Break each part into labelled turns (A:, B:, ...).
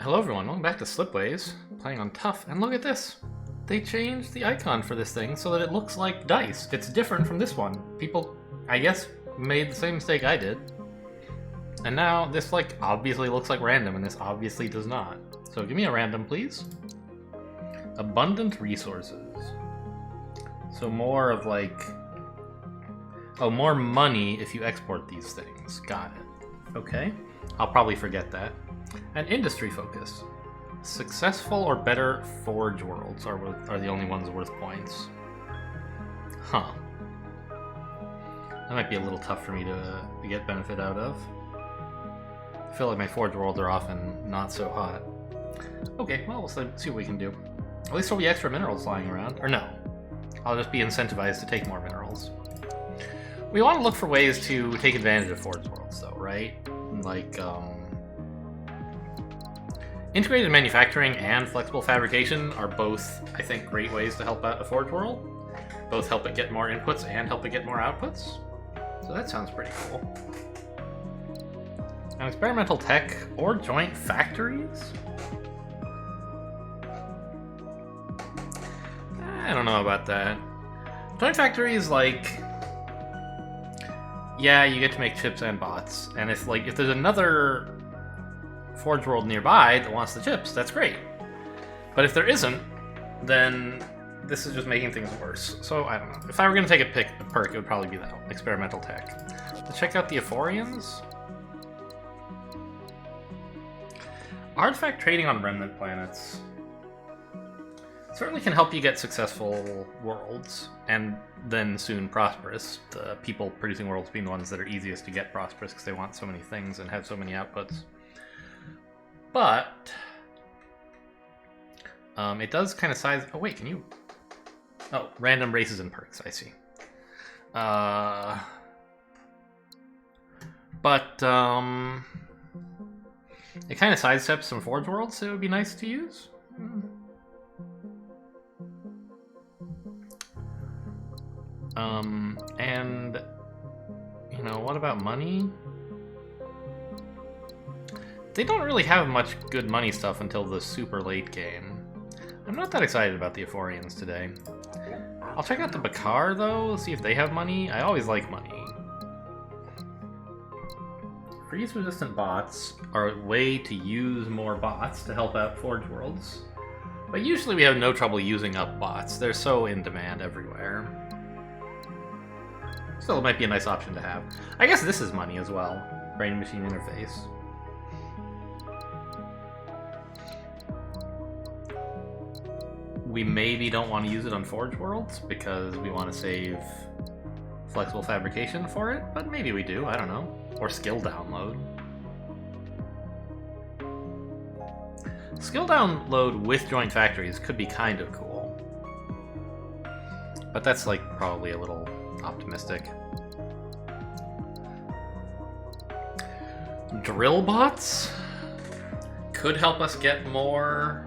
A: Hello everyone, welcome back to Slipways, playing on tough, and look at this! They changed the icon for this thing so that it looks like dice. It's different from this one. People, I guess, made the same mistake I did. And now this obviously looks like random, and this obviously does not. So give me a random, please. Abundant resources. So more of more money if you export these things. Got it. Okay. I'll probably forget that. And industry focus. Successful or better forge worlds are the only ones worth points. Huh. That might be a little tough for me to get benefit out of. I feel like my forge worlds are often not so hot. Okay, well, we'll see what we can do. At least there'll be extra minerals lying around. Or no. I'll just be incentivized to take more minerals. We want to look for ways to take advantage of forge worlds, though, right? Integrated manufacturing and flexible fabrication are both, I think, great ways to help out a forge world. Both help it get more inputs and help it get more outputs. So that sounds pretty cool. Now, experimental tech or joint factories? I don't know about that. Joint factories, yeah, you get to make chips and bots. And if there's another forge world nearby that wants the chips, that's great. But if there isn't, then this is just making things worse. So I don't know. If I were going to take a perk, it would probably be that one, experimental tech. Let's check out the Euphorians. Artifact trading on remnant planets certainly can help you get successful worlds, and then soon prosperous. The people producing worlds being the ones that are easiest to get prosperous because they want so many things and have so many outputs. But it does kind of size. Oh wait, can you? Oh, random races and perks. I see. It kind of sidesteps some forge worlds, so it would be nice to use. And what about money? They don't really have much good money stuff until the super late game. I'm not that excited about the Euphorians today. I'll check out the Bakar, though, see if they have money. I always like money. Freeze-resistant bots are a way to use more bots to help out Forge Worlds. But usually we have no trouble using up bots. They're so in demand everywhere. Still, it might be a nice option to have. I guess this is money as well. Brain-machine interface. We maybe don't want to use it on Forge Worlds because we want to save flexible fabrication for it, but maybe we do, I don't know. Or skill download. Skill download with joint factories could be kind of cool. But that's probably a little optimistic. Drill bots could help us get more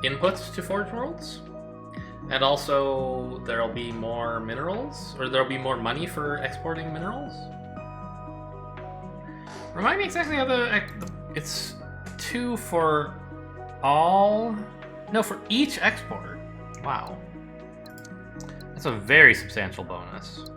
A: inputs to Forge Worlds, and also there'll be more minerals, or there'll be more money for exporting minerals. Remind me exactly how it's 2 for all? No, for each export. Wow. That's a very substantial bonus.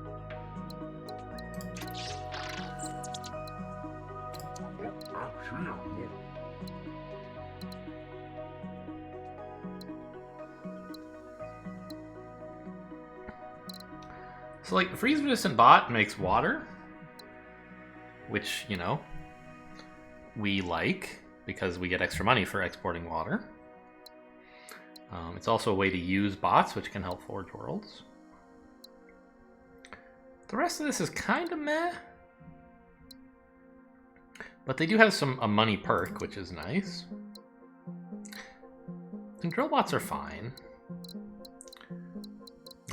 A: So, freeze-resistant bot makes water, which, we like, because we get extra money for exporting water. It's also a way to use bots, which can help Forge Worlds. The rest of this is kind of meh. But they do have a money perk, which is nice. And drill bots are fine.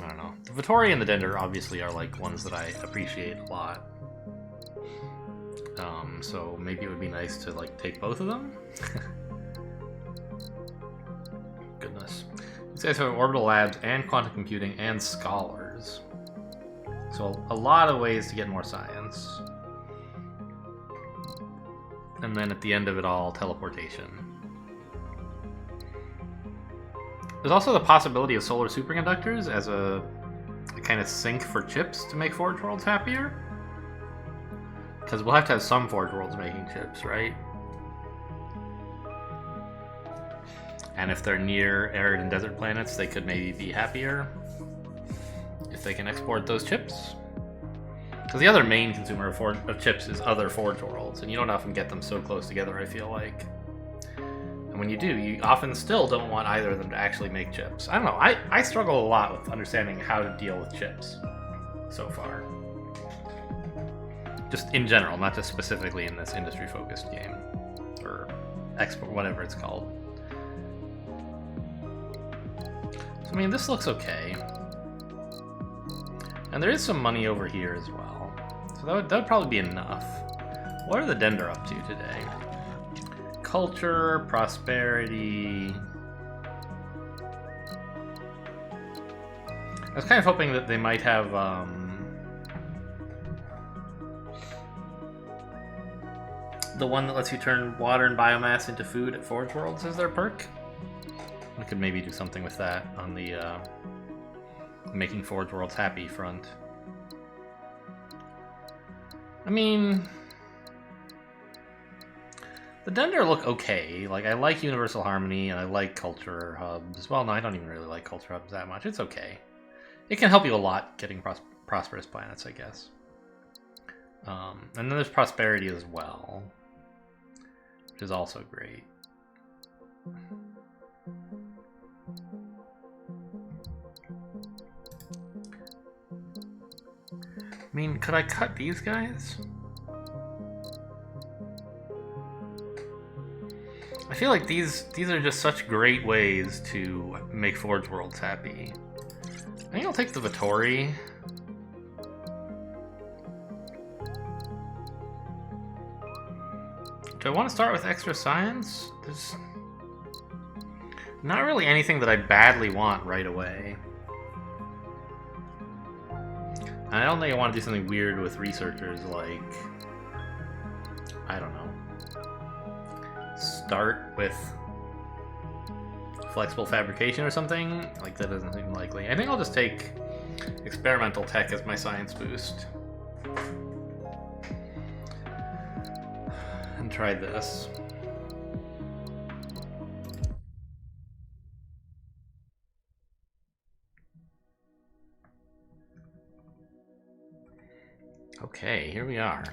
A: I don't know. The Vittori and the Dender obviously are ones that I appreciate a lot. So maybe it would be nice to take both of them. Goodness. These guys have orbital labs and quantum computing and scholars. So a lot of ways to get more science. And And then at the end of it all, teleportation. There's also the possibility of solar superconductors as a kind of sink for chips to make Forge Worlds happier. Because we'll have to have some Forge Worlds making chips, right? And if they're near arid and desert planets, they could maybe be happier if they can export those chips. Because the other main consumer of chips is other Forge Worlds, and you don't often get them so close together, I feel like. And when you do, you often still don't want either of them to actually make chips. I don't know, I struggle a lot with understanding how to deal with chips so far. Just in general, not just specifically in this industry-focused game. Or export, whatever it's called. So, I mean, this looks okay. And there is some money over here as well. So that would probably be enough. What are the Dender up to today? Culture, prosperity. I was kind of hoping that they might have the one that lets you turn water and biomass into food at Forge Worlds as their perk. We could maybe do something with that on the making Forge Worlds happy front. I mean, the Dender look okay. Like, I like Universal Harmony, and I like Culture Hubs. Well, no, I don't even really like Culture Hubs that much. It's okay. It can help you a lot getting prosperous planets, I guess. And then there's Prosperity as well, which is also great. I mean, could I cut these guys? I feel like these are just such great ways to make Forge Worlds happy. I think I'll take the Vittori. Do I want to start with extra science? There's not really anything that I badly want right away. I don't think I want to do something weird with researchers, like, I don't know, start with flexible fabrication or something. Like, that doesn't seem likely. I think I'll just take experimental tech as my science boost. And try this. Okay, here we are.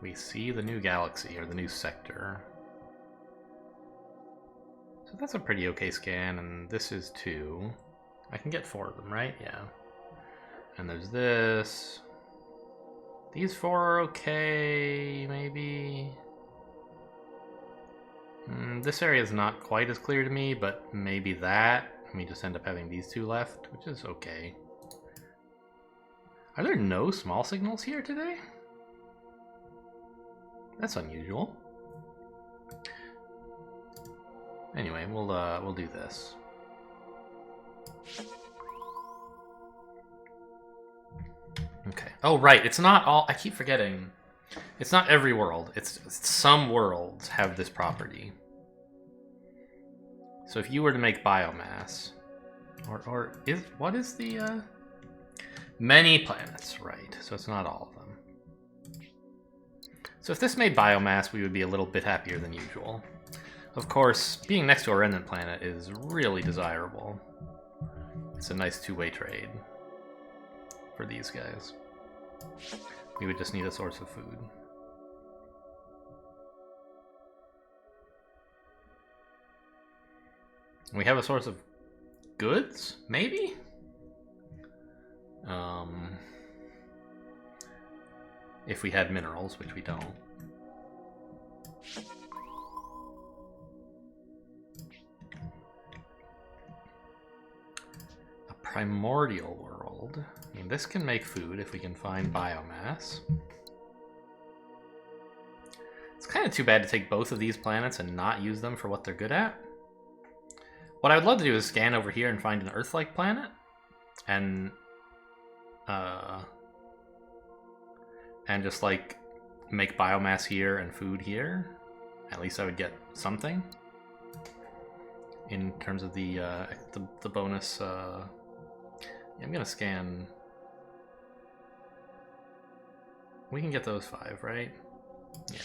A: We see the new galaxy, or the new sector. So that's a pretty okay scan, and this is 2. I can get 4 of them, right? Yeah. And there's this. These 4 are okay, maybe. This area is not quite as clear to me, but maybe that. We just end up having these 2 left, which is okay. Are there no small signals here today? That's unusual. Anyway, we'll do this. Okay. Oh, right. It's not all. I keep forgetting. It's not every world. It's some worlds have this property. So if you were to make biomass, what is the many planets, right? So it's not all of them. So if this made biomass, we would be a little bit happier than usual. Of course, being next to a remnant planet is really desirable. It's a nice two-way trade for these guys. We would just need a source of food. We have a source of goods, maybe? If we had minerals, which we don't. A primordial world. I mean, this can make food if we can find biomass. It's kind of too bad to take both of these planets and not use them for what they're good at. What I would love to do is scan over here and find an Earth-like planet, and just like make biomass here and food here. At least I would get something in terms of the bonus. Yeah, I'm gonna scan. We can get those 5, right? Yeah.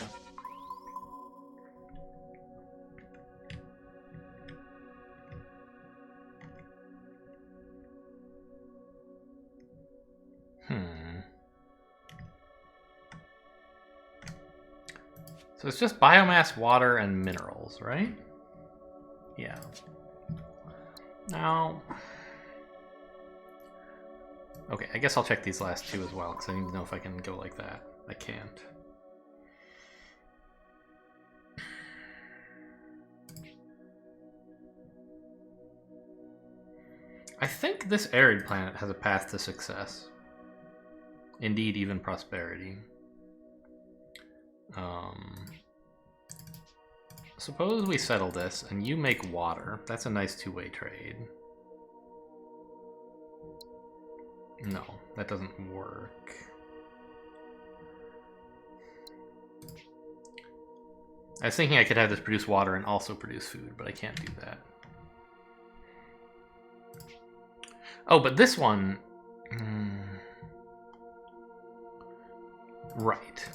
A: So it's just biomass, water, and minerals, right? Yeah. Now... Okay, I guess I'll check these last 2 as well, because I need to know if I can go like that. I can't. I think this arid planet has a path to success. Indeed, even prosperity. Suppose we settle this, and you make water. That's a nice two-way trade. No, that doesn't work. I was thinking I could have this produce water and also produce food, but I can't do that. Oh, but this one... Right.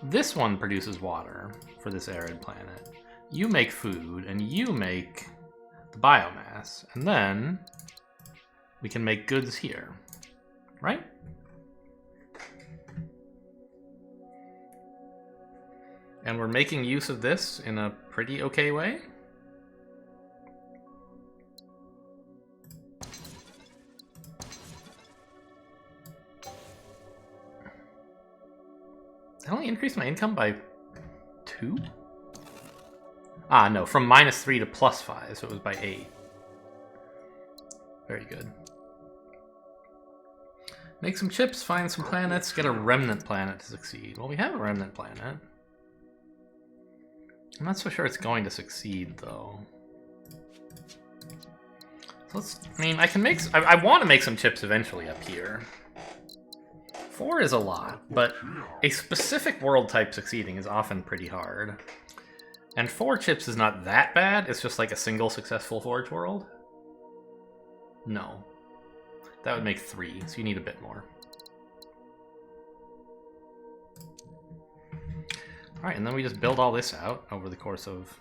A: This one produces water for this arid planet. You make food, and you make the biomass. And then we can make goods here. Right? And we're making use of this in a pretty okay way? That only increased my income by 2? Ah, no, from -3 to +5, so it was by 8. Very good. Make some chips, find some planets, get a remnant planet to succeed. Well, we have a remnant planet. I'm not so sure it's going to succeed, though. So let's... I mean, I can make... I want to make some chips eventually up here. 4 is a lot, but a specific world type succeeding is often pretty hard. And 4 chips is not that bad, it's just like a single successful forge world. No. That would make 3, so you need a bit more. Alright, and then we just build all this out over the course of...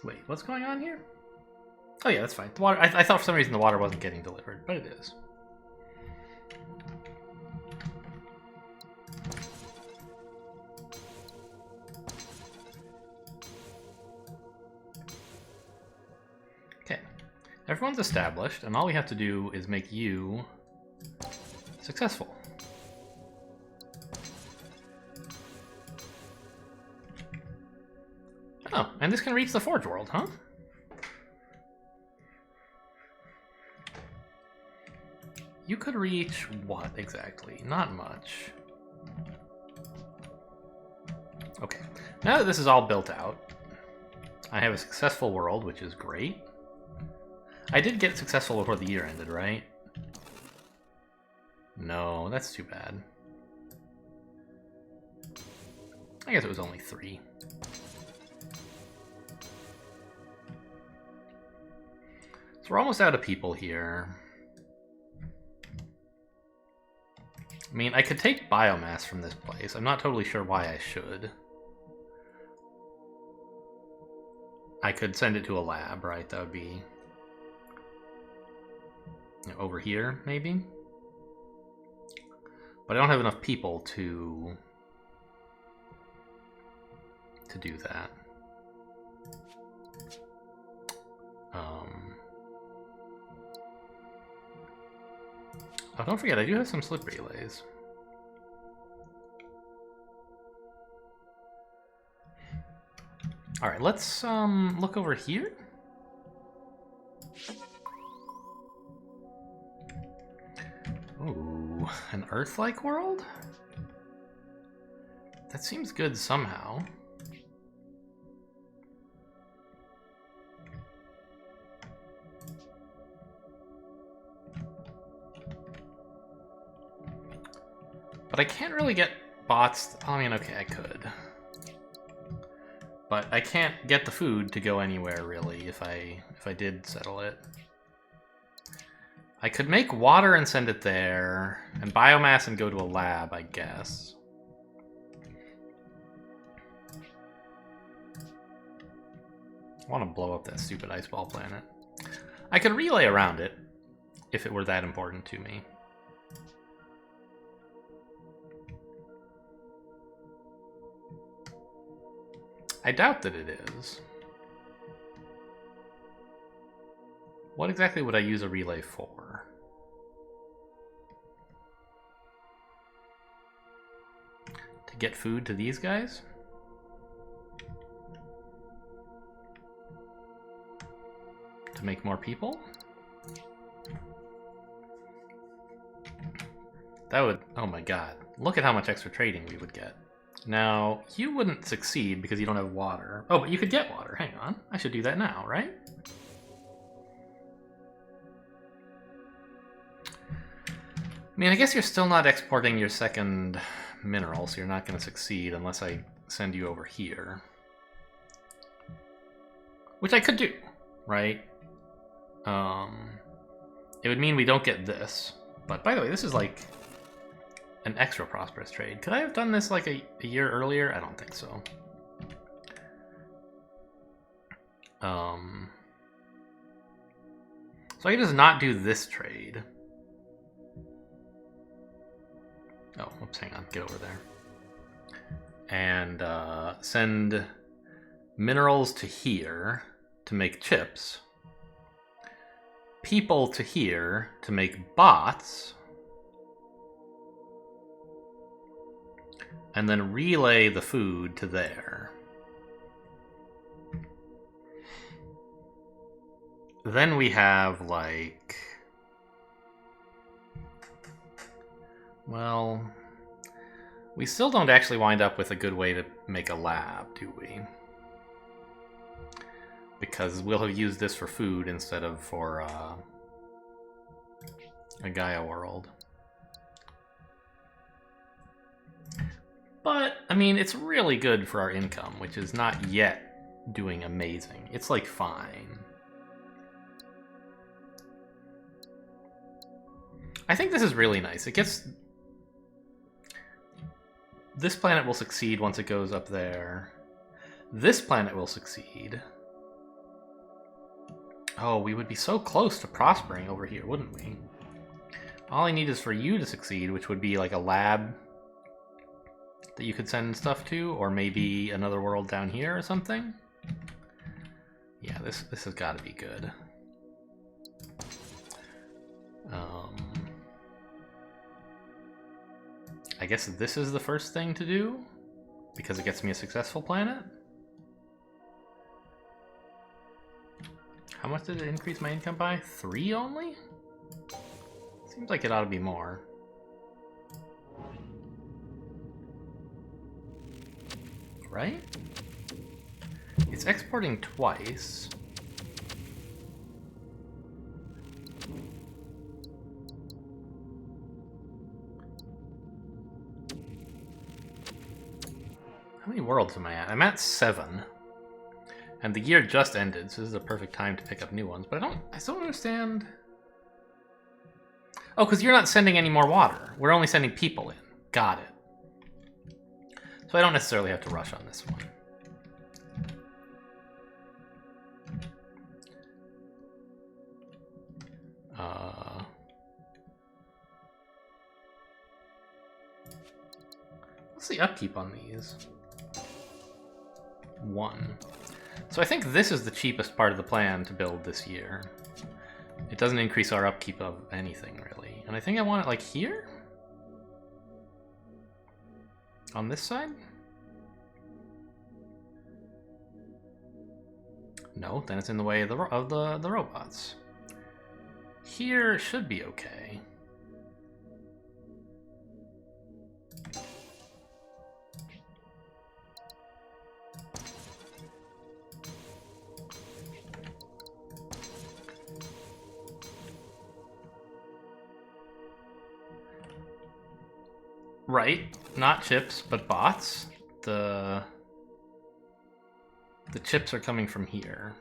A: Wait, what's going on here? Oh yeah, that's fine. The water... I thought for some reason the water wasn't getting delivered, but it is. Everyone's established, and all we have to do is make you successful. Oh, and this can reach the Forge World, huh? You could reach what exactly? Not much. Okay, now that this is all built out, I have a successful world, which is great. I did get successful before the year ended, right? No, that's too bad. I guess it was only 3. So we're almost out of people here. I mean, I could take biomass from this place. I'm not totally sure why I should. I could send it to a lab, right? That would be... over here, maybe? But I don't have enough people to do that. Oh, don't forget, I do have some slip relays. Alright, let's look over here. Ooh, an Earth-like world? That seems good somehow. But I can't really get bots... I mean, okay, I could. But I can't get the food to go anywhere, really, if I did settle it. I could make water and send it there, and biomass and go to a lab, I guess. I want to blow up that stupid iceball planet. I could relay around it, if it were that important to me. I doubt that it is. What exactly would I use a relay for? To get food to these guys? To make more people? That would... oh my god. Look at how much extra trading we would get. Now, you wouldn't succeed because you don't have water. Oh, but you could get water. Hang on. I should do that now, right? I mean, I guess you're still not exporting your second mineral, so you're not going to succeed unless I send you over here. Which I could do, right? It would mean we don't get this. But by the way, this is like an extra prosperous trade. Could I have done this like a year earlier? I don't think so. So I can just not do this trade. Oh, oops, hang on. Get over there. And send minerals to here to make chips. People to here to make bots. And then relay the food to there. Then we have, like... well... we still don't actually wind up with a good way to make a lab, do we? Because we'll have used this for food instead of for a Gaia world. But, I mean, it's really good for our income, which is not yet doing amazing. It's, like, fine. I think this is really nice. It gets... this planet will succeed once it goes up there. This planet will succeed. Oh, we would be so close to prospering over here, wouldn't we? All I need is for you to succeed, which would be, like, a lab that you could send stuff to, or maybe another world down here or something. Yeah, this has got to be good. I guess this is the first thing to do, because it gets me a successful planet. How much did it increase my income by? 3 only? Seems like it ought to be more. Right? It's exporting twice. How many worlds am I at? I'm at 7. And the year just ended, so this is a perfect time to pick up new ones. But I still don't understand... oh, because you're not sending any more water. We're only sending people in. Got it. So I don't necessarily have to rush on this one. What's the upkeep on these? 1. So I think this is the cheapest part of the plan to build this year. It doesn't increase our upkeep of anything, really. And I think I want it, like, here? On this side? No, then it's in the way of the robots. Here should be okay. Right, not chips, but bots. The The chips are coming from here.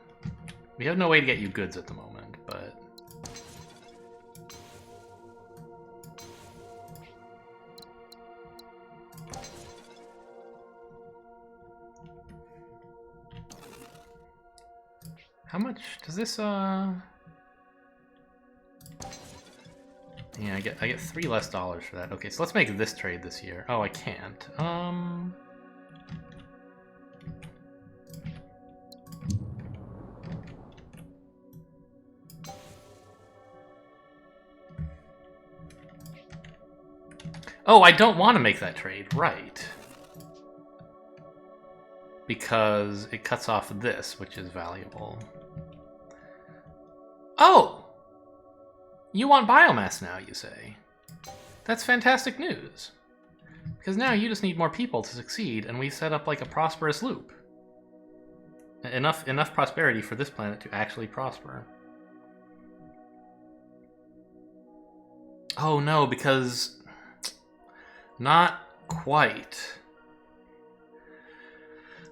A: We have no way to get you goods at the moment, but... How much does this, Yeah, I get $3 less for that. Okay, so let's make this trade this year. Oh, I can't. Oh, I don't want to make that trade, right. Because it cuts off this, which is valuable. Oh! You want biomass now, you say? That's fantastic news. Because now you just need more people to succeed, and we've set up like a prosperous loop. Enough prosperity for this planet to actually prosper. Oh no, because... Not quite.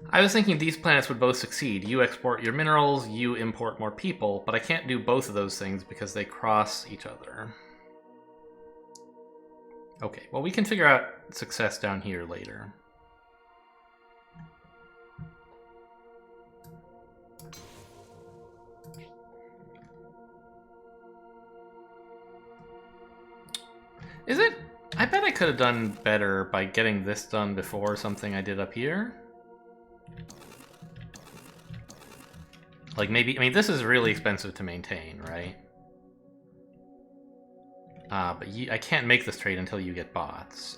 A: I was thinking these planets would both succeed. You export your minerals, you import more people, but I can't do both of those things because they cross each other. Okay, well we can figure out success down here later. Is it? I bet I could have done better by getting this done before something I did up here. Like maybe, I mean, this is really expensive to maintain, right? But I can't make this trade until you get bots.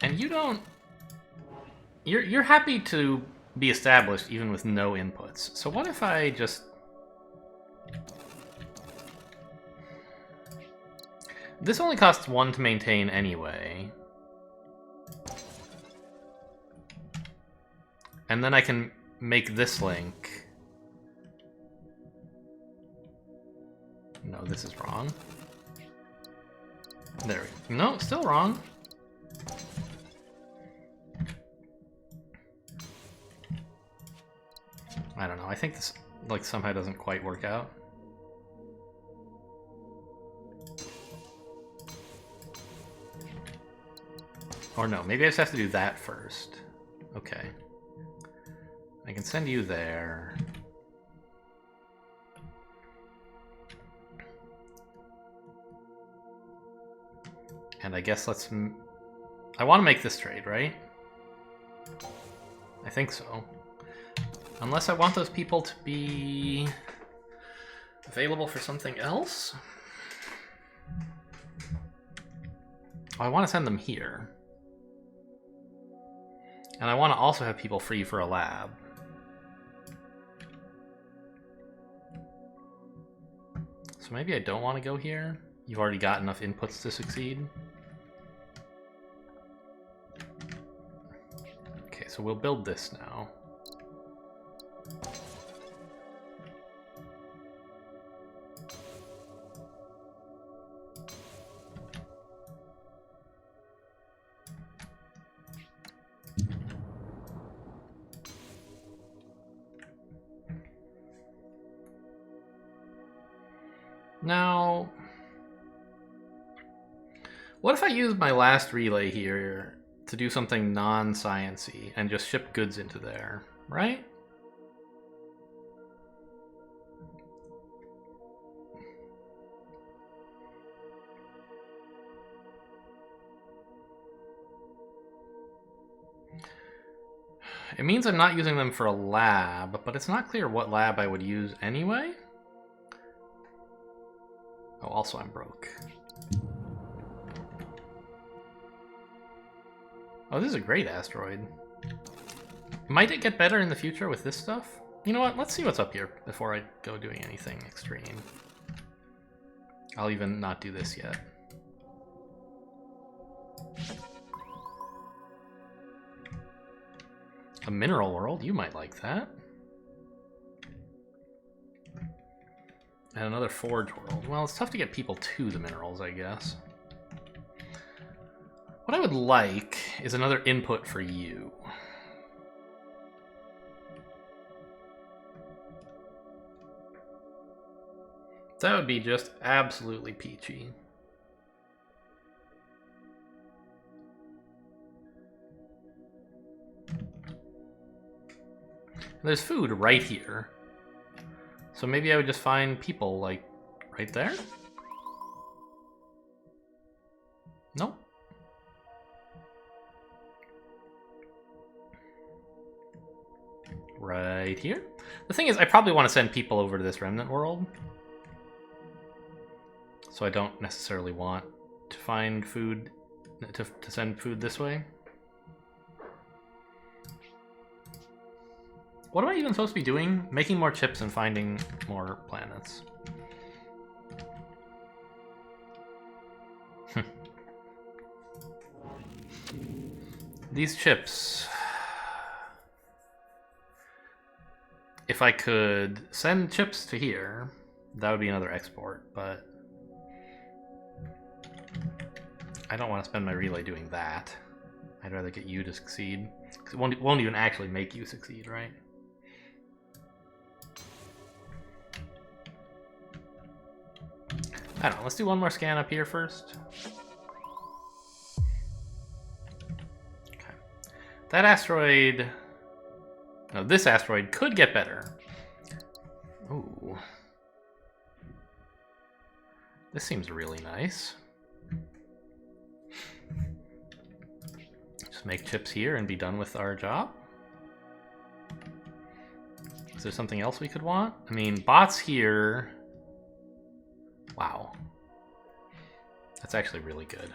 A: And you don't... You're happy to be established even with no inputs. So what if I just... This only costs 1 to maintain anyway. And then I can make this link. No, this is wrong. There we go. No, still wrong. I don't know. I think this like somehow doesn't quite work out. Or no, maybe I just have to do that first. Okay. I can send you there. And I guess let's... I want to make this trade, right? I think so. Unless I want those people to be available for something else. Oh, I want to send them here. And I want to also have people free for a lab. So maybe I don't want to go here. You've already got enough inputs to succeed. Okay, so we'll build this now. Now, what if I use my last relay here to do something non-science-y and just ship goods into there, right? It means I'm not using them for a lab, but it's not clear what lab I would use anyway. Oh, also I'm broke. Oh, this is a great asteroid. Might it get better in the future with this stuff? You know what? Let's see what's up here before I go doing anything extreme. I'll even not do this yet. A mineral world? You might like that. And another forge world. Well, it's tough to get people to the minerals, I guess. What I would like is another input for you. That would be just absolutely peachy. There's food right here. So maybe I would just find people, like, right there? Nope. Right here? The thing is, I probably want to send people over to this remnant world. So I don't necessarily want to find food, to send food this way. What am I even supposed to be doing? Making more chips and finding more planets. These chips... If I could send chips to here, that would be another export, but... I don't want to spend my relay doing that. I'd rather get you to succeed. Because it won't even actually make you succeed, right? I don't know, let's do one more scan up here first. Okay. That asteroid... No, this asteroid could get better. Ooh. This seems really nice. Just make chips here and be done with our job. Is there something else we could want? I mean, bots here... Wow. That's actually really good.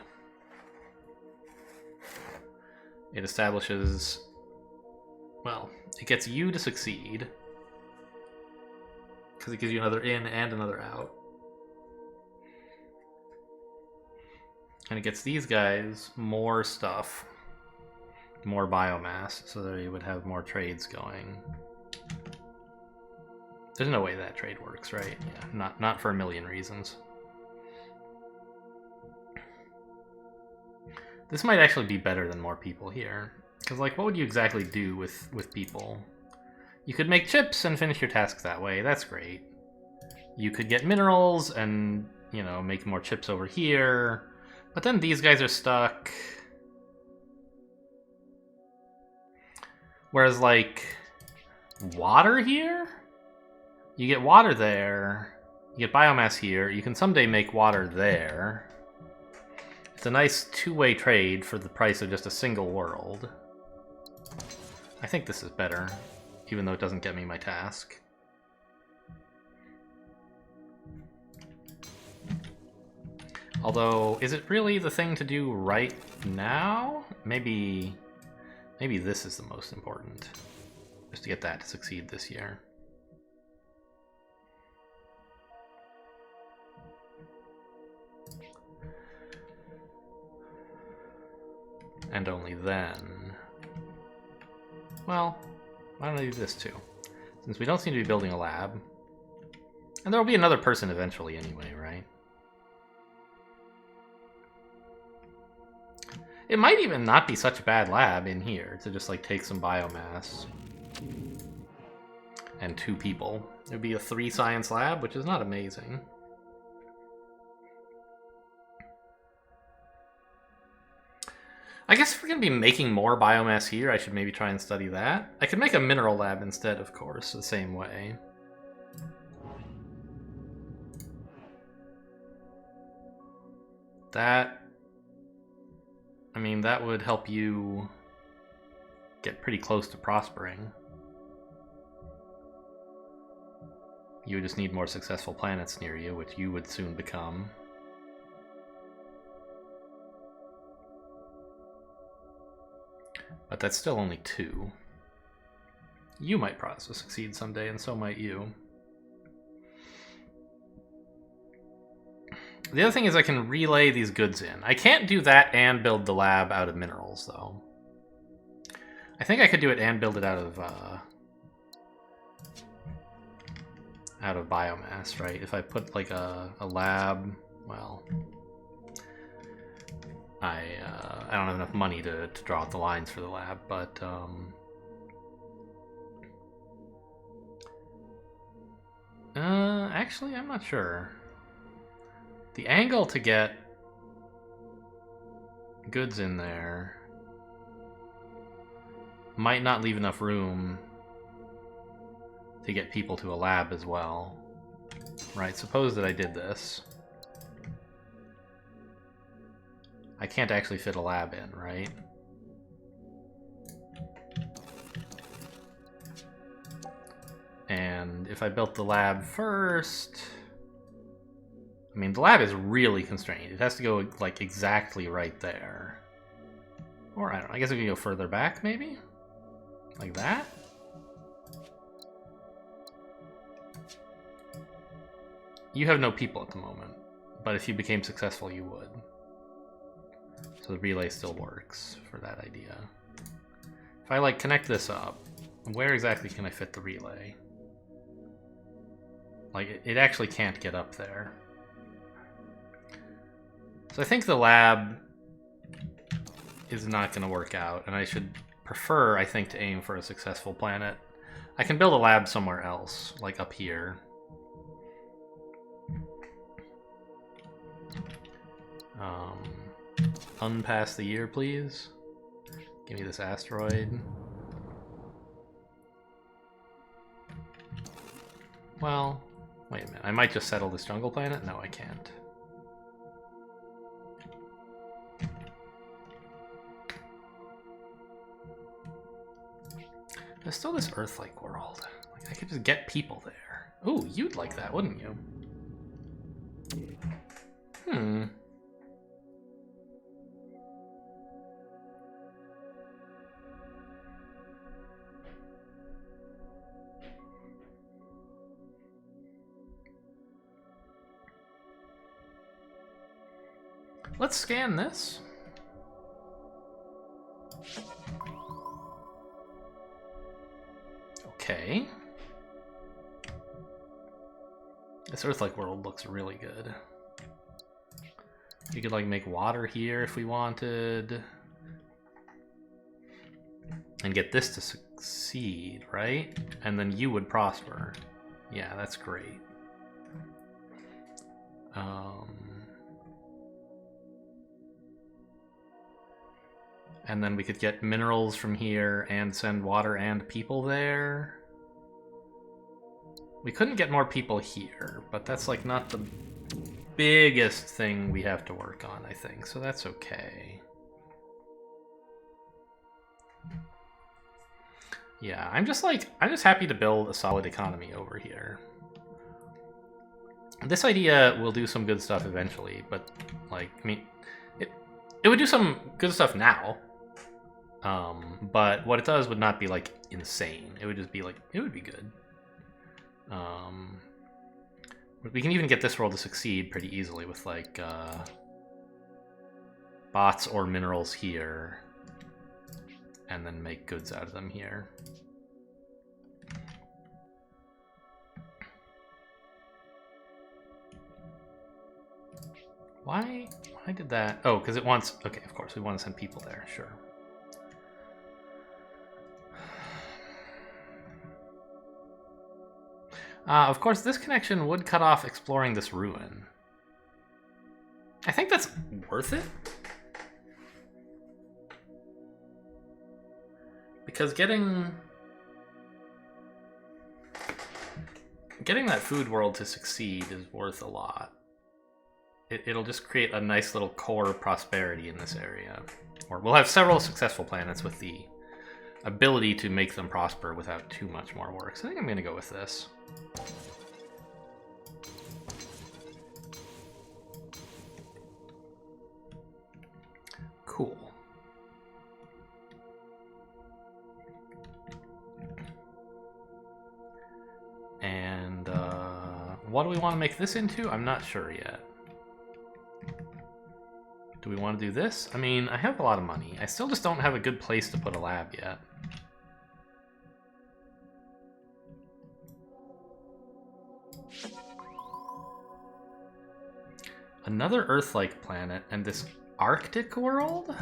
A: It establishes... Well, it gets you to succeed. Because it gives you another in and another out. And it gets these guys more stuff. More biomass, so that you would have more trades going. There's no way that trade works, right? Yeah, not for a million reasons. This might actually be better than more people here. Because, like, what would you exactly do with people? You could make chips and finish your task that way. That's great. You could get minerals and, you know, make more chips over here. But then these guys are stuck. Whereas, like, water here? You get water there. You get biomass here. You can someday make water there. It's a nice two-way trade for the price of just a single world. I think this is better, even though it doesn't get me my task. Although, is it really the thing to do right now? Maybe this is the most important. Just to get that to succeed this year. And only then... Well, why don't I do this too? Since we don't seem to be building a lab. And there will be another person eventually anyway, right? It might even not be such a bad lab in here to just like take some biomass. And 2 people. It would be a 3 science lab, which is not amazing. I guess if we're going to be making more biomass here, I should maybe try and study that. I could make a mineral lab instead, of course, the same way. That... I mean, that would help you get pretty close to prospering. You would just need more successful planets near you, which you would soon become. But that's still only 2. You might succeed someday, and so might you. The other thing is I can relay these goods in. I can't do that and build the lab out of minerals, though. I think I could do it and build it out of biomass, right? If I put like a lab, well... I don't have enough money to draw out the lines for the lab, but actually, I'm not sure. The angle to get goods in there might not leave enough room to get people to a lab as well. Right, suppose that I did this. I can't actually fit a lab in, right? And if I built the lab first... I mean, the lab is really constrained. It has to go, like, exactly right there. Or, I don't know, I guess we can go further back, maybe? Like that? You have no people at the moment, but if you became successful, you would. So the relay still works for that idea. If I, like, connect this up, where exactly can I fit the relay? Like, it actually can't get up there. So I think the lab is not going to work out, and I should prefer, I think, to aim for a successful planet. I can build a lab somewhere else, like up here. Unpass the year, please. Give me this asteroid. Well, wait a minute. I might just settle this jungle planet? No, I can't. There's still this Earth-like world. Like, I could just get people there. Ooh, you'd like that, wouldn't you? Hmm. Let's scan this. Okay. This Earth-like world looks really good. We could, like, make water here if we wanted. And get this to succeed, right? And then you would prosper. Yeah, that's great. And then we could get minerals from here and send water and people there. We couldn't get more people here, but that's, like, not the biggest thing we have to work on, I think, so that's okay. Yeah, I'm just happy to build a solid economy over here. This idea will do some good stuff eventually, but, like, I mean, it would do some good stuff now. But what it does would not be, like, insane. It would just be, like, it would be good. We can even get this world to succeed pretty easily with, like, bots or minerals here, and then make goods out of them here. Why did that? Oh, because it wants... Okay, of course, we want to send people there, sure. Of course, this connection would cut off exploring this ruin. I think that's worth it. Because getting that food world to succeed is worth a lot. It'll just create a nice little core of prosperity in this area. Or we'll have several successful planets with the ability to make them prosper without too much more work. So I think I'm going to go with this. Cool. And what do we want to make this into? I'm not sure yet. Do we want to do this? I mean, I have a lot of money. I still just don't have a good place to put a lab yet. Another Earth-like planet and this Arctic world?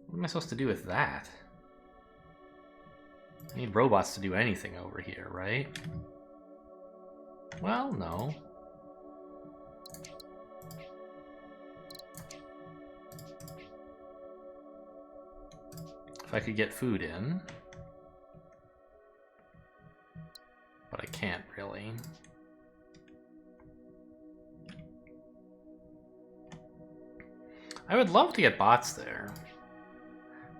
A: What am I supposed to do with that? I need robots to do anything over here, right? Well, no. If I could get food in. But I can't really. I would love to get bots there.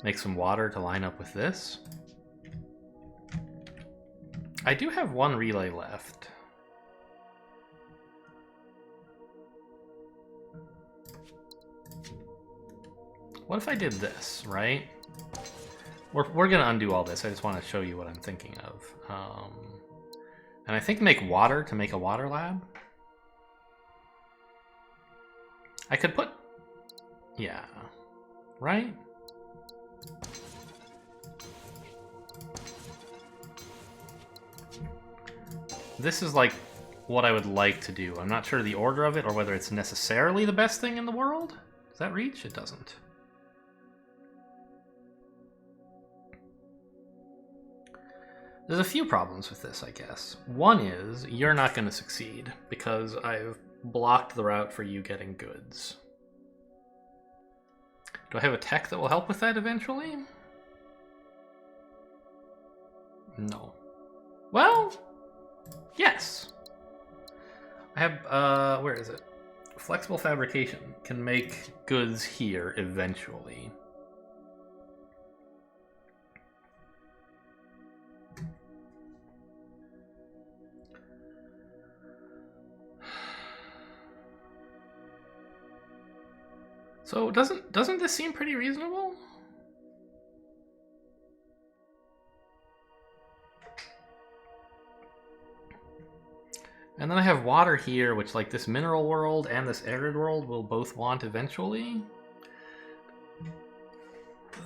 A: Make some water to line up with this. I do have one relay left. What if I did this, right? We're gonna undo all this. I just want to show you what I'm thinking of. And I think make water to make a water lab. I could put... Yeah. Right? This is like what I would like to do. I'm not sure the order of it or whether it's necessarily the best thing in the world. Does that reach? It doesn't. There's a few problems with this, I guess. One is, you're not going to succeed, because I've blocked the route for you getting goods. Do I have a tech that will help with that eventually? No. Well, yes. I have, where is it? Flexible fabrication can make goods here eventually. So doesn't this seem pretty reasonable? And then I have water here, which like this mineral world and this arid world will both want eventually.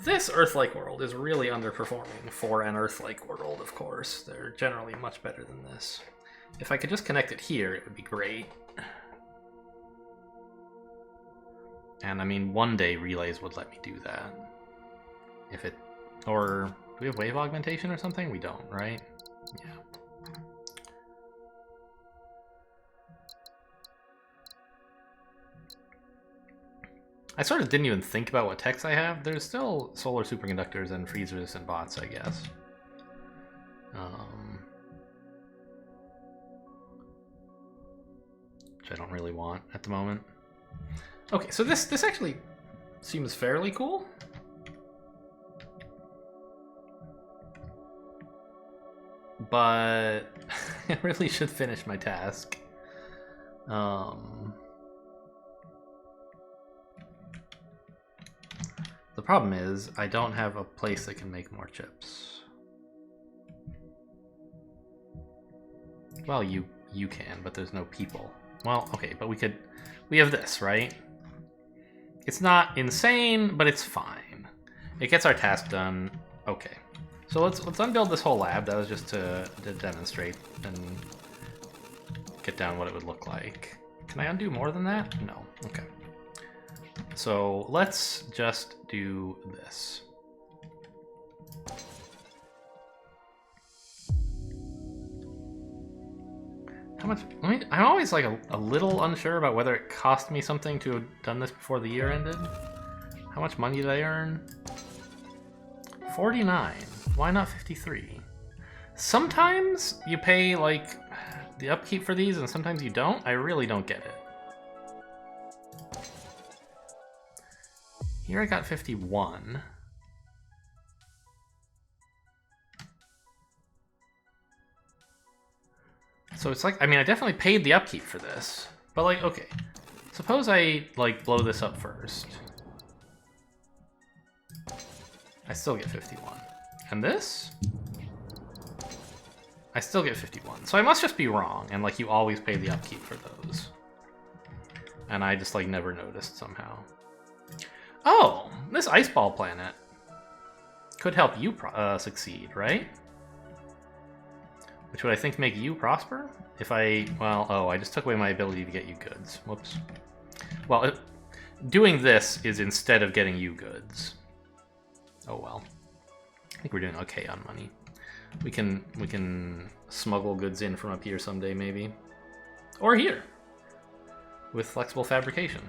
A: This Earth-like world is really underperforming for an Earth-like world, of course. They're generally much better than this. If I could just connect it here, it would be great. And I mean, one day relays would let me do that. If it... Or... Do we have wave augmentation or something? We don't, right? Yeah. I sort of didn't even think about what techs I have. There's still solar superconductors and freeze-resistant bots, I guess. Which I don't really want at the moment. Okay, so this actually seems fairly cool. But I really should finish my task. The problem is I don't have a place that can make more chips. Well, you can, but there's no people. Well, okay, but we have this, right? It's not insane, but it's fine. It gets our task done. Okay. So let's unbuild this whole lab. That was just to demonstrate and get down what it would look like. Can I undo more than that? No. Okay. So let's just do this. How much? I'm always like a little unsure about whether it cost me something to have done this before the year ended. How much money did I earn? 49. Why not 53? Sometimes you pay like the upkeep for these and sometimes you don't. I really don't get it. Here I got 51. So it's like, I mean, I definitely paid the upkeep for this, but like, okay, suppose I like blow this up first. I still get 51. And this? I still get 51. So I must just be wrong, and like you always pay the upkeep for those. And I just like never noticed somehow. Oh, this iceball planet could help you succeed, right? Which would I think make you prosper? If I, well, oh, I just took away my ability to get you goods. Whoops. Well, doing this is instead of getting you goods. Oh well. I think we're doing okay on money. We can smuggle goods in from up here someday, maybe. Or here. With flexible fabrication.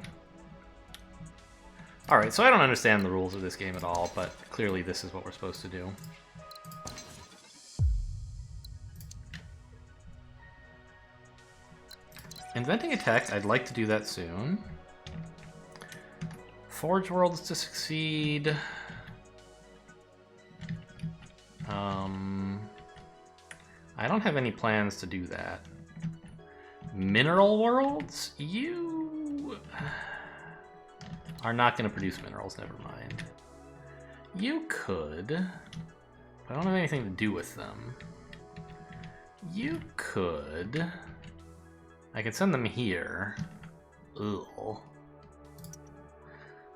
A: Alright, so I don't understand the rules of this game at all, but clearly this is what we're supposed to do. Inventing a tech, I'd like to do that soon. Forge worlds to succeed. I don't have any plans to do that. Mineral worlds? You are not going to produce minerals, never mind. You could, but I don't have anything to do with them. You could. I could send them here. Ugh.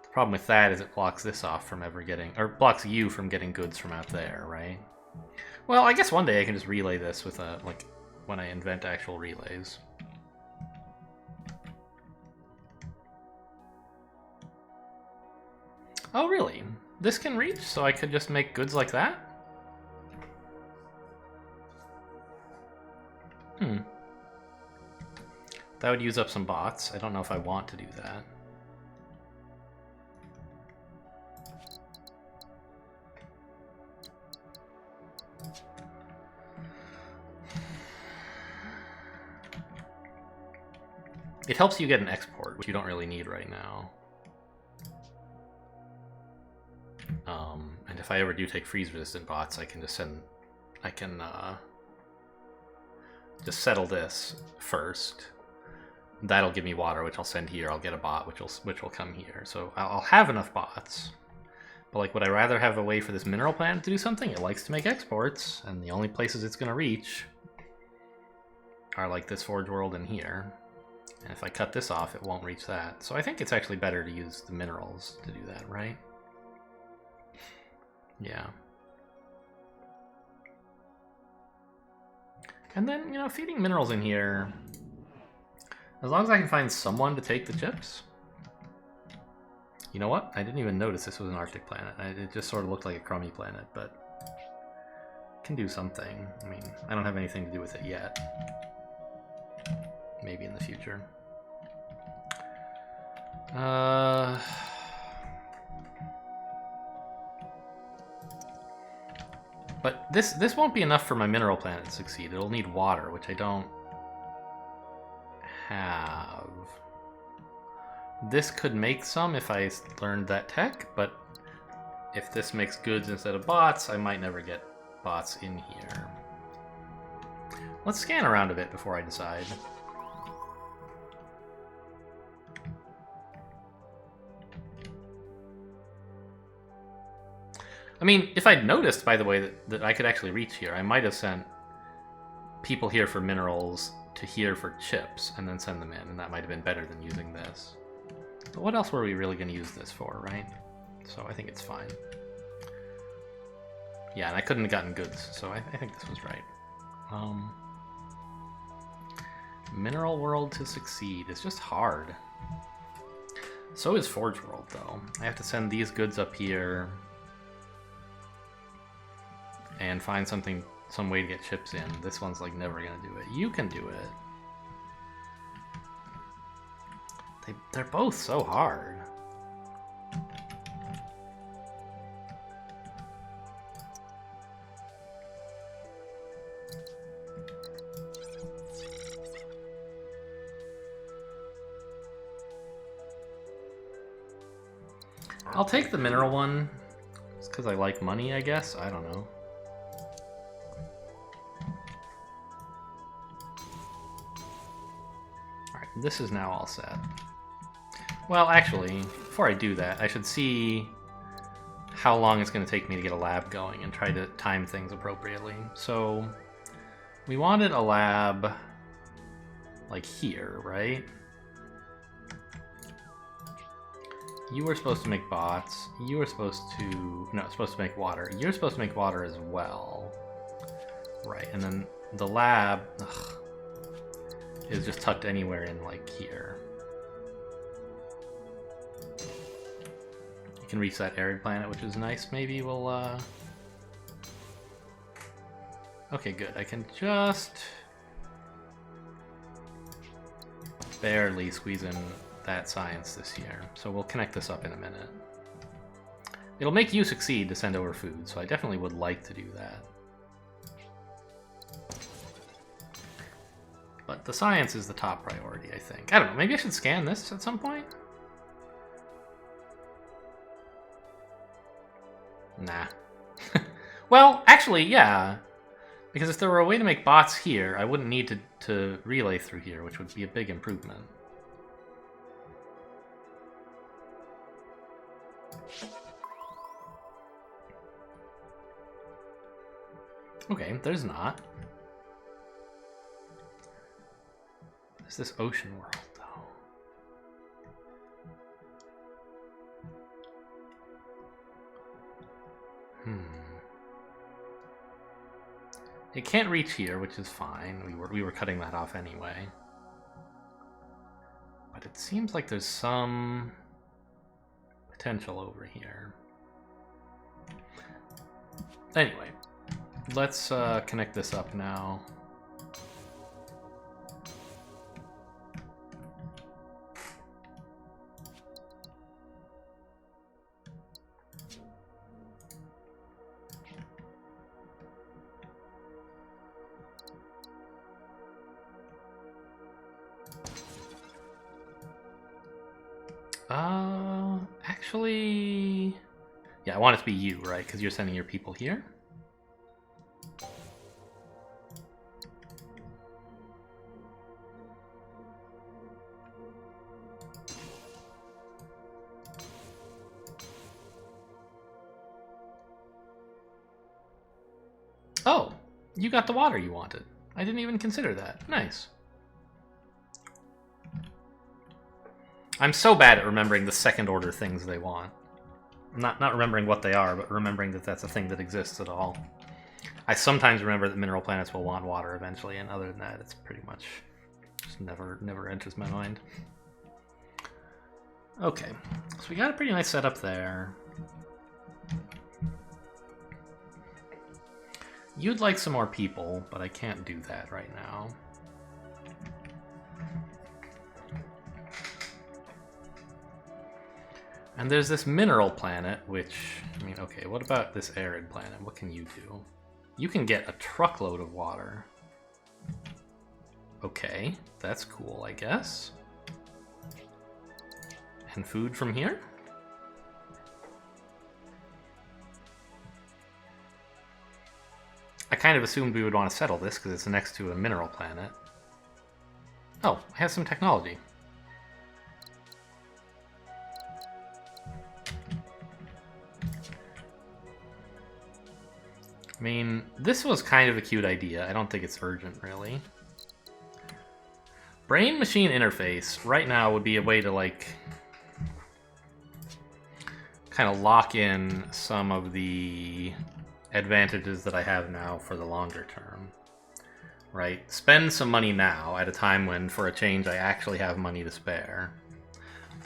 A: The problem with that is it blocks this off from ever getting, or blocks you from getting goods from out there, right? Well, I guess one day I can just relay this with a, like, when I invent actual relays. Oh, really? This can reach, so I could just make goods like that? That would use up some bots. I don't know if I want to do that. It helps you get an export, which you don't really need right now. And if I ever do take freeze-resistant bots, I can just send... I can just settle this first. That'll give me water, which I'll send here. I'll get a bot, which will come here. So I'll have enough bots. But like, would I rather have a way for this mineral planet to do something? It likes to make exports, and the only places it's going to reach are like this Forge world in here. And if I cut this off, it won't reach that. So I think it's actually better to use the minerals to do that, right? Yeah. And then, you know, feeding minerals in here, as long as I can find someone to take the chips. You know what? I didn't even notice this was an Arctic planet. It just sort of looked like a crummy planet, but can do something. I mean, I don't have anything to do with it yet. Maybe in the future. But this won't be enough for my mineral planet to succeed. It'll need water, which I don't have. This could make some if I learned that tech, but if this makes goods instead of bots, I might never get bots in here. Let's scan around a bit before I decide. I mean, if I'd noticed, by the way, that I could actually reach here, I might have sent people here for minerals to here for chips, and then send them in, and that might have been better than using this. But what else were we really going to use this for, right? So I think it's fine. Yeah, and I couldn't have gotten goods, so I think this was right. Mineral world to succeed is just hard. So is Forge world, though. I have to send these goods up here and find some way to get chips in. This one's like never gonna do it. You can do it. They're both so hard. I'll take the mineral one. It's because I like money, I guess. I don't know. Alright, this is now all set. Well, actually, before I do that, I should see how long it's going to take me to get a lab going and try to time things appropriately. So, we wanted a lab like here, right? You were supposed to make bots. You were supposed to... No, supposed to make water. You're supposed to make water as well. Right, and then the lab is just tucked anywhere in, like, here. can reach that arid planet, which is nice. Maybe we'll... Okay, good. I can just... barely squeeze in that science this year. So we'll connect this up in a minute. It'll make you succeed to send over food, so I definitely would like to do that. But the science is the top priority, I think. I don't know, maybe I should scan this at some point? Nah. Well, actually, yeah. Because if there were a way to make bots here, I wouldn't need to relay through here, which would be a big improvement. Okay, there's not. There's this ocean world, though. It can't reach here, which is fine. We were cutting that off anyway. But it seems like there's some potential over here. Anyway, let's connect this up now. Actually... yeah, I want it to be you, right? Because you're sending your people here. Oh, you got the water you wanted. I didn't even consider that. Nice. I'm so bad at remembering the second order things they want. Not remembering what they are, but remembering that that's a thing that exists at all. I sometimes remember that mineral planets will want water eventually, and other than that, it's pretty much just never enters my mind. Okay, so we got a pretty nice setup there. You'd like some more people, but I can't do that right now. And there's this mineral planet, which, I mean, okay, what about this arid planet? What can you do? You can get a truckload of water. Okay, that's cool, I guess. And food from here? I kind of assumed we would want to settle this because it's next to a mineral planet. Oh, I have some technology. I mean, this was kind of a cute idea. I don't think it's urgent, really. Brain-machine interface right now would be a way to, like, kind of lock in some of the advantages that I have now for the longer term. Right? Spend some money now at a time when, for a change, I actually have money to spare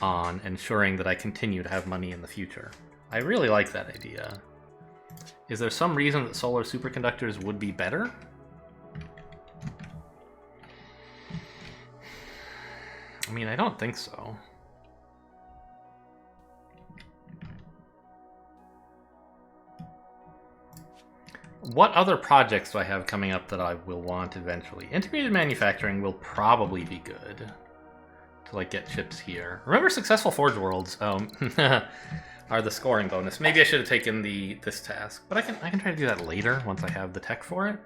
A: on ensuring that I continue to have money in the future. I really like that idea. Is there some reason that solar superconductors would be better? I mean, I don't think so. What other projects do I have coming up that I will want eventually? Integrated manufacturing will probably be good to, like, get chips here. Remember successful Forge Worlds? Are the scoring bonus. Maybe I should have taken this task, but I can try to do that later once I have the tech for it.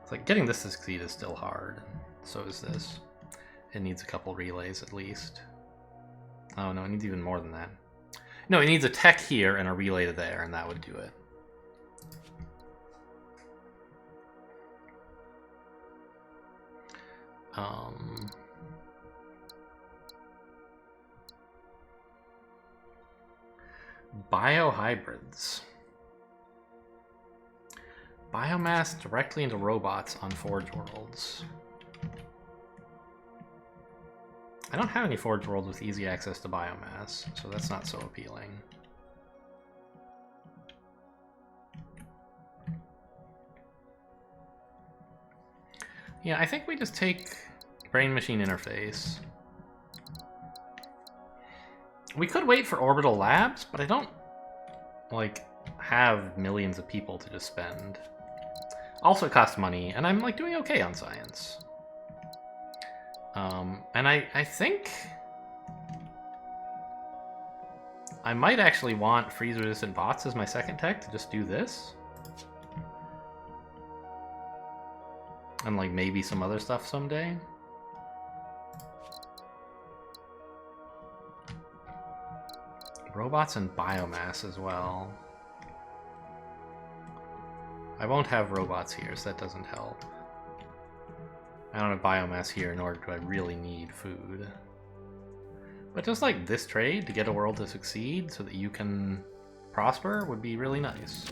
A: It's like getting this to succeed is still hard. So is this. It needs a couple relays at least. Oh no, it needs even more than that. No, it needs a tech here and a relay to there, and that would do it. Biohybrids. Biomass directly into robots on Forge Worlds. I don't have any Forge Worlds with easy access to biomass, so that's not so appealing. Yeah, I think we just take brain-machine interface. We could wait for orbital labs, but I don't, like, have millions of people to just spend. Also, it costs money, and I'm, like, doing okay on science. And I think I might actually want freeze-resistant bots as my second tech to just do this. And, like, maybe some other stuff someday. Robots and biomass as well. I won't have robots here, so that doesn't help. I don't have biomass here, nor do I really need food. But just like this trade to get a world to succeed so that you can prosper would be really nice.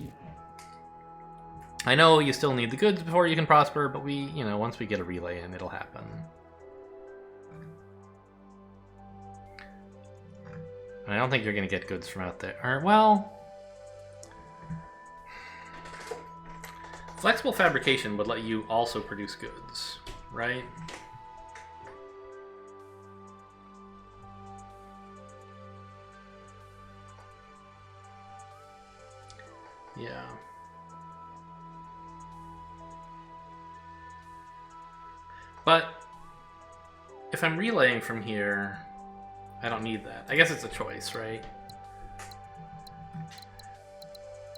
A: I know you still need the goods before you can prosper, but once we get a relay in, it'll happen. And I don't think you're going to get goods from out there. Or, well... Flexible fabrication would let you also produce goods, right? Yeah. But if I'm relaying from here, I don't need that. I guess it's a choice, right?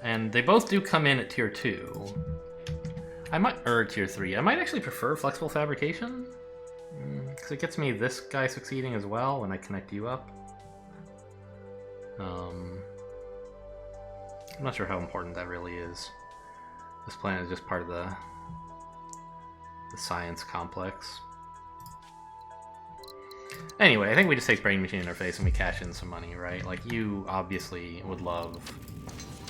A: And they both do come in at tier 2. Or tier 3. I might actually prefer flexible fabrication. Because it gets me this guy succeeding as well when I connect you up. I'm not sure how important that really is. This planet is just part of the science complex. Anyway, I think we just take brain machine interface and we cash in some money, right? Like, you obviously would love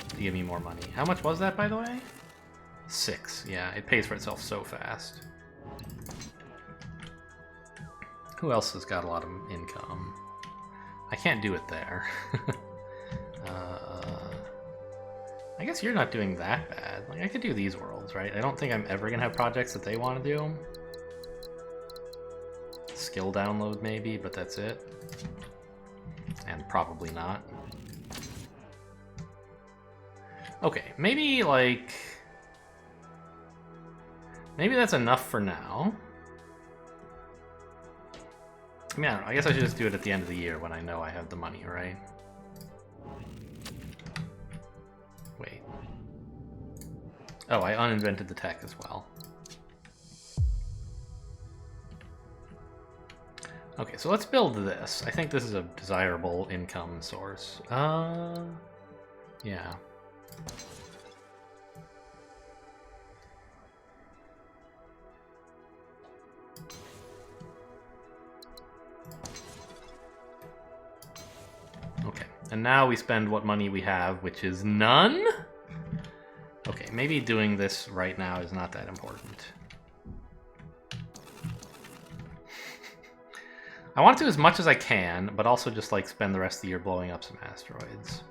A: to give me more money. How much was that, by the way? 6. Yeah, it pays for itself so fast. Who else has got a lot of income? I can't do it there. I guess you're not doing that bad. Like, I could do these worlds, right? I don't think I'm ever gonna have projects that they want to do. Skill download maybe, but that's it. And probably not. Okay, maybe like... Maybe that's enough for now. I mean, I don't know. I guess I should just do it at the end of the year when I know I have the money, right? Wait. Oh, I uninvented the tech as well. Okay, so let's build this. I think this is a desirable income source. Yeah. Okay, and now we spend what money we have, which is none? Okay, maybe doing this right now is not that important. I want to do as much as I can, but also just like spend the rest of the year blowing up some asteroids.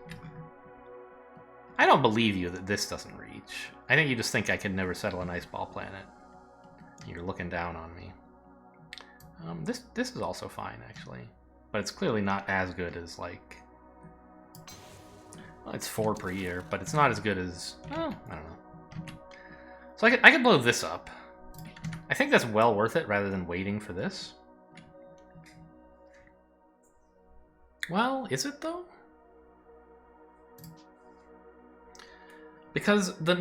A: I don't believe you that this doesn't reach. I think you just think I could never settle an iceball planet. You're looking down on me. This is also fine, actually. But it's clearly not as good as, like... Well, it's 4 per year, but it's not as good as... Well, I don't know. So I could blow this up. I think that's well worth it rather than waiting for this. Well, is it though? Because the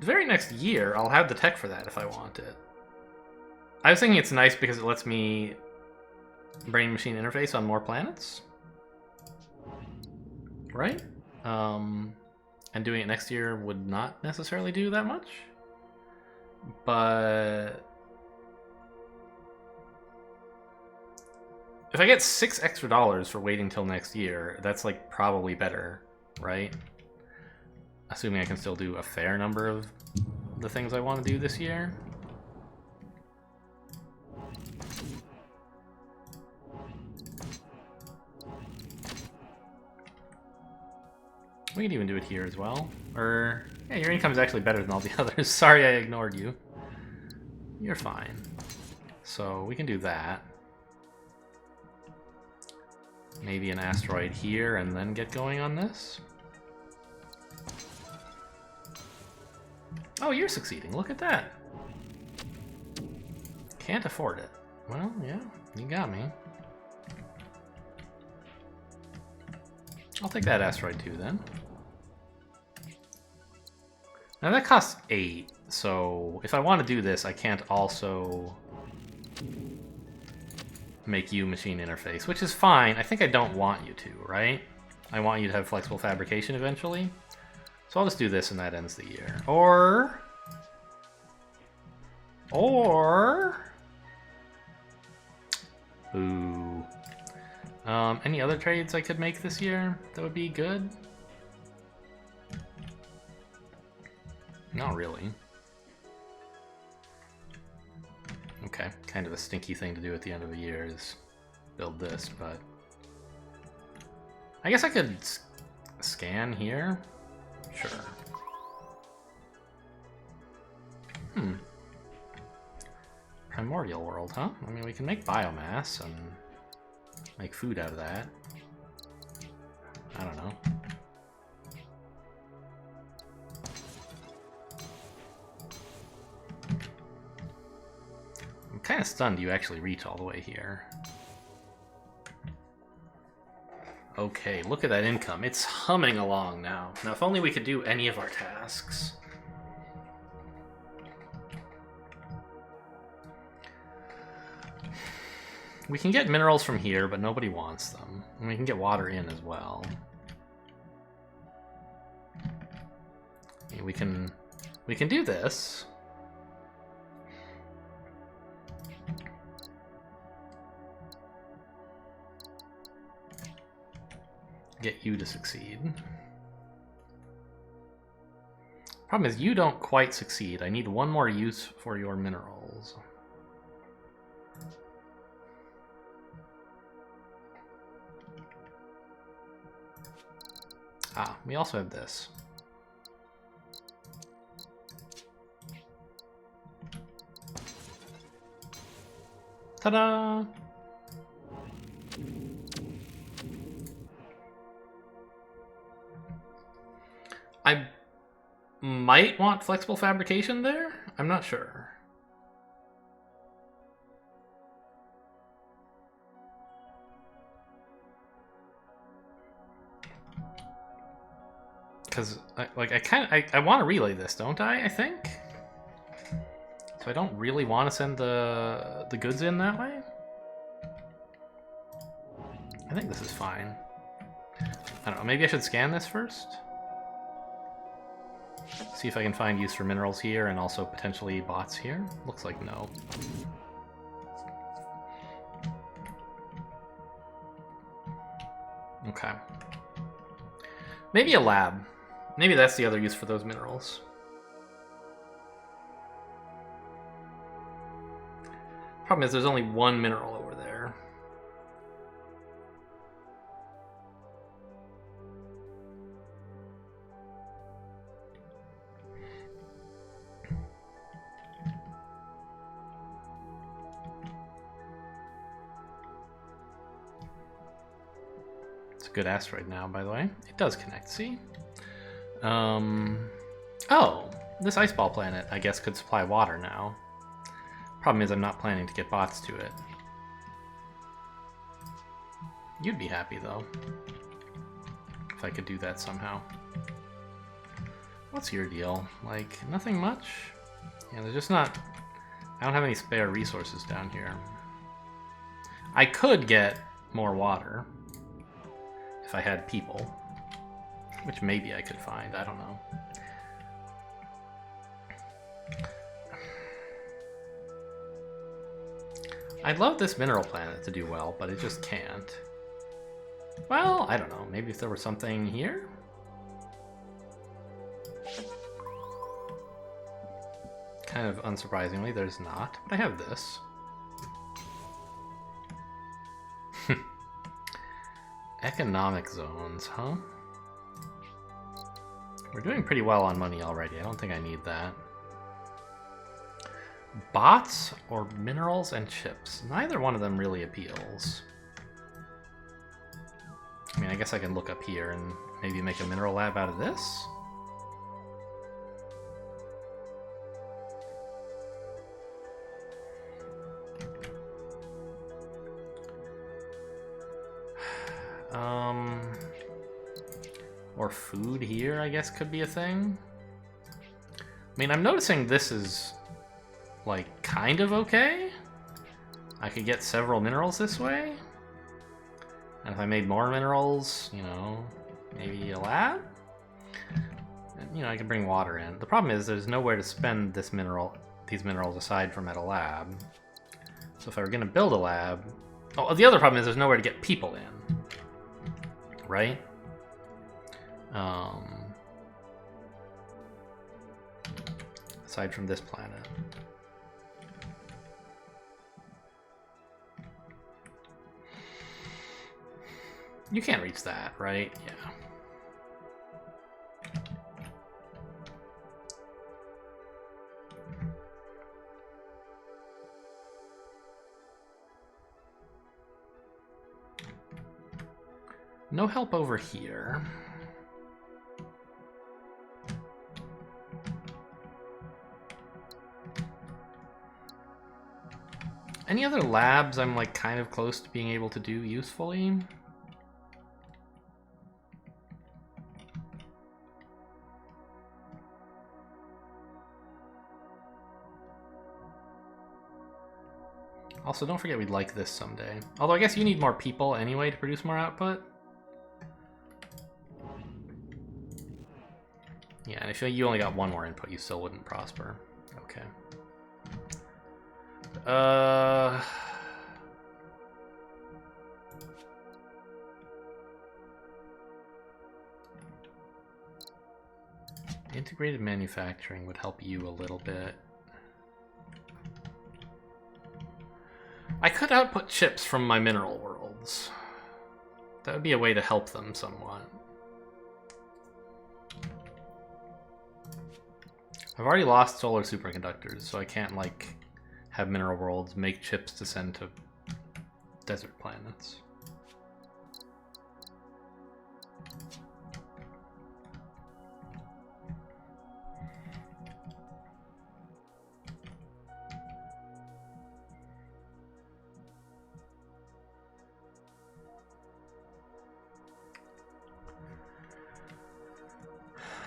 A: very next year, I'll have the tech for that if I want it. I was thinking it's nice because it lets me brain-machine interface on more planets. Right? And doing it next year would not necessarily do that much. But... if I get $6 extra for waiting till next year, that's like probably better, right? Assuming I can still do a fair number of the things I want to do this year. We can even do it here as well. Or, yeah, your income is actually better than all the others. Sorry I ignored you. You're fine. So we can do that. Maybe an asteroid here and then get going on this. Oh, you're succeeding. Look at that. Can't afford it. Well, yeah, you got me. I'll take that asteroid too, then. Now that costs 8, so if I want to do this, I can't also make you machine interface, which is fine. I think I don't want you to, right? I want you to have flexible fabrication eventually. So I'll just do this and that ends the year. Or... Ooh. Any other trades I could make this year that would be good? Not really. Okay, kind of a stinky thing to do at the end of the year is build this, but... I guess I could scan here? Sure. Primordial world, huh? I mean, we can make biomass and make food out of that. I don't know. I'm kind of stunned you actually reach all the way here. Okay, look at that income. It's humming along now. Now, if only we could do any of our tasks. We can get minerals from here, but nobody wants them. And we can get water in as well. We can do this. Get you to succeed. Problem is, you don't quite succeed. I need one more use for your minerals. Ah, we also have this. Ta-da! I might want flexible fabrication there? I'm not sure. Because, I want to relay this, don't I? I think? So I don't really want to send the goods in that way? I think this is fine. I don't know, maybe I should scan this first? See if I can find use for minerals here and also potentially bots here. Looks like no. Okay. Maybe a lab. Maybe that's the other use for those minerals. Problem is there's only one mineral over there. It's a good asteroid now, by the way. It does connect, see? Oh, this iceball planet, I guess, could supply water now. Problem is I'm not planning to get bots to it. You'd be happy, though, if I could do that somehow. What's your deal? Like, nothing much? Yeah, there's just not... I don't have any spare resources down here. I could get more water if I had people, which maybe I could find, I don't know. I'd love this mineral planet to do well, but it just can't. Well, I don't know, maybe if there was something here? Kind of unsurprisingly, there's not, but I have this. Economic zones, huh? We're doing pretty well on money already. I don't think I need that. Bots or minerals and chips? Neither one of them really appeals. I mean, I guess I can look up here and maybe make a mineral lab out of this. Or food here, I guess, could be a thing. I mean, I'm noticing this is, like, kind of okay. I could get several minerals this way. And if I made more minerals, you know, maybe a lab? And, you know, I can bring water in. The problem is there's nowhere to spend these minerals aside from at a lab. So if I were going to build a lab... Oh, the other problem is there's nowhere to get people in. Right? Aside from this planet. You can't reach that, right? Yeah. No help over here. Any other labs I'm like kind of close to being able to do usefully? Also, don't forget we'd like this someday. Although I guess you need more people anyway to produce more output. Yeah, and if you only got one more input, you still wouldn't prosper. Okay. Integrated manufacturing would help you a little bit. I could output chips from my mineral worlds. That would be a way to help them somewhat. I've already lost solar superconductors, so I can't, like, have mineral worlds make chips to send to desert planets.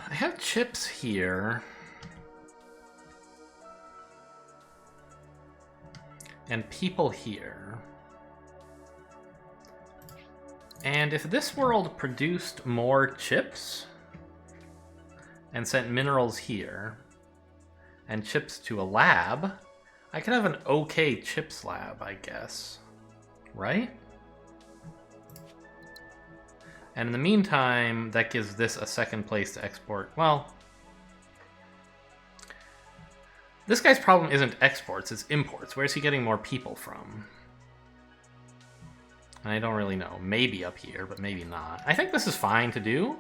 A: I have chips here. And people here. And if this world produced more chips and sent minerals here and chips to a lab, I could have an okay chips lab, I guess. Right? And in the meantime, that gives this a second place to export. Well, this guy's problem isn't exports, it's imports. Where's he getting more people from? I don't really know. Maybe up here, but maybe not. I think this is fine to do.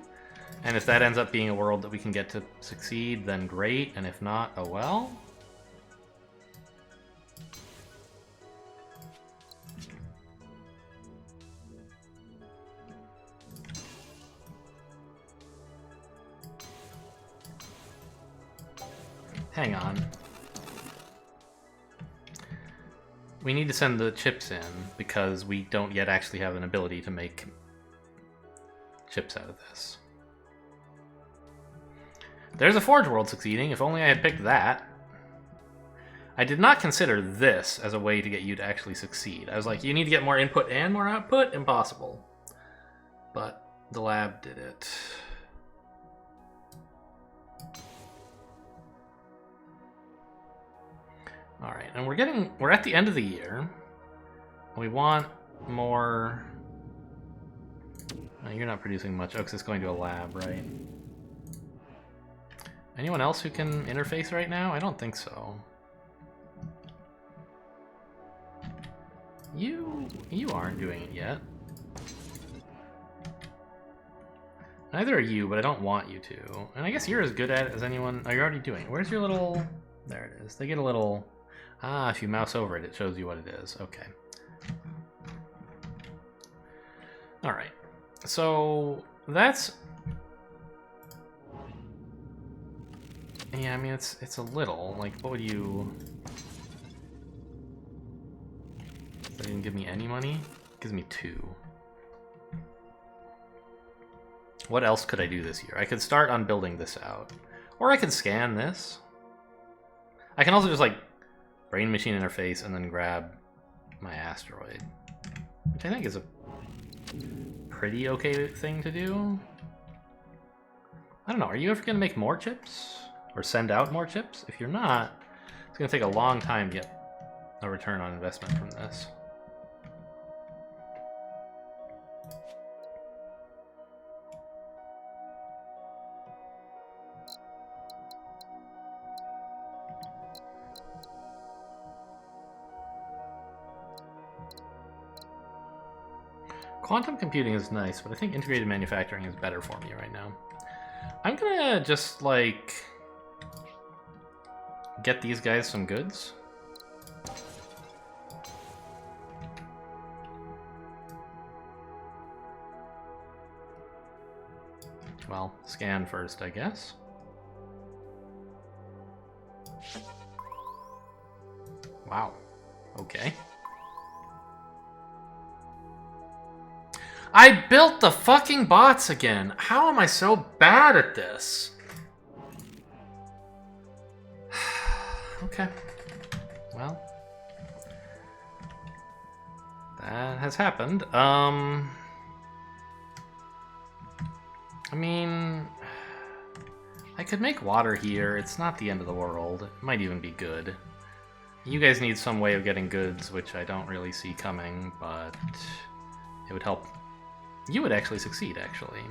A: And if that ends up being a world that we can get to succeed, then great. And if not, oh well. Hang on. We need to send the chips in because we don't yet actually have an ability to make chips out of this. There's a Forge world succeeding. If only I had picked that. I did not consider this as a way to get you to actually succeed. I was like, you need to get more input and more output? Impossible. But the lab did it. Alright, and we're at the end of the year. We want more... Oh, you're not producing much. Oh, 'cause it's going to a lab, right? Anyone else who can interface right now? I don't think so. You aren't doing it yet. Neither are you, but I don't want you to. And I guess you're as good at it as anyone. Oh, you're already doing it. Where's your little... There it is. They get a little... Ah, if you mouse over it, it shows you what it is. Okay. Alright. So, that's... Yeah, I mean, it's a little. Like, what would you... They didn't give me any money? It gives me 2. What else could I do this year? I could start on building this out. Or I could scan this. I can also just, like, brain machine interface and then grab my asteroid. Which I think is a pretty okay thing to do. I don't know, are you ever going to make more chips? Or send out more chips? If you're not, it's going to take a long time to get a return on investment from this. Quantum computing is nice, but I think integrated manufacturing is better for me right now. I'm gonna just, like, get these guys some goods. Well, scan first, I guess. Wow. Okay. I built the fucking bots again. How am I so bad at this? Okay. Well. That has happened. I mean... I could make water here. It's not the end of the world. It might even be good. You guys need some way of getting goods, which I don't really see coming, but it would help. You would actually succeed, actually.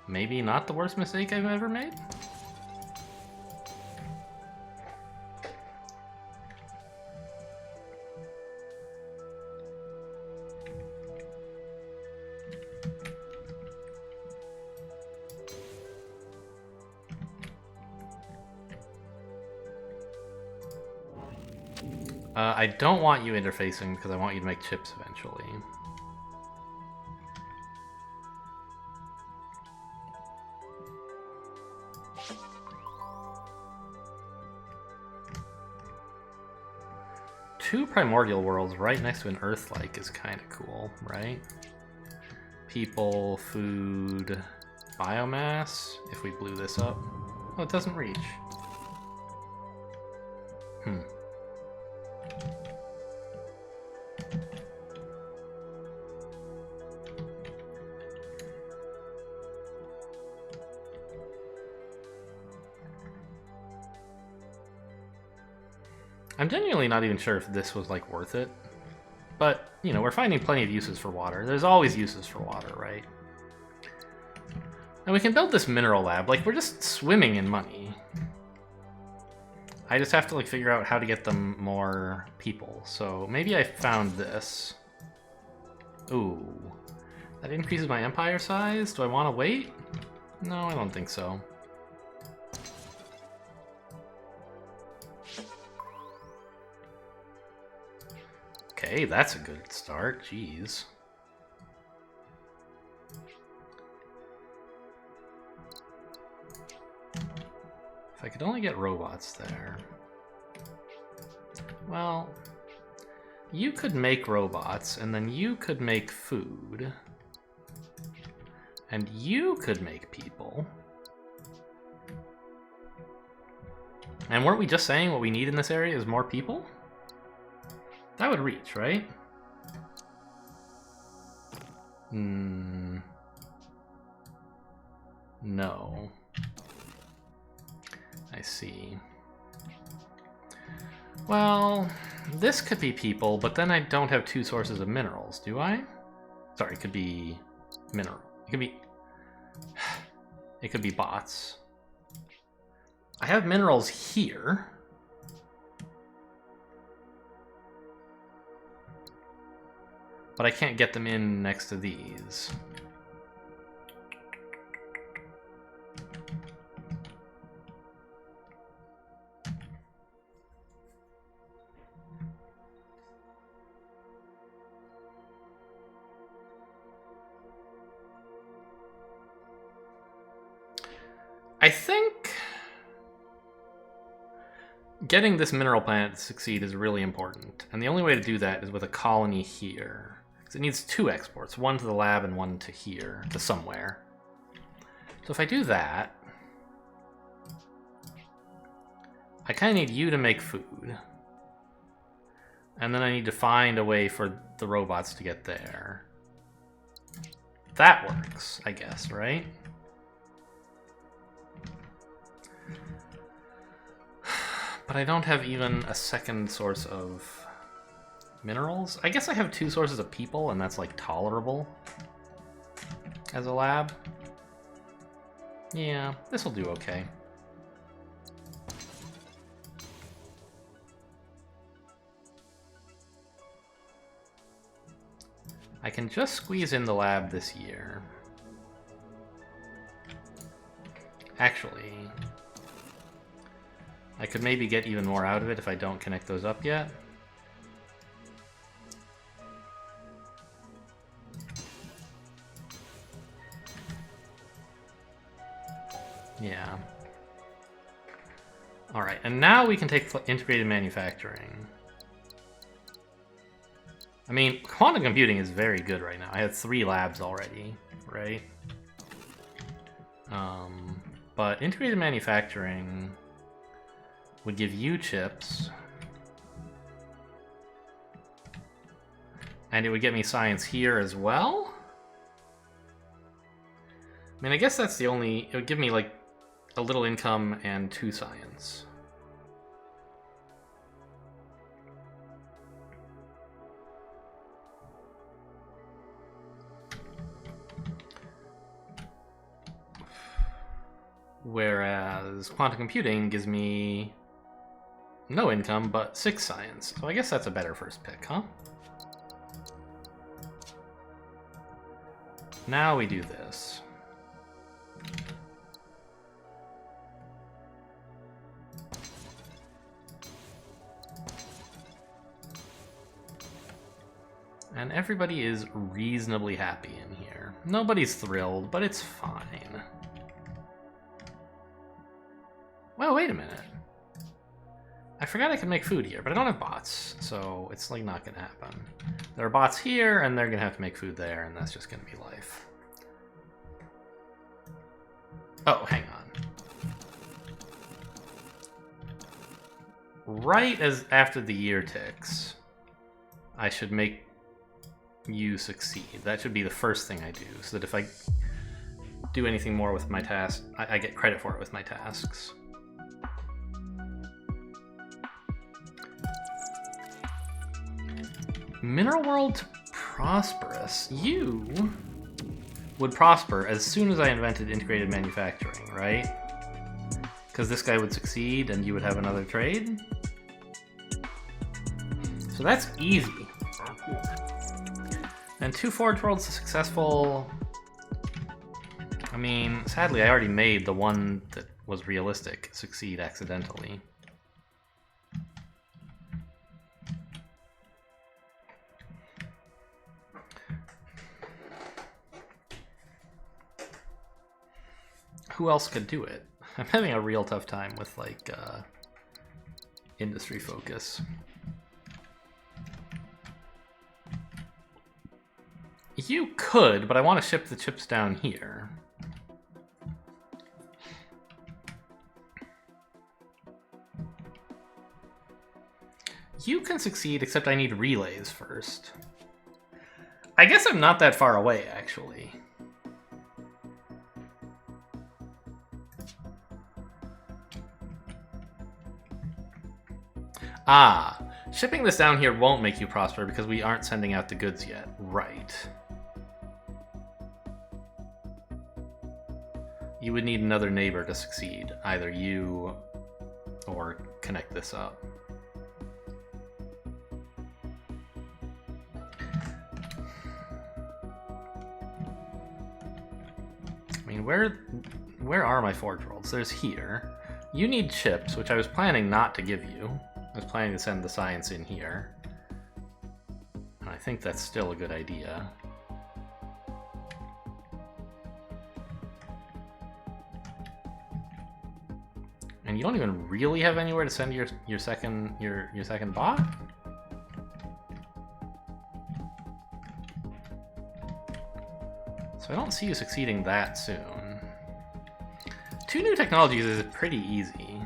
A: Maybe not the worst mistake I've ever made? I don't want you interfacing because I want you to make chips eventually. Two primordial worlds right next to an Earth-like is kind of cool, right? People, food, biomass, if we blew this up. Oh, it doesn't reach. I'm genuinely not even sure if this was, like, worth it. But, you know, we're finding plenty of uses for water. There's always uses for water, right? And we can build this mineral lab. Like, we're just swimming in money. I just have to, like, figure out how to get them more people. So maybe I found this. Ooh. That increases my empire size? Do I want to wait? No, I don't think so. Okay, that's a good start. Jeez. If I could only get robots there. Well, you could make robots, and then you could make food. And you could make people. And weren't we just saying what we need in this area is more people? That would reach, right? No. I see. Well, this could be people, but then I don't have two sources of minerals, do I? Sorry, it could be mineral. It could be... It could be bots. I have minerals here. But I can't get them in next to these. think getting this mineral planet to succeed is really important. And the only way to do that is with a colony here. Because it needs 2 exports, one to the lab and one to here, to somewhere. So if I do that, I kind of need you to make food. And then I need to find a way for the robots to get there. That works, I guess, right? But I don't have even a second source of minerals. I guess I have 2 sources of people, and that's like tolerable as a lab. Yeah, this will do okay. I can just squeeze in the lab this year. Actually, I could maybe get even more out of it if I don't connect those up yet. Yeah. Alright, and now we can take integrated manufacturing. I mean, quantum computing is very good right now. I have 3 labs already, right? But integrated manufacturing would give you chips. And it would get me science here as well? I mean, I guess that's the only... It would give me, like, a little income and 2 science. Whereas quantum computing gives me no income, but 6 science. So I guess that's a better first pick, huh? Now we do this. And everybody is reasonably happy in here. Nobody's thrilled, but it's fine. Well, wait a minute. I forgot I could make food here, but I don't have bots, so it's like not gonna happen. There are bots here, and they're gonna have to make food there, and that's just gonna be life. Oh, hang on. Right as after the year ticks, I should make you succeed. That should be the first thing I do, so that if I do anything more with my task, I get credit for it with my tasks. Mineral world to prosperous. You would prosper as soon as I invented integrated manufacturing, right? Because this guy would succeed and you would have another trade. So that's easy. And 2 forge worlds is successful. I mean, sadly, I already made the one that was realistic succeed accidentally. Who else could do it? I'm having a real tough time with, like, industry focus. You could, but I want to ship the chips down here. You can succeed, except I need relays first. I guess I'm not that far away, actually. Ah, shipping this down here won't make you prosper because we aren't sending out the goods yet. Right. You would need another neighbor to succeed. Either you or connect this up. I mean, where are my forge worlds? There's here. You need chips, which I was planning not to give you. I was planning to send the science in here. And I think that's still a good idea. And you don't even really have anywhere to send your second bot? So I don't see you succeeding that soon. 2 new technologies is pretty easy.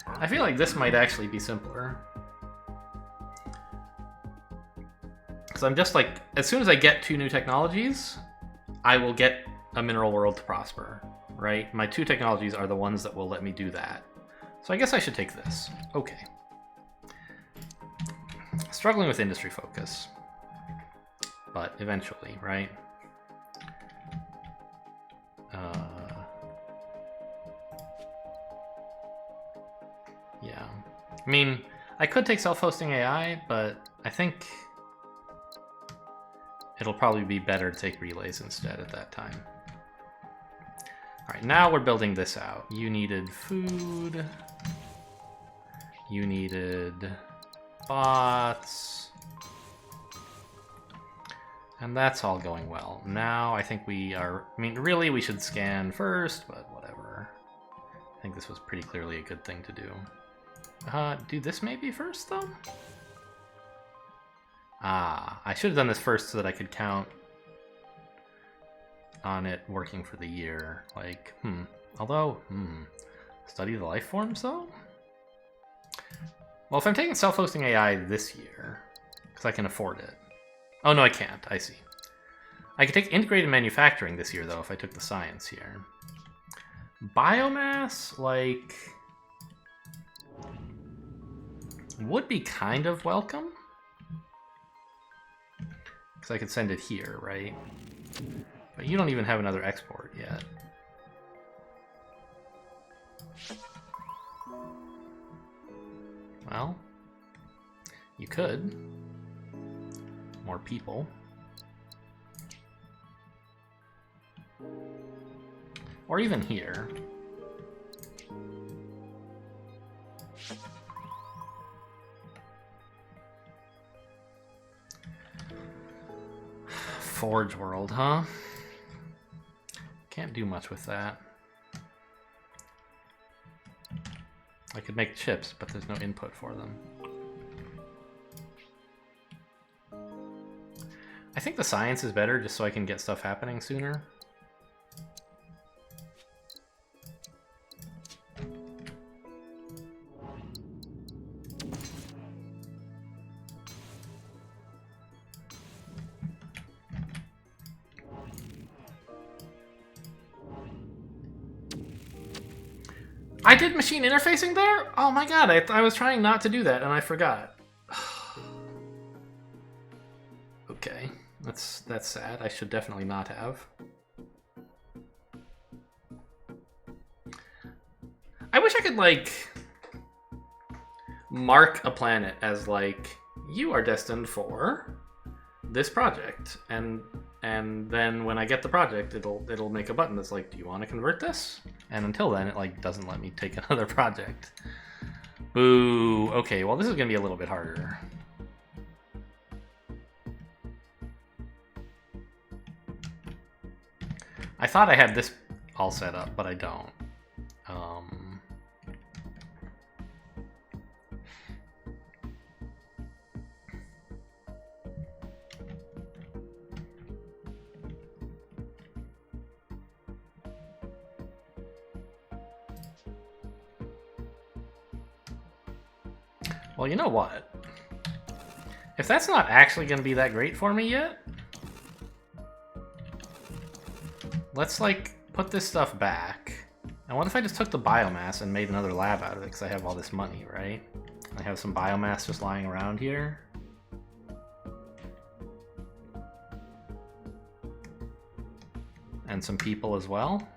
A: I feel like this might actually be simpler. Because I'm just like, as soon as I get 2 new technologies, I will get a mineral world to prosper, right? My 2 technologies are the ones that will let me do that. So I guess I should take this. Okay. Struggling with industry focus. But eventually, right? Yeah. I mean, I could take self-hosting AI, but I think it'll probably be better to take relays instead at that time. Alright, now we're building this out. You needed food. You needed bots. And that's all going well. Now I think we are... I mean, really we should scan first, but whatever. I think this was pretty clearly a good thing to do. Do this maybe first, though? Ah, I should have done this first so that I could count on it working for the year. Like, although, study the life forms, though? Well, if I'm taking self-hosting AI this year, because I can afford it. Oh, no, I can't. I see. I could take integrated manufacturing this year, though, if I took the science here. Biomass, like, would be kind of welcome. Because I could send it here, right? But you don't even have another export yet. Well, you could. More people. Or even here. Forge World, huh? Can't do much with that. I could make chips, but there's no input for them. I think the science is better just so I can get stuff happening sooner. I did machine interfacing there? Oh my god, I was trying not to do that and I forgot. Okay, that's sad. I should definitely not have. I wish I could, like, mark a planet as, like, you are destined for this project, and then when I get the project, it'll make a button that's like, do you want to convert this? And until then, it like doesn't let me take another project. Boo. Okay, well this is gonna be a little bit harder. I thought I had this all set up, but I don't. Well, you know what? If that's not actually going to be that great for me yet, let's, like, put this stuff back. And what if I just took the biomass and made another lab out of it, because I have all this money, right? I have some biomass just lying around here. And some people as well.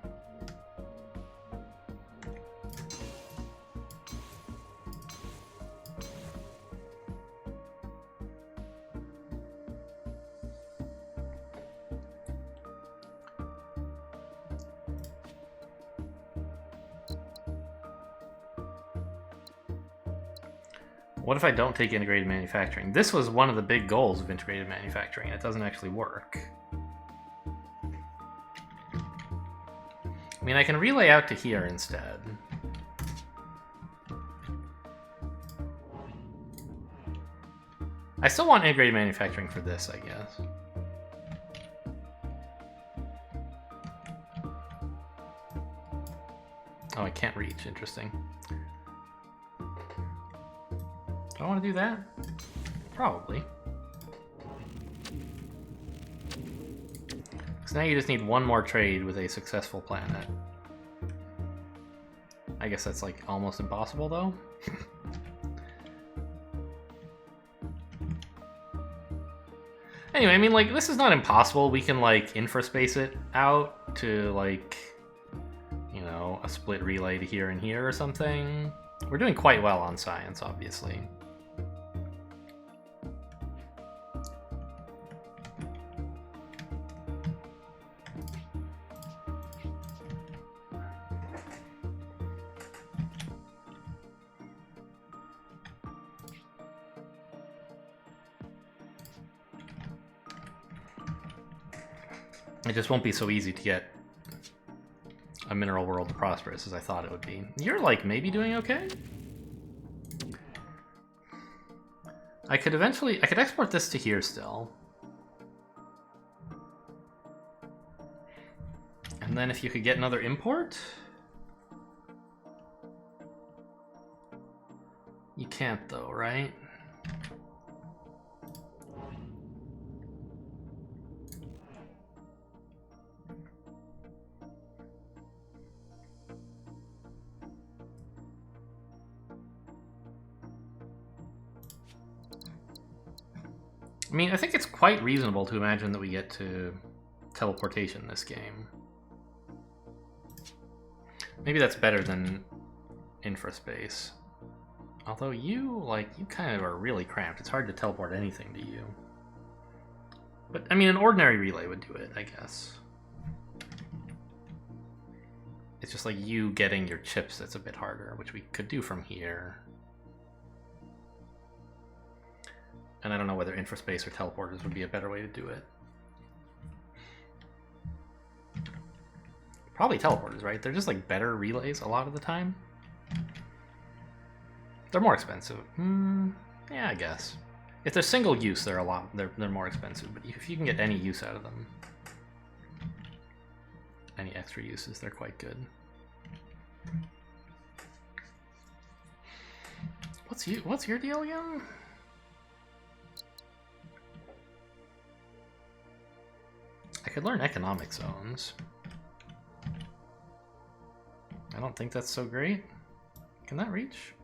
A: What if I don't take integrated manufacturing? This was one of the big goals of integrated manufacturing. It doesn't actually work. I mean, I can relay out to here instead. I still want integrated manufacturing for this, I guess. Oh, I can't reach. Interesting. Do I want to do that? Probably. So now you just need one more trade with a successful planet. I guess that's like almost impossible though. Anyway, I mean, like, this is not impossible. We can like infraspace it out to like, you know, a split relay to here and here or something. We're doing quite well on science, obviously. It just won't be so easy to get a mineral world to prosperous as I thought it would be. You're like maybe doing okay? I could export this to here still. And then if you could get another import? You can't though, right? I mean, I think it's quite reasonable to imagine that we get to teleportation this game. Maybe that's better than infraspace. Although you kind of are really cramped. It's hard to teleport anything to you. But, I mean, an ordinary relay would do it, I guess. It's just like you getting your chips that's a bit harder, which we could do from here. And I don't know whether infraspace or teleporters would be a better way to do it. Probably teleporters, right? They're just like better relays a lot of the time. They're more expensive. Yeah, I guess. If they're single use, they're more expensive. But if you can get any use out of them, any extra uses, they're quite good. What's your deal again? I could learn economic zones. I don't think that's so great. Can that reach?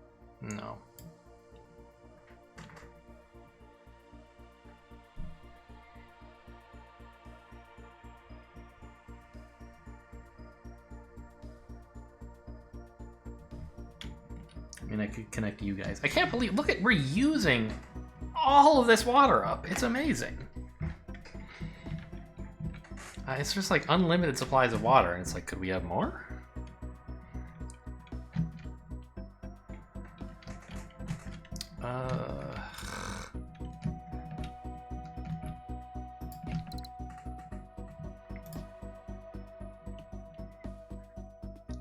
A: No. I mean, I could connect you guys. I can't believe, look at, we're using all of this water up. It's amazing. It's just like unlimited supplies of water, and it's like, could we have more?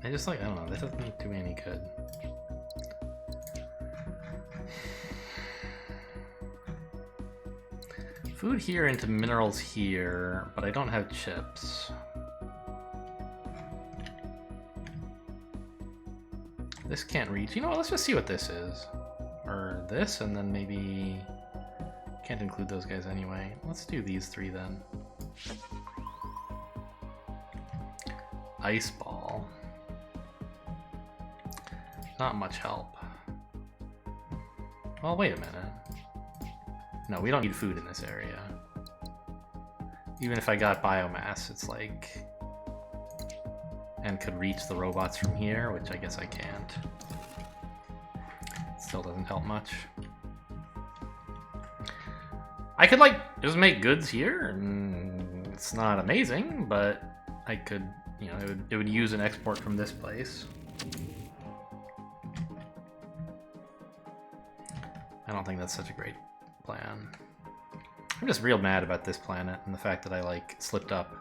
A: I just like, I don't know, that doesn't do me any good. Food here into minerals here, but I don't have chips. This can't reach. You know what, let's just see what this is. Or this, and then maybe... Can't include those guys anyway. Let's do these three then. Iceball. Not much help. Well, wait a minute. No, we don't need food in this area. Even if I got biomass, it's like... And could reach the robots from here, which I guess I can't. Still doesn't help much. I could, like, just make goods here, and it's not amazing, but I could, you know, it would use an export from this place. I don't think that's such a great plan. I'm just real mad about this planet and the fact that I, like, slipped up.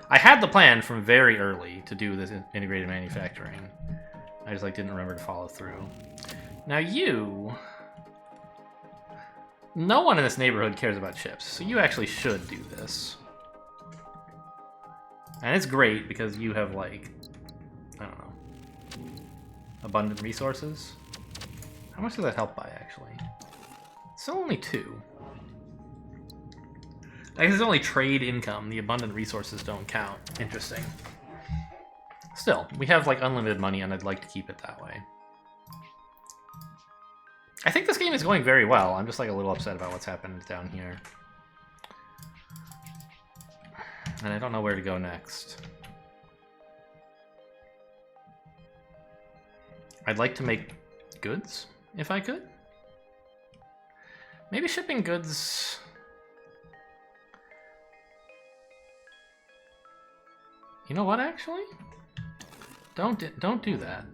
A: I had the plan from very early to do this integrated manufacturing. I just, like, didn't remember to follow through. Now you... no one in this neighborhood cares about chips, so you actually should do this. And it's great because you have, like, I don't know, abundant resources. How much does that help by, actually? Still only 2. I guess it's only trade income. The abundant resources don't count. Interesting. Still, we have, like, unlimited money, and I'd like to keep it that way. I think this game is going very well. I'm just, like, a little upset about what's happened down here. And I don't know where to go next. I'd like to make goods, if I could. Maybe shipping goods... You know what, actually? Don't do that.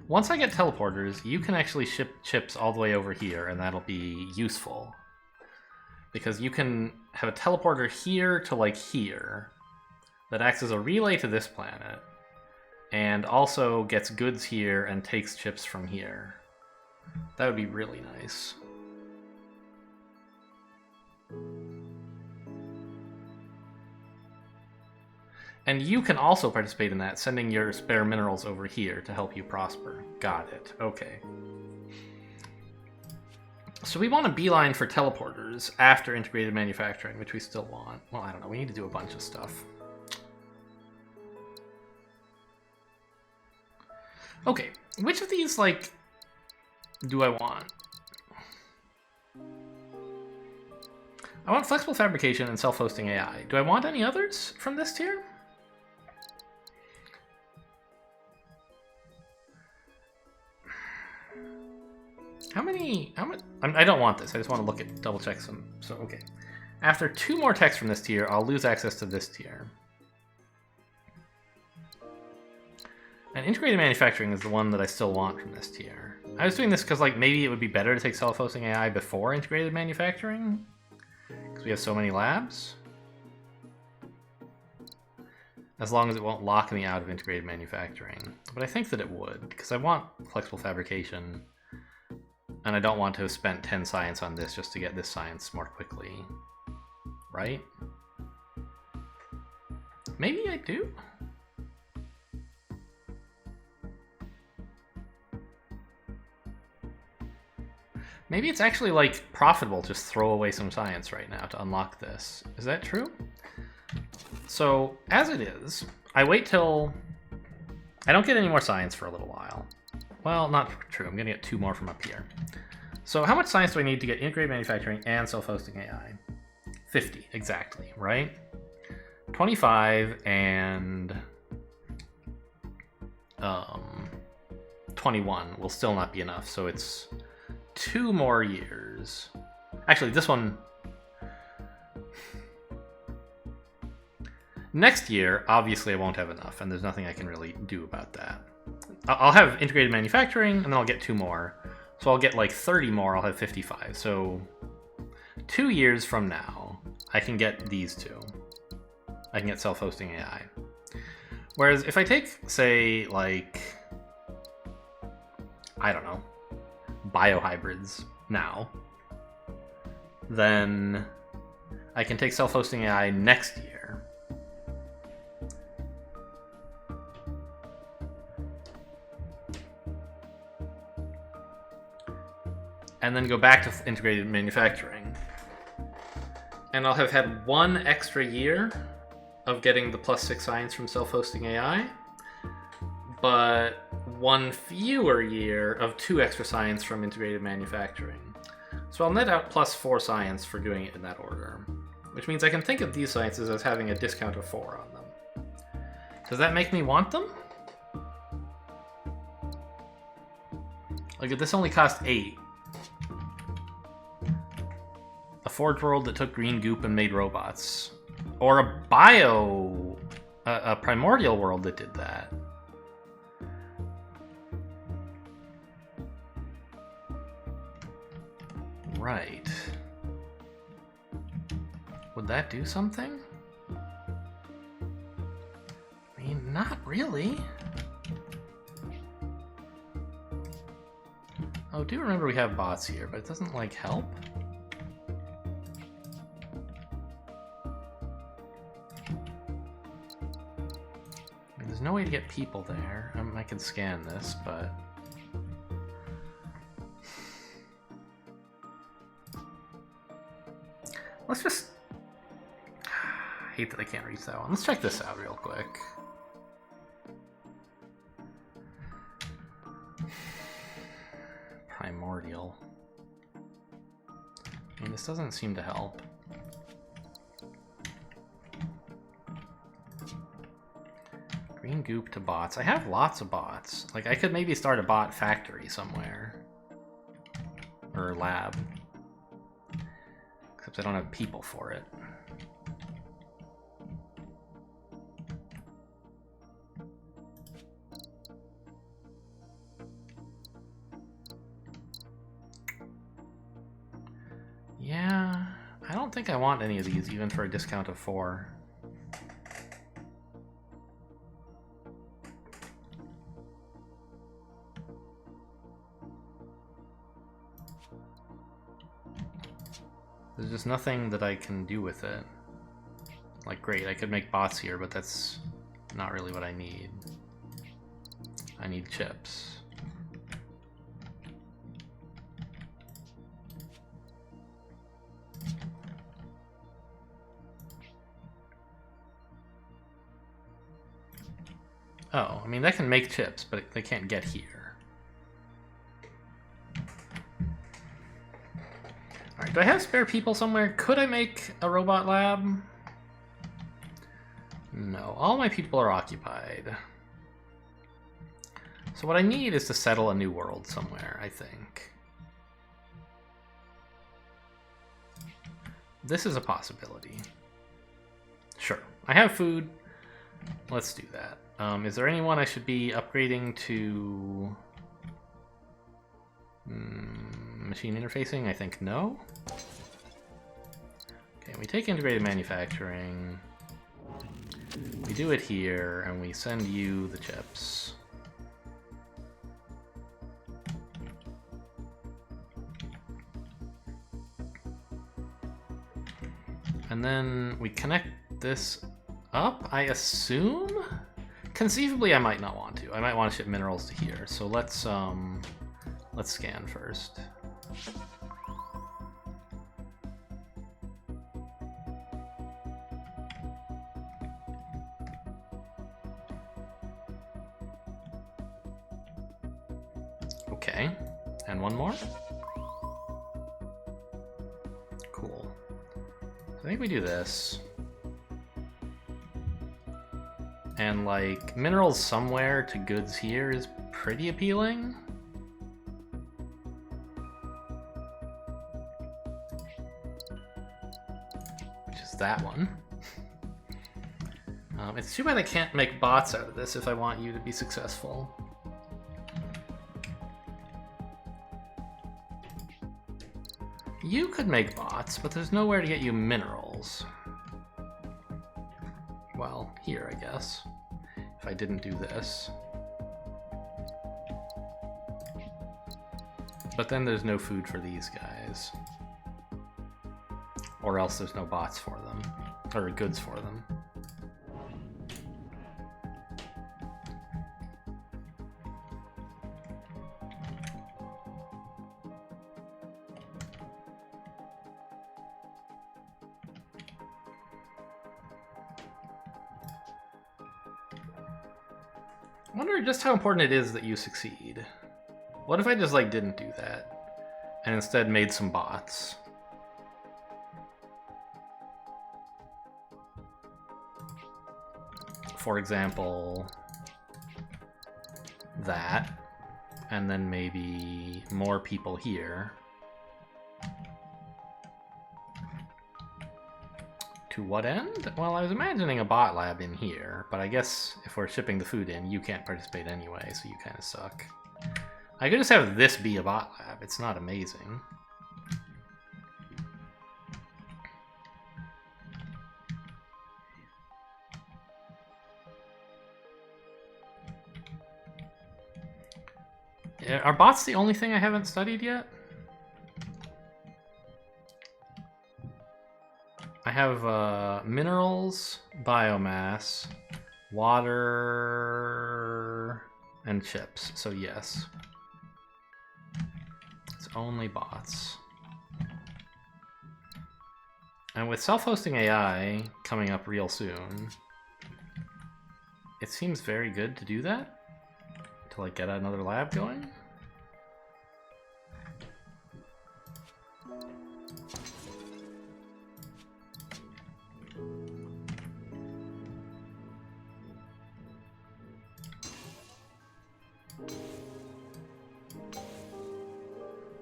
A: Once I get teleporters, you can actually ship chips all the way over here, and that'll be useful. Because you can have a teleporter here to, like, here that acts as a relay to this planet, and also gets goods here and takes chips from here. That would be really nice. And you can also participate in that, sending your spare minerals over here to help you prosper. Got it. Okay. So we want a beeline for teleporters after integrated manufacturing, which we still want. Well, I don't know. We need to do a bunch of stuff. Okay. Which of these, like, do I want? I want flexible fabrication and self-hosting AI. Do I want any others from this tier? How much? I don't want this. I just want to look at, double check some. So, okay. After 2 more texts from this tier, I'll lose access to this tier. And integrated manufacturing is the one that I still want from this tier. I was doing this because, like, maybe it would be better to take self-hosting AI before integrated manufacturing, because we have so many labs. As long as it won't lock me out of integrated manufacturing. But I think that it would, because I want flexible fabrication. And I don't want to have spent 10 science on this just to get this science more quickly. Right? Maybe I do? Maybe it's actually, like, profitable to just throw away some science right now to unlock this. Is that true? So, as it is, I wait till... I don't get any more science for a little while. Well, not true. I'm going to get 2 more from up here. So how much science do I need to get integrated manufacturing and self-hosting AI? 50, exactly, right? 25 and 21 will still not be enough, so it's 2 more years. Actually, this one... Next year, obviously I won't have enough, and there's nothing I can really do about that. I'll have integrated manufacturing, and then I'll get 2 more. So I'll get like 30 more, I'll have 55. So 2 years from now, I can get these 2. I can get self-hosting AI. Whereas if I take, say, like, I don't know, biohybrids now, then I can take self-hosting AI next year. And then go back to integrated manufacturing. And I'll have had 1 extra year of getting the +6 science from self-hosting AI, but 1 fewer year of 2 extra science from integrated manufacturing. So I'll net out +4 science for doing it in that order, which means I can think of these sciences as having a discount of 4 on them. Does that make me want them? Like, if this only cost 8. A forge world that took green goop and made robots. Or a primordial world that did that. Right. Would that do something? I mean, not really. Oh, do remember we have bots here, but it doesn't, like, help? no way to get people there. I can scan this, but... Let's just... I hate that I can't reach that one. Let's check this out real quick. Primordial. I mean, this doesn't seem to help. Green goop to bots. I have lots of bots. Like, I could maybe start a bot factory somewhere. Or lab. Except I don't have people for it. Yeah, I don't think I want any of these, even for a discount of 4. There's just nothing that I can do with it. Like, great, I could make bots here, but that's not really what I need. I need chips. Oh, I mean, they can make chips, but they can't get here. Alright, do I have spare people somewhere? Could I make a robot lab? No, all my people are occupied. So what I need is to settle a new world somewhere, I think. This is a possibility. Sure, I have food. Let's do that. Is there anyone I should be upgrading to machine interfacing? I think no. Okay, we take integrated manufacturing. We do it here, and we send you the chips. And then we connect this up, I assume? Conceivably, I might not want to. I might want to ship minerals to here. So let's scan first. Okay, and one more. Cool. So I think we do this. And, like, minerals somewhere to goods here is pretty appealing. Which is that one. It's too bad I can't make bots out of this if I want you to be successful. You could make bots, but there's nowhere to get you minerals. Well, here, I guess. If I didn't do this. But then there's no food for these guys. Or else there's no bots for them. Or goods for them. I wonder just how important it is that you succeed. What if I just, like, didn't do that, and instead made some bots? For example, that, and then maybe more people here. To what end? Well, I was imagining a bot lab in here, but I guess if we're shipping the food in, you can't participate anyway, so you kind of suck. I could just have this be a bot lab. It's not amazing. Are bots the only thing I haven't studied yet? I have minerals, biomass, Water and chips, so yes. It's only bots. And with self-hosting AI coming up real soon, it seems very good to do that. To like get another lab going.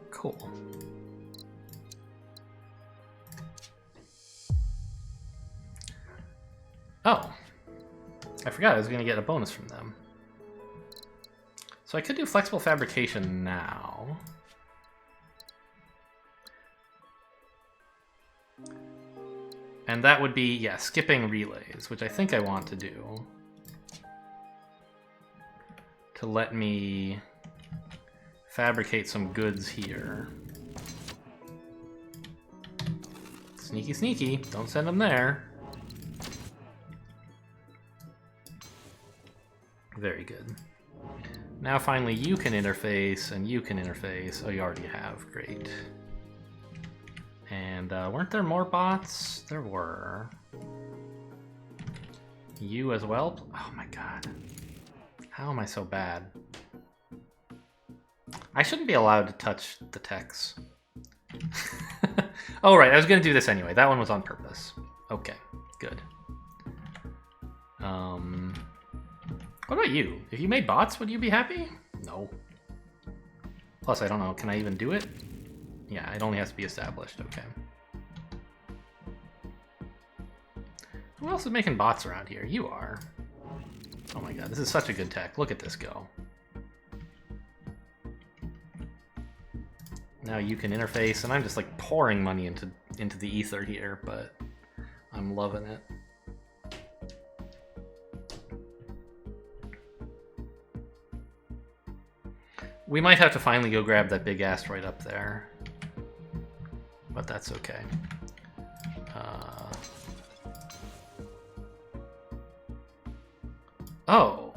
A: Cool. Oh, I forgot I was going to get a bonus from them. So I could do flexible fabrication now. And that would be, yeah, skipping relays, which I think I want to do. To let me fabricate some goods here. Sneaky, sneaky. Don't send them there. Very good. Now finally you can interface, and you can interface. Oh, you already have. Great. And weren't there more bots? There were. You as well? Oh my god. How am I so bad? I shouldn't be allowed to touch the techs. Oh right, I was gonna do this anyway. That one was on purpose. Okay, good. What about you? If you made bots, would you be happy? No. Plus, I don't know, can I even do it? Yeah, it only has to be established, okay. Who else is making bots around here? You are. Oh my god, this is such a good tech. Look at this go. Now you can interface, and I'm just like pouring money into the ether here, but I'm loving it. We might have to finally go grab that big asteroid up there, but that's okay. Oh.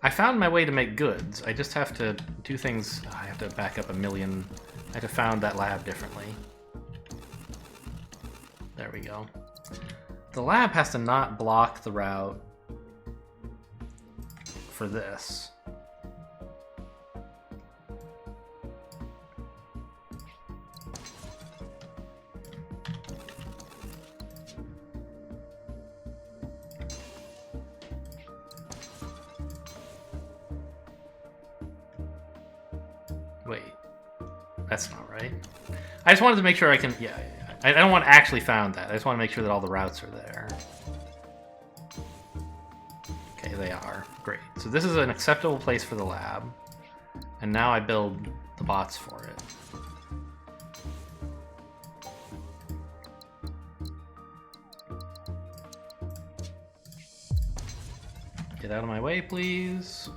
A: I found my way to make goods. I just have to do things. I have to back up a million. I have to found that lab differently. There we go. The lab has to not block the route for this. Wait, that's not right. I just wanted to make sure I can, yeah. I don't want to actually found that. I just want to make sure that all the routes are there. Okay, they are. Great. So this is an acceptable place for the lab. And now I build the bots for it. Get out of my way, please.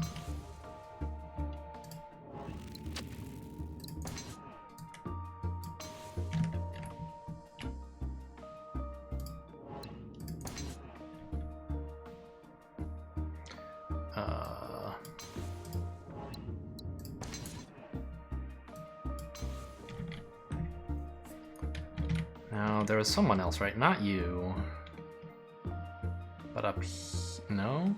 A: Now, there was someone else, right? Not you. But up no?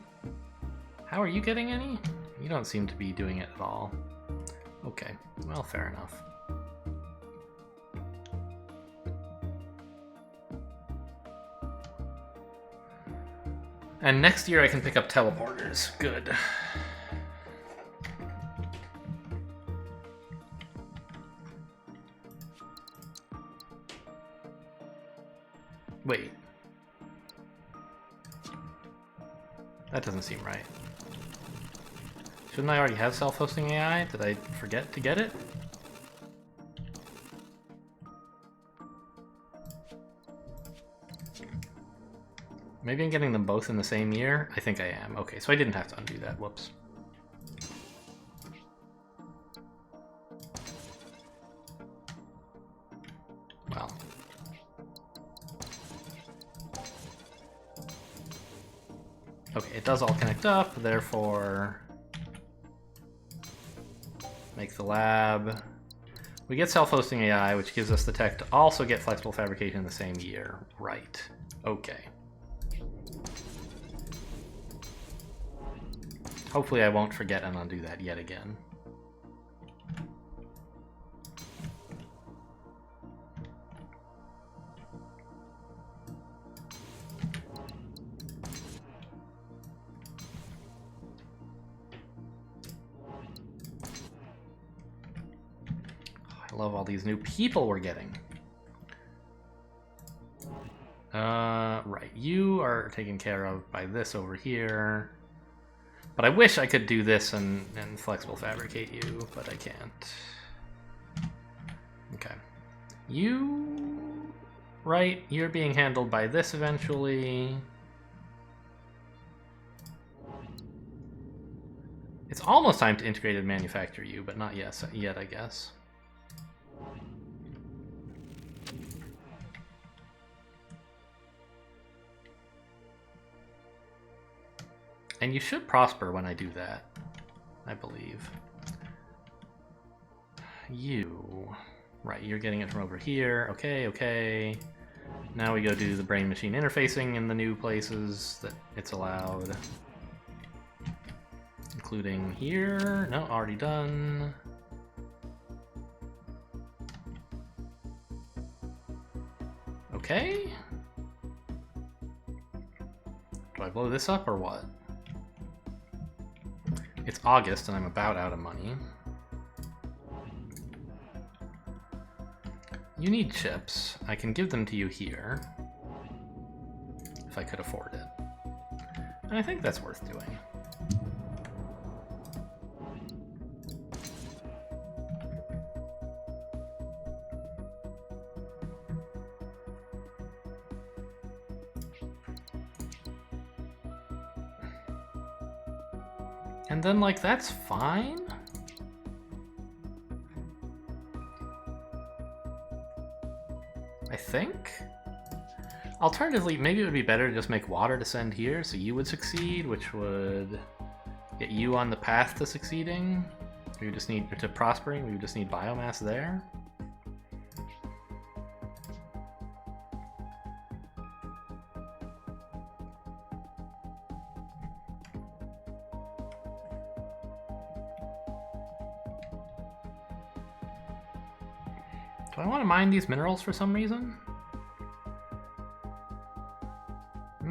A: How are you getting any? You don't seem to be doing it at all. Okay, well, fair enough. And next year I can pick up teleporters. Good. Wait. That doesn't seem right. Shouldn't I already have self-hosting AI? Did I forget to get it? Maybe I'm getting them both in the same year? I think I am. Okay, so I didn't have to undo that. Whoops. Well. Okay, it does all connect up, therefore make the lab. We get self-hosting AI, which gives us the tech to also get flexible fabrication in the same year. Right. Okay. Hopefully I won't forget and undo that yet again. I love all these new people we're getting. Right, you are taken care of by this over here. But I wish I could do this and flexible fabricate you, but I can't. Okay. You... Right, you're being handled by this eventually. It's almost time to integrate and manufacture you, but not yet, I guess. And you should prosper when I do that, I believe. You... Right, you're getting it from over here. Okay, okay. Now we go do the brain-machine interfacing in the new places that it's allowed. Including here. No, already done. Okay. Do I blow this up or what? It's August and I'm about out of money. You need chips. I can give them to you here. If I could afford it. And I think that's worth doing. And then, like, that's fine? I think? Alternatively, maybe it would be better to just make water to send here, so you would succeed, which would get you on the path to succeeding. We would just need, to prospering, we would just need biomass there. Do I want to mine these minerals for some reason? I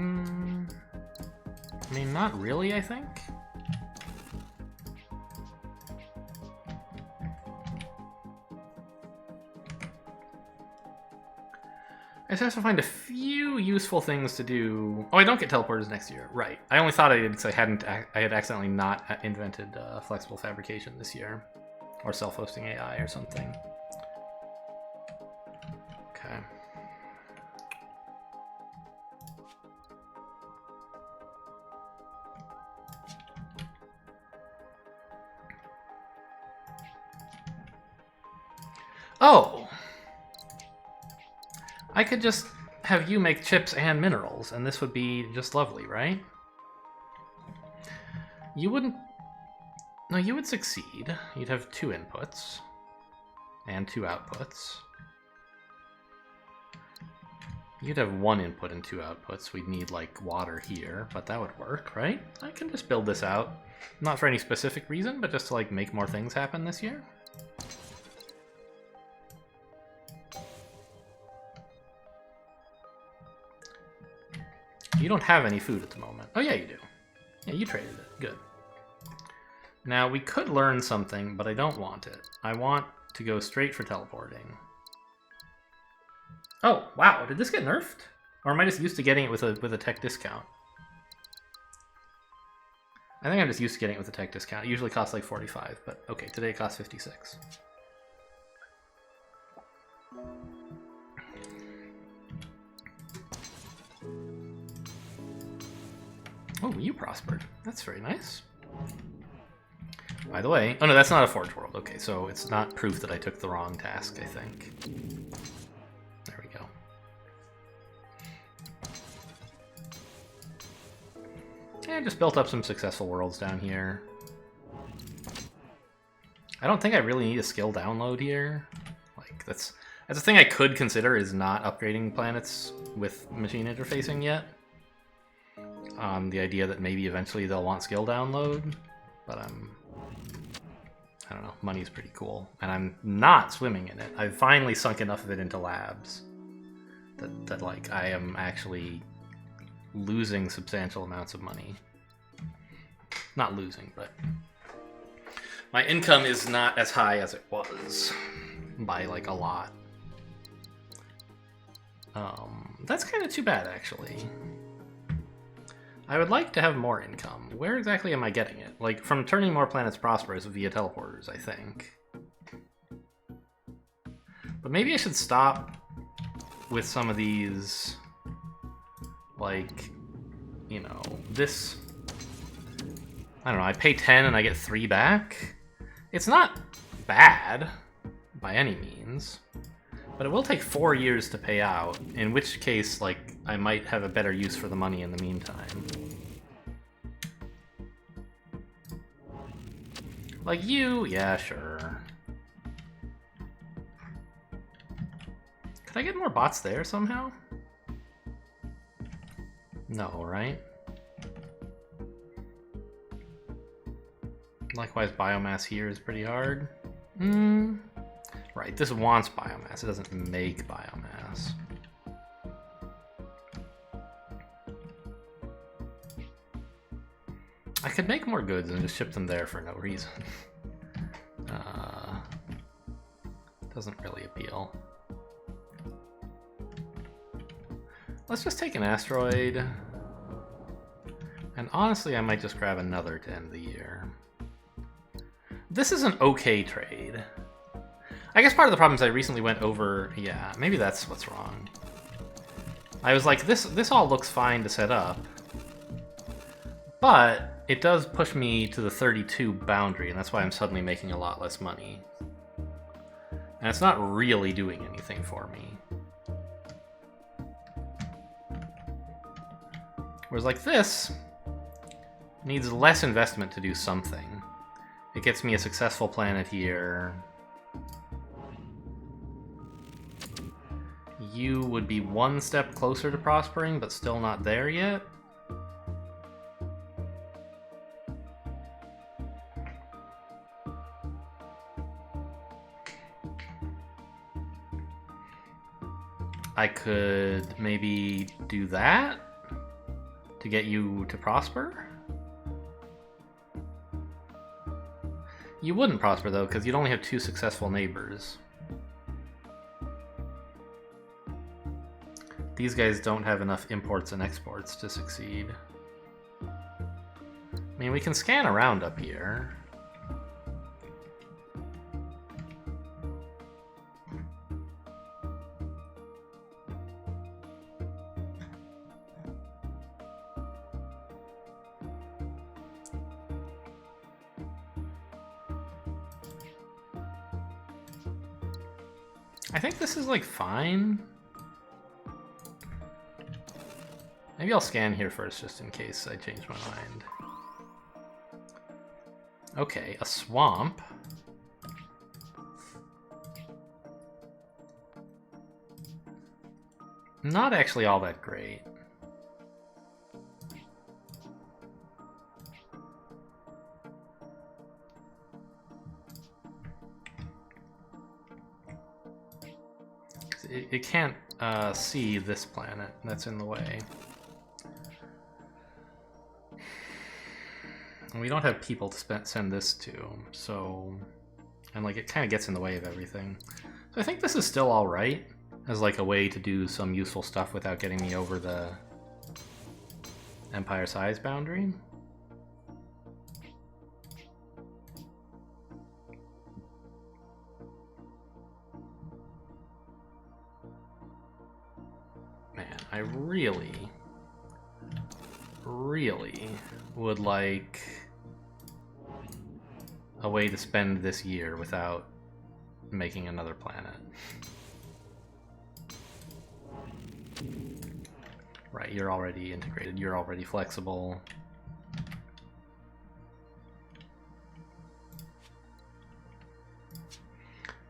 A: mean, not really, I think. I just have to find a few useful things to do. Oh, I don't get teleporters next year. Right. I only thought I did because I had accidentally not invented flexible fabrication this year. Or self-hosting AI or something. Okay. Oh! I could just have you make chips and minerals, and this would be just lovely, right? You wouldn't... No, you would succeed. You'd have 2 inputs. And 2 outputs. You'd have 1 input and 2 outputs. We'd need, like, water here, but that would work, right? I can just build this out. Not for any specific reason, but just to, like, make more things happen this year. You don't have any food at the moment. Oh, yeah, you do. Yeah, you traded it. Good. Now, we could learn something, but I don't want it. I want to go straight for teleporting. Oh, wow. Did this get nerfed? Or am I just used to getting it with a tech discount? I think I'm just used to getting it with a tech discount. It usually costs like 45, but okay, today it costs 56. Oh, you prospered. That's very nice. By the way, oh no, that's not a Forge World. Okay, so it's not proof that I took the wrong task, I think. There we go. And just built up some successful worlds down here. I don't think I really need a skill download here. Like, that's a thing I could consider, is not upgrading planets with machine interfacing yet. On the idea that maybe eventually they'll want skill download. But I don't know, money's pretty cool. And I'm not swimming in it. I've finally sunk enough of it into labs that like, I am actually losing substantial amounts of money. Not losing, but my income is not as high as it was by like a lot. That's kind of too bad, actually. I would like to have more income. Where exactly am I getting it? Like, from turning more planets prosperous via teleporters, I think. But maybe I should stop with some of these, like, you know, this, I don't know, I pay 10 and I get 3 back. It's not bad by any means, but it will take 4 years to pay out, in which case, like, I might have a better use for the money in the meantime. Like you? Yeah, sure. Could I get more bots there somehow? No, right? Likewise, biomass here is pretty hard. Right, this wants biomass, it doesn't make biomass. I could make more goods and just ship them there for no reason. Doesn't really appeal. Let's just take an asteroid. And honestly, I might just grab another to end the year. This is an okay trade. I guess part of the problem is I recently went over... Yeah, maybe that's what's wrong. I was like, this all looks fine to set up. But it does push me to the 32 boundary, and that's why I'm suddenly making a lot less money. And it's not really doing anything for me. Whereas like this needs less investment to do something. It gets me a successful planet here. You would be one step closer to prospering, but still not there yet. I could maybe do that to get you to prosper. You wouldn't prosper though, because you'd only have 2 successful neighbors. These guys don't have enough imports and exports to succeed. I mean, we can scan around up here. I think this is like fine. Maybe I'll scan here first just in case I change my mind. Okay, a swamp. Not actually all that great. It can't see this planet that's in the way. And we don't have people to send this to, so... And like, it kind of gets in the way of everything. So I think this is still alright, as like a way to do some useful stuff without getting me over the empire size boundary. Man, I really would like a way to spend this year without making another planet. Right, you're already integrated, you're already flexible.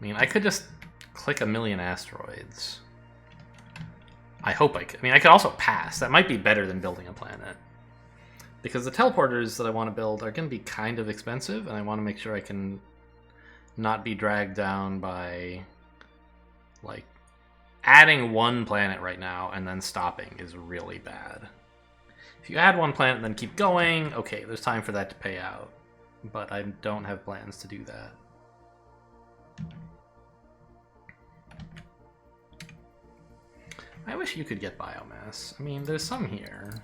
A: mean, I could just click a million asteroids. I hope I could. I mean, I could also pass. That might be better than building a planet. Because the teleporters that I want to build are going to be kind of expensive, and I want to make sure I can not be dragged down by, like, adding one planet right now and then stopping is really bad. If you add one planet and then keep going, okay, there's time for that to pay out. But I don't have plans to do that. I wish you could get biomass. I mean, there's some here.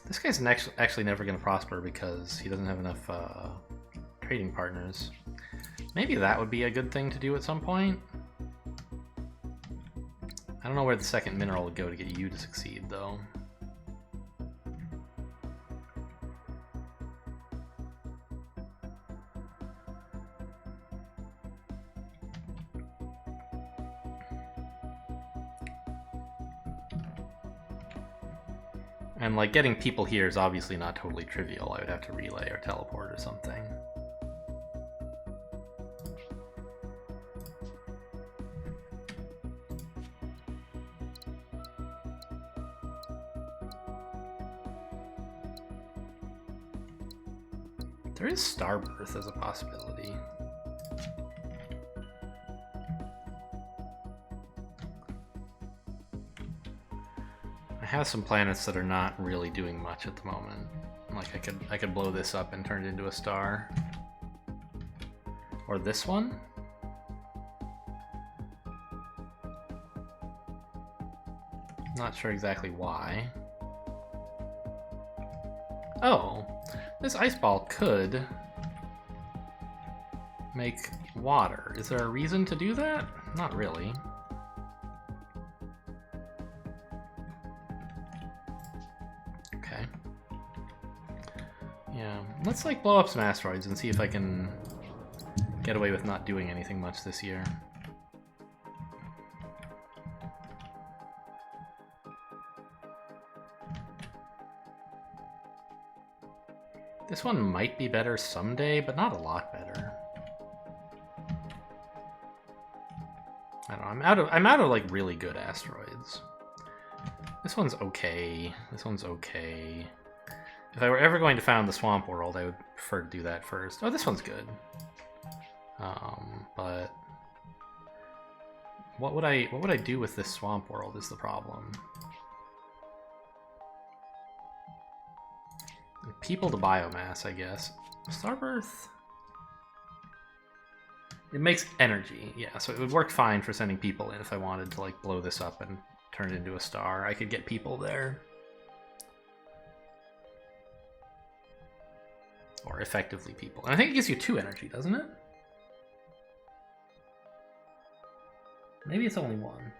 A: This guy's actually never going to prosper because he doesn't have enough trading partners. Maybe that would be a good thing to do at some point. I don't know where the second mineral would go to get you to succeed, though. And, like, getting people here is obviously not totally trivial. I would have to relay or teleport or something. There is Starbirth as a possibility. I have some planets that are not really doing much at the moment. Like I could blow this up and turn it into a star. Or this one? Not sure exactly why. Oh, this iceball could make water. Is there a reason to do that? Not really. Okay. Yeah, let's like blow up some asteroids and see if I can get away with not doing anything much this year. This one might be better someday, but not a lot better. I don't know, I'm out of like really good asteroids. This one's okay. This one's okay. If I were ever going to found the swamp world, I would prefer to do that first. Oh, this one's good. But what would I do with this swamp world is the problem. People to biomass, I guess. Starbirth? It makes energy, yeah, so it would work fine for sending people in if I wanted to like blow this up and turn it into a star. I could get people there. Or effectively people. And I think it gives you 2 energy, doesn't it? Maybe it's only 1.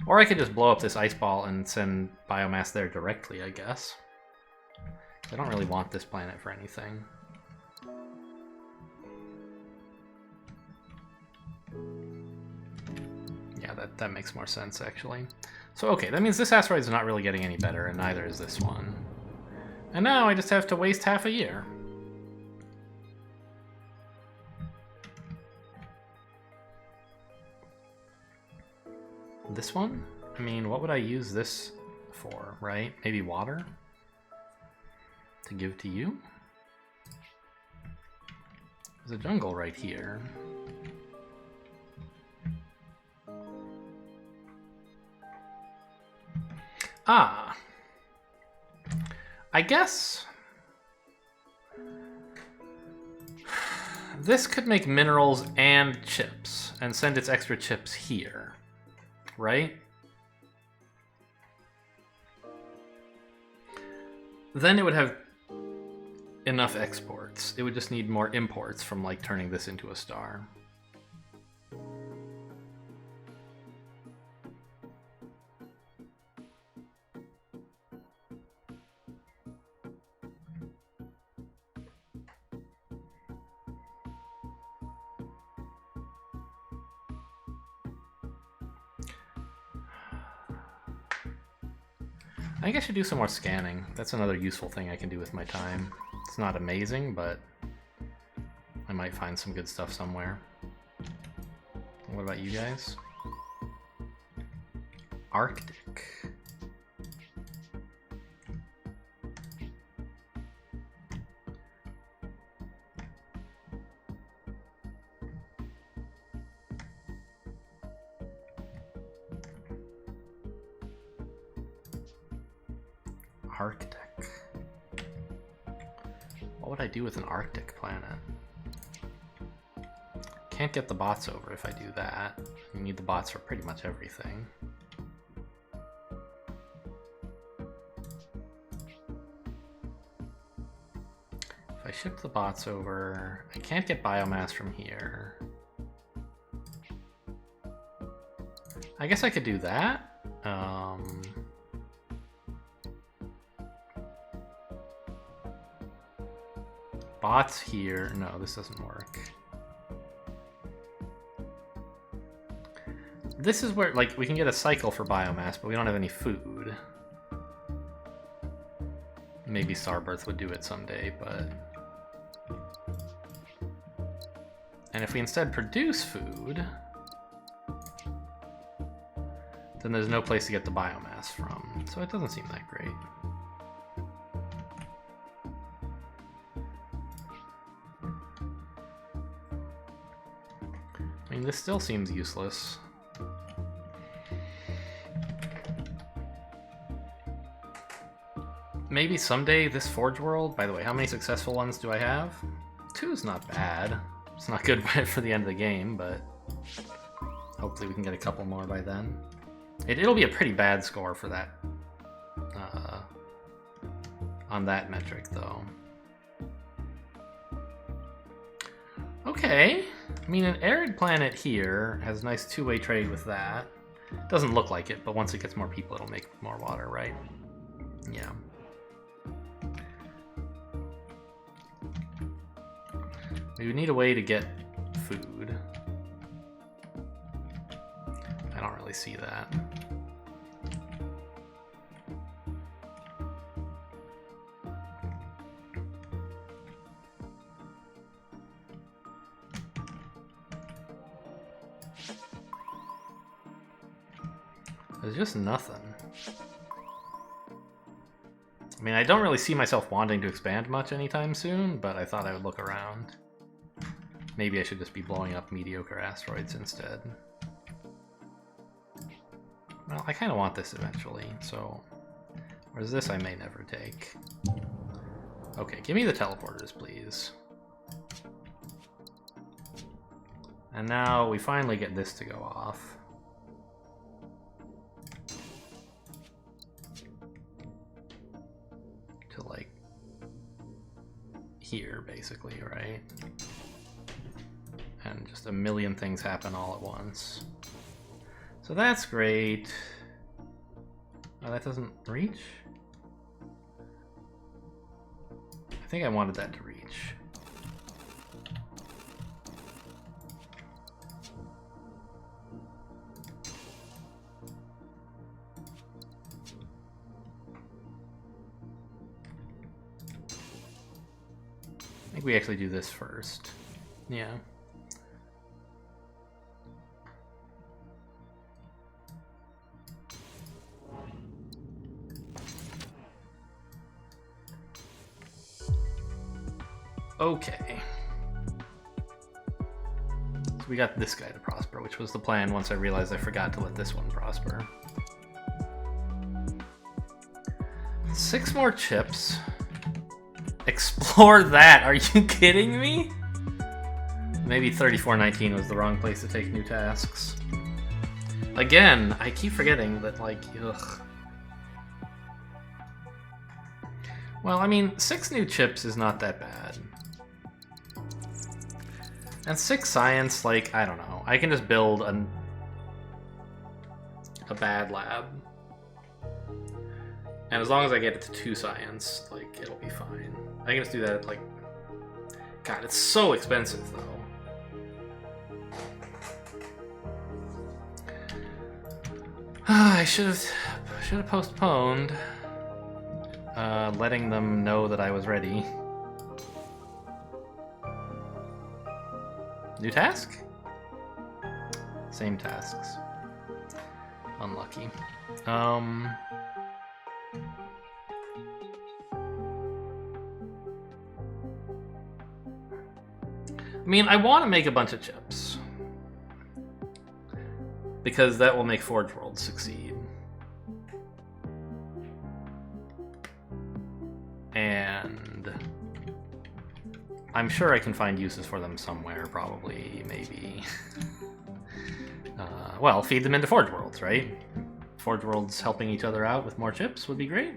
A: Or I could just blow up this ice ball and send biomass there directly, I guess. I don't really want this planet for anything. Yeah, that makes more sense, actually. So, okay, that means this asteroid's not really getting any better, and neither is this one. And now I just have to waste half a year. This one? I mean, what would I use this for, right? Maybe water? To give to you? There's a jungle right here. Ah. I guess this could make minerals and chips and send its extra chips here, right? Then it would have enough exports. It would just need more imports from like turning this into a star. I think I should do some more scanning. That's another useful thing I can do with my time. It's not amazing, but I might find some good stuff somewhere. What about you guys? Arctic. Arctic. What would I do with an Arctic planet? Can't get the bots over if I do that. You need the bots for pretty much everything. If I ship the bots over, I can't get biomass from here. I guess I could do that. Bots here. No, this doesn't work. This is where, like, we can get a cycle for biomass, but we don't have any food. Maybe Starbirth would do it someday, but... And if we instead produce food, then there's no place to get the biomass from. So it doesn't seem that great. I mean, this still seems useless. Maybe someday this Forge World... By the way, how many successful ones do I have? 2 is not bad. It's not good for the end of the game, but hopefully we can get a couple more by then. It'll be a pretty bad score for that, on that metric, though. Okay. I mean, an arid planet here has nice two-way trade with that. Doesn't look like it, but once it gets more people, it'll make more water, right? Yeah. We would need a way to get food. I don't really see that. There's just nothing. I mean, I don't really see myself wanting to expand much anytime soon, but I thought I would look around. Maybe I should just be blowing up mediocre asteroids instead. Well, I kind of want this eventually, so... Whereas this I may never take. Okay, give me the teleporters, please. And now we finally get this to go off. To, like, here, basically, right? And just a million things happen all at once. So that's great. Oh, that doesn't reach? I think I wanted that to reach. I think we actually do this first. Yeah. Okay. So we got this guy to prosper, which was the plan once I realized I forgot to let this one prosper. 6 more chips. Explore that! Are you kidding me? Maybe 3419 was the wrong place to take new tasks. Again, I keep forgetting that, like, ugh. Well, I mean, 6 new chips is not that bad. And 6 science, like, I don't know. I can just build a bad lab. And as long as I get it to 2 science, like, it'll be fine. I can just do that at, like... God, it's so expensive, though. I should have postponed. letting them know that I was ready. New task? Same tasks. Unlucky. I mean, I want to make a bunch of chips. Because that will make Forge World succeed. And I'm sure I can find uses for them somewhere, probably, maybe. Well, feed them into Forge Worlds, right? Forge Worlds helping each other out with more chips would be great.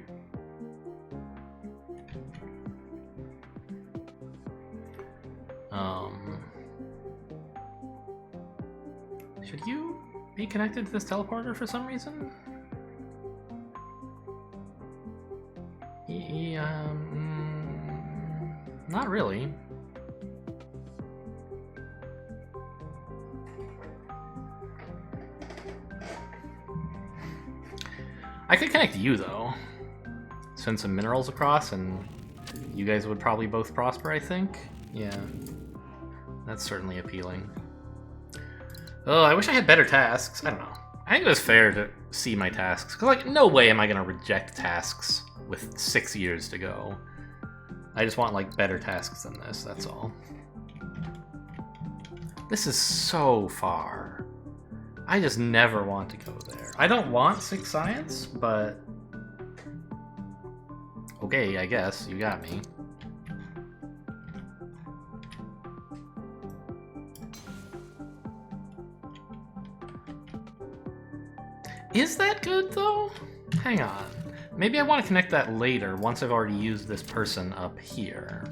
A: Should you be connected to this teleporter for some reason? Not really. I could connect you, though. Send some minerals across, and you guys would probably both prosper, I think. Yeah. That's certainly appealing. Oh, I wish I had better tasks. I don't know. I think it was fair to see my tasks. Because, like, no way am I going to reject tasks with 6 years to go. I just want, like, better tasks than this, that's all. This is so far. I just never want to go there. I don't want 6 science, but... okay, I guess. You got me. Is that good, though? Hang on. Maybe I want to connect that later, once I've already used this person up here.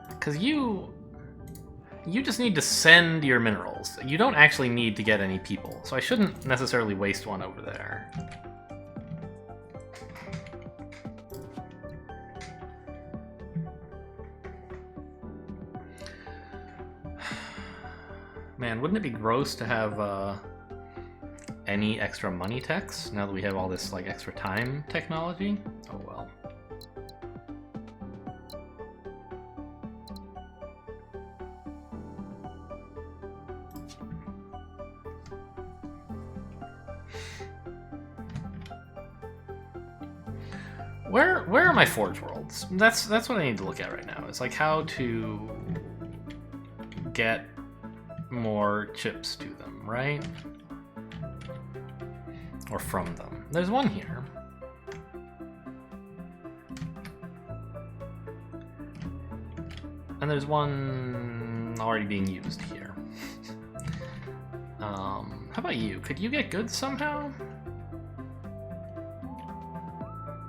A: Because you just need to send your minerals. You don't actually need to get any people, so I shouldn't necessarily waste one over there. Man, wouldn't it be gross to have any extra money techs now that we have all this like extra time technology? Oh well. Where are my Forge Worlds? That's what I need to look at right now. It's like how to get more chips to them, right? Or from them. There's one here. And there's one already being used here. How about you? Could you get goods somehow?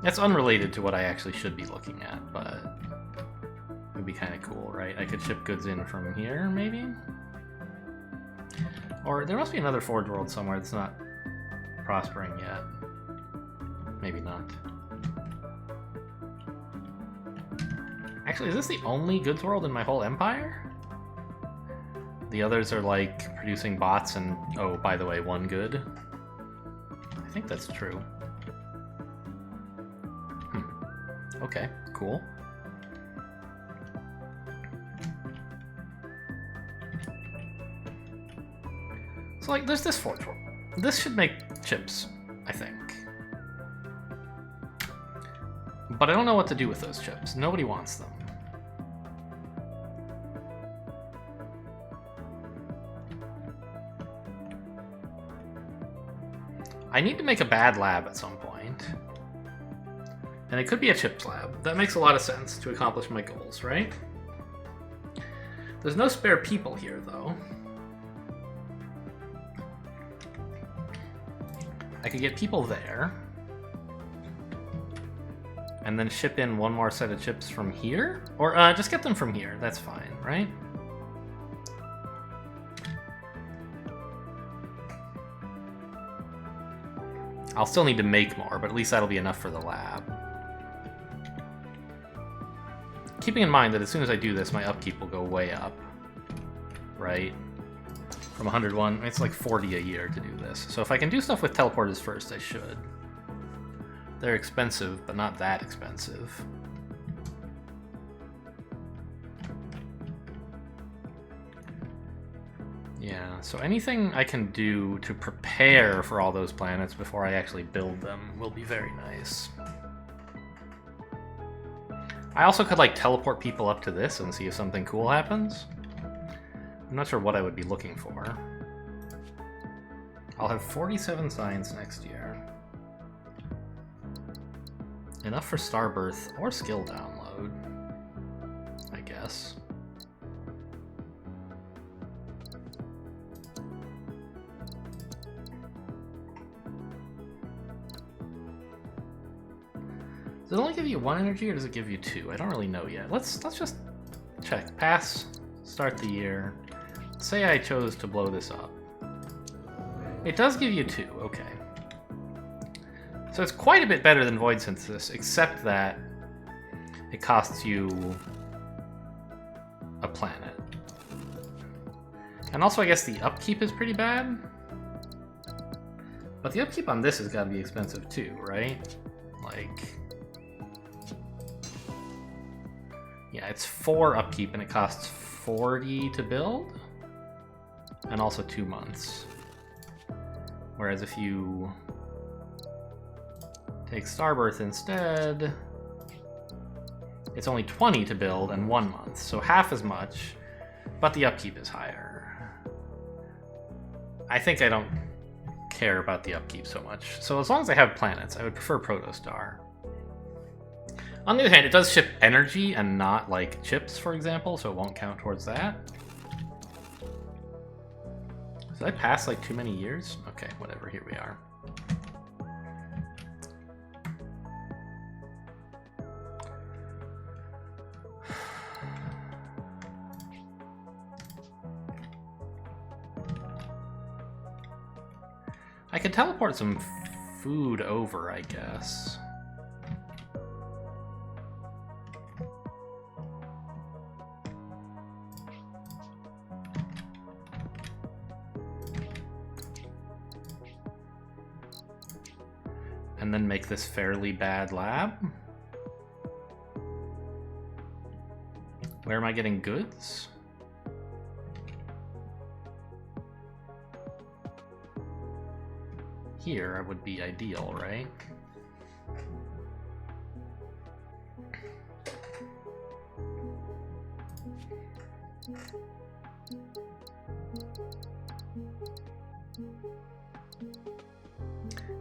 A: That's unrelated to what I actually should be looking at, but it would be kind of cool, right? I could ship goods in from here, maybe? Or there must be another Forge World somewhere that's not prospering yet. Maybe not. Actually, is this the only goods world in my whole empire? The others are like producing bots and, oh, by the way, one good. I think that's true. Okay, cool. So, like, there's this Forge World. This should make chips, I think. But I don't know what to do with those chips. Nobody wants them. I need to make a bad lab at some point. And it could be a chips lab. That makes a lot of sense to accomplish my goals, right? There's no spare people here, though. I could get people there. And then ship in one more set of chips from here? Or just get them from here. That's fine, right? I'll still need to make more, but at least that'll be enough for the lab. keeping in mind that as soon as I do this, my upkeep will go way up, right? From 101, it's like 40 a year to do this. So if I can do stuff with teleporters first, I should. They're expensive, but not that expensive. Yeah, so anything I can do to prepare for all those planets before I actually build them will be very nice. I also could, like, teleport people up to this and see if something cool happens. I'm not sure what I would be looking for. I'll have 47 science next year. Enough for Starbirth or skill download, I guess. Does it only give you 1 energy or does it give you 2? I don't really know yet. Let's just check. Pass, start the year. Say I chose to blow this up. It does give you 2, okay. So it's quite a bit better than Void Synthesis, except that it costs you a planet. And also I guess the upkeep is pretty bad. But the upkeep on this has got to be expensive too, right? Like... yeah, it's 4 upkeep and it costs 40 to build. And also 2 months. Whereas if you take Starbirth instead, it's only 20 to build and 1 month. So half as much, but the upkeep is higher. I think I don't care about the upkeep so much. So as long as I have planets, I would prefer Protostar. On the other hand, it does ship energy and not, like, chips, for example, so it won't count towards that. Did I pass, like, too many years? Okay, whatever, here we are. I could teleport some food over, I guess. And then make this fairly bad lab? Where am I getting goods? Here would be ideal, right?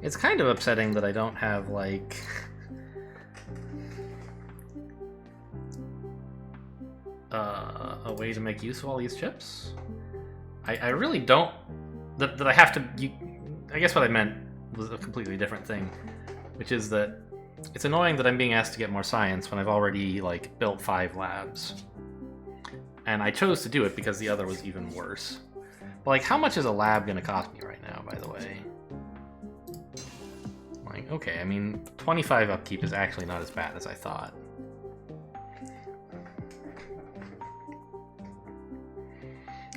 A: It's kind of upsetting that I don't have, like... a way to make use of all these chips. I really don't... That I have to... I guess what I meant was a completely different thing, which is that it's annoying that I'm being asked to get more science when I've already, like, built 5 labs. And I chose to do it because the other was even worse. But, like, how much is a lab gonna cost me right now, by the way? Like, okay, I mean, 25 upkeep is actually not as bad as I thought.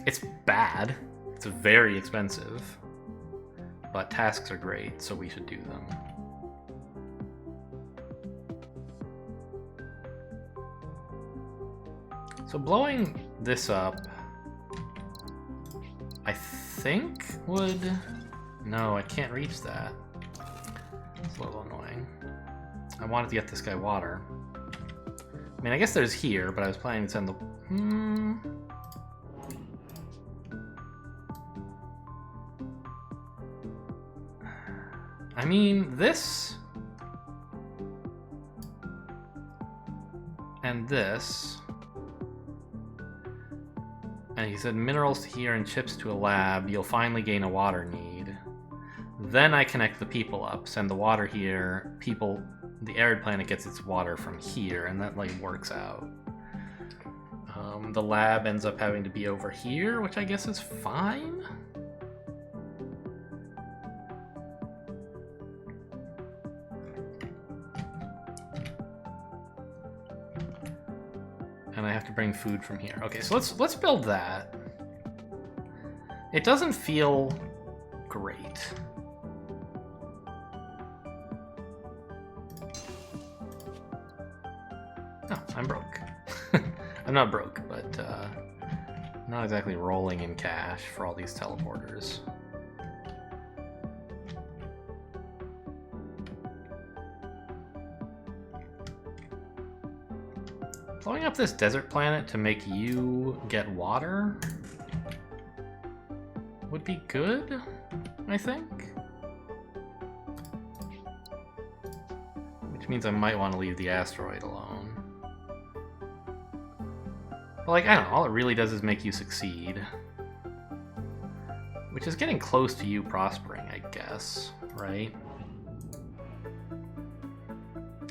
A: It's bad. It's very expensive. But tasks are great, so we should do them. So blowing this up, I think would... No, I can't reach that. It's a little annoying. I wanted to get this guy water. I mean, I guess there's here, but I was planning to send the... I mean, this... and this... And he said minerals to here and chips to a lab. You'll finally gain a water need. Then I connect the people up, send the water here. People, the arid planet gets its water from here, and that like works out. The lab ends up having to be over here, which I guess is fine. to bring food from here. Okay, so let's build that. It doesn't feel great. Oh, I'm broke. I'm not broke, but not exactly rolling in cash for all these teleporters. Blowing up this desert planet to make you get water would be good, I think. Which means I might want to leave the asteroid alone. But like, I don't know, all it really does is make you succeed. Which is getting close to you prospering, I guess, right?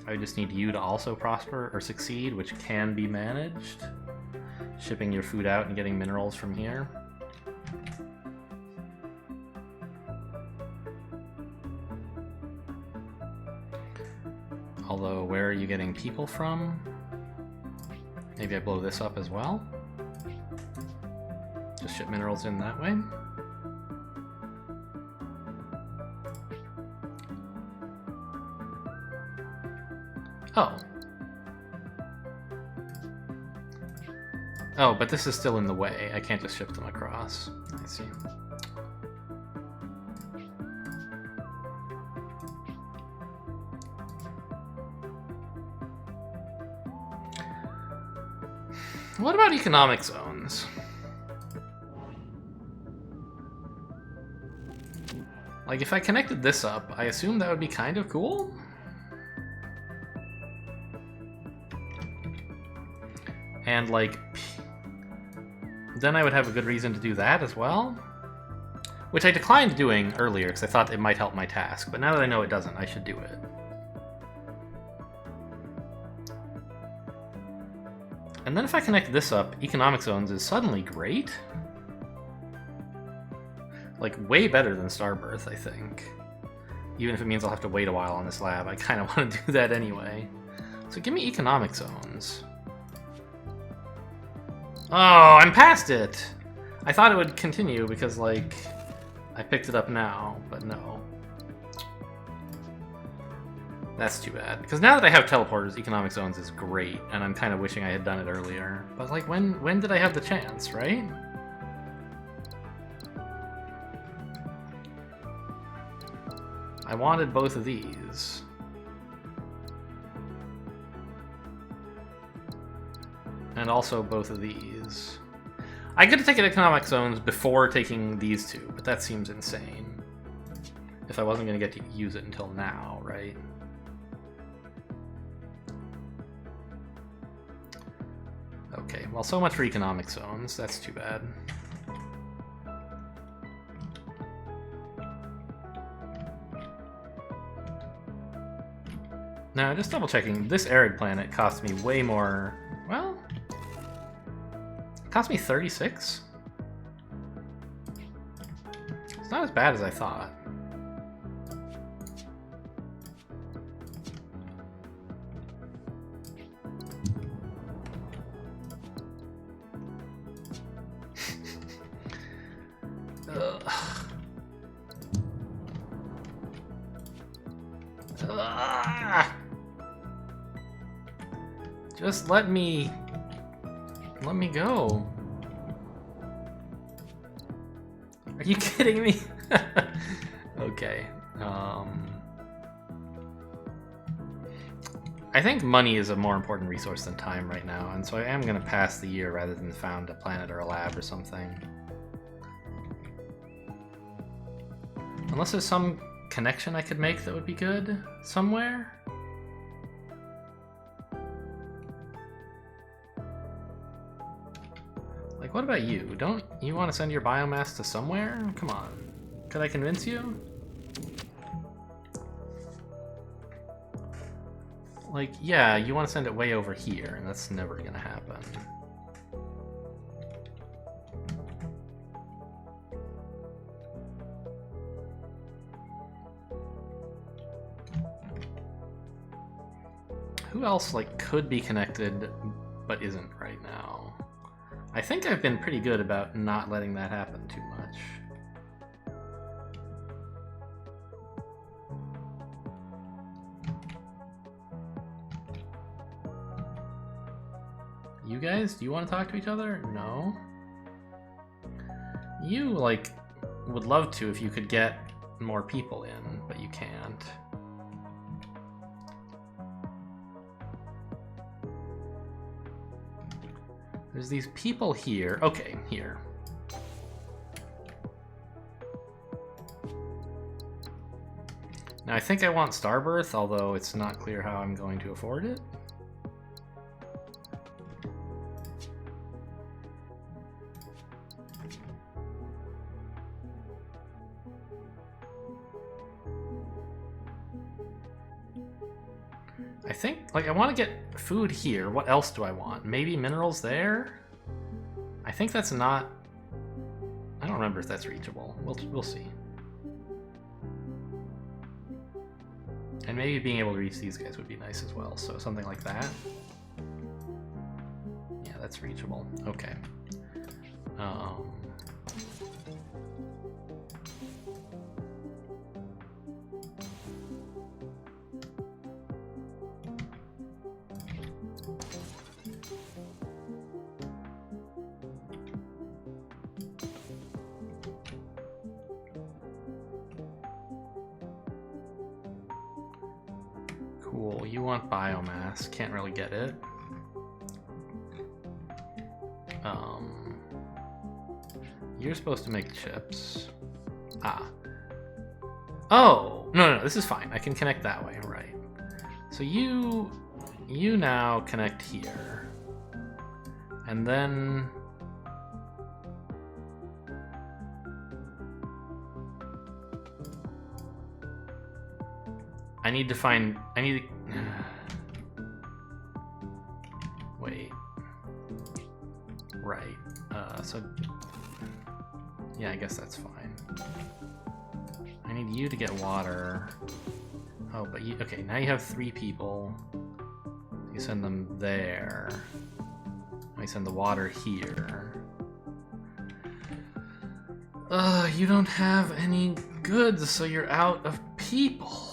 A: I just need you to also prosper or succeed, which can be managed. Shipping your food out and getting minerals from here. Although, where are you getting people from? Maybe I blow this up as well. Just ship minerals in that way. Oh. Oh, but this is still in the way. I can't just ship them across. I see. What about economic zones? Like, if I connected this up, I assume that would be kind of cool? And, like, then I would have a good reason to do that as well. Which I declined doing earlier because I thought it might help my task, but now that I know it doesn't, I should do it. And then if I connect this up, economic zones is suddenly great. Like, way better than Starbirth, I think. Even if it means I'll have to wait a while on this lab, I kind of want to do that anyway. So give me economic zones. Oh, I'm past it! I thought it would continue because, like, I picked it up now, but no. That's too bad. Because now that I have teleporters, economic zones is great, and I'm kind of wishing I had done it earlier. But, like, when did I have the chance, right? I wanted both of these. And also both of these. I could have taken economic zones before taking these two, but that seems insane. If I wasn't going to get to use it until now, right? Okay, well, so much for economic zones. That's too bad. Now, just double checking, this arid planet cost me way more. Well, it cost me 36. It's not as bad as I thought. Just let me go. Are you kidding me? Okay. I think money is a more important resource than time right now, and so I am going to pass the year rather than found a planet or a lab or something. Unless there's some connection I could make that would be good somewhere. Like, what about you? Don't you want to send your biomass to somewhere? Come on. Could I convince you? Like, yeah, you want to send it way over here, and that's never gonna happen. Who else, like, could be connected but isn't right now. I think I've been pretty good about not letting that happen too much. You guys, do you want to talk to each other? No? You, like, would love to if you could get more people in, but you can't. There's these people here. Okay, here. Now I think I want Starbirth, although it's not clear how I'm going to afford it. I think, like, I want to get food here. What else do I want? Maybe minerals there? I think that's not... I don't remember if that's reachable. We'll see. And maybe being able to reach these guys would be nice as well. So something like that. Yeah, that's reachable. Okay. Cool, you want biomass, can't really get it. You're supposed to make chips. Ah. Oh! No, this is fine. I can connect that way, right. So you now connect here. And then... I need to... Wait. Right. So... Yeah, I guess that's fine. I need you to get water. Oh, but you... Okay, now you have 3 people. You send them there. I send the water here. You don't have any goods, so you're out of people.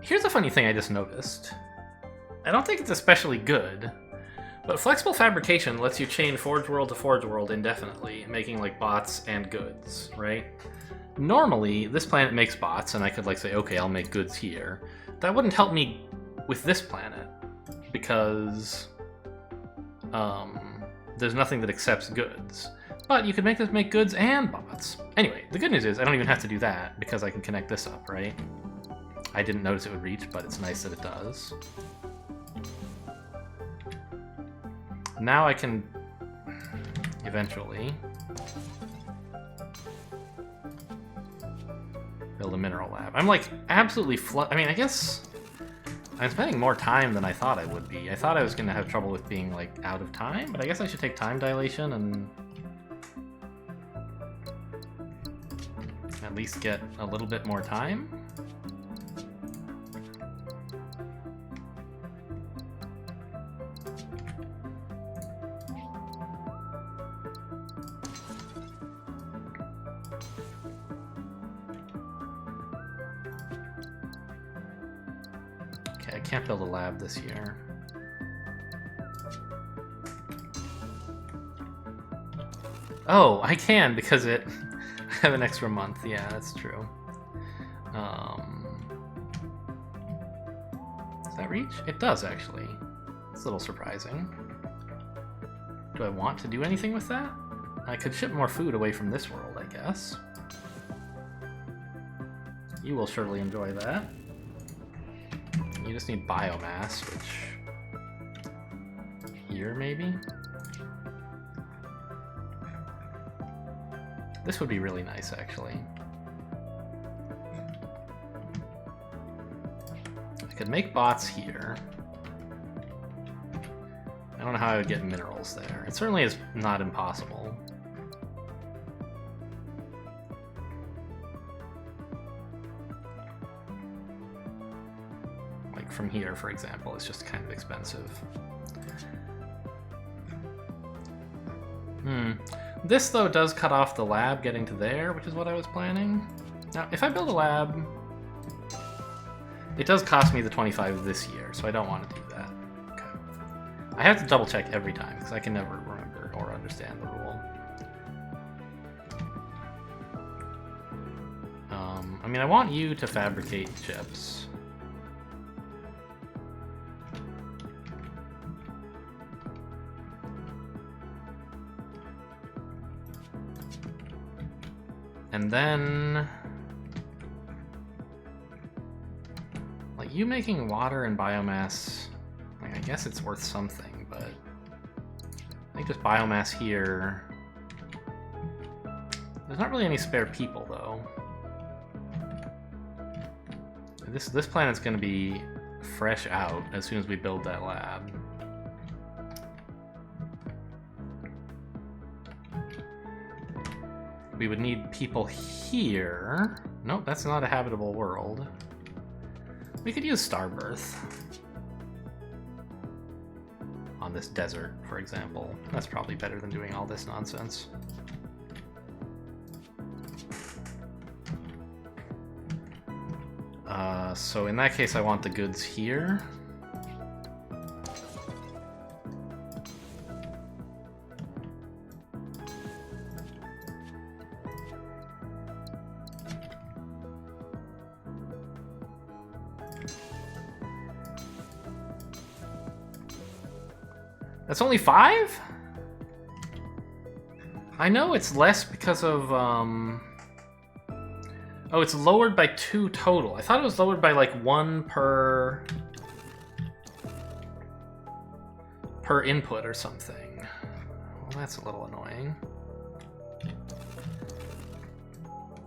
A: Here's a funny thing I just noticed. I don't think it's especially good, but flexible fabrication lets you chain Forge World to Forge World indefinitely, making like bots and goods, right? Normally, this planet makes bots, and I could like say, okay, I'll make goods here. That wouldn't help me with this planet, because there's nothing that accepts goods. But you could make this make goods and bots. Anyway, the good news is I don't even have to do that, because I can connect this up, right? I didn't notice it would reach, but it's nice that it does. Now I can eventually build a mineral lab. I'm like absolutely I mean, I guess I'm spending more time than I thought I would be. I thought I was going to have trouble with being like out of time, but I guess I should take time dilation and at least get a little bit more time. I can't build a lab this year. Oh, I can because I have an extra month. Yeah, that's true. Does that reach? It does, actually. It's a little surprising. Do I want to do anything with that? I could ship more food away from this world, I guess. You will surely enjoy that. You just need biomass, which... here, maybe? This would be really nice, actually. I could make bots here. I don't know how I would get minerals there. It certainly is not impossible. Like from here, for example, it's just kind of expensive. This, though, does cut off the lab getting to there, which is what I was planning. Now, if I build a lab, it does cost me the 25 this year, so I don't want to do that. Okay. I have to double check every time, because I can never remember or understand the rule. I mean, I want you to fabricate chips. And then, like, you making water and biomass, like, I guess it's worth something, but I think just biomass here. There's not really any spare people, though. This planet's going to be fresh out as soon as we build that lab. We would need people here. Nope, that's not a habitable world. We could use Starbirth on this desert, for example. That's probably better than doing all this nonsense. So in that case, I want the goods here. That's only 5? I know it's less because of, Oh, it's lowered by 2 total. I thought it was lowered by, like, 1 per input or something. Well, that's a little annoying.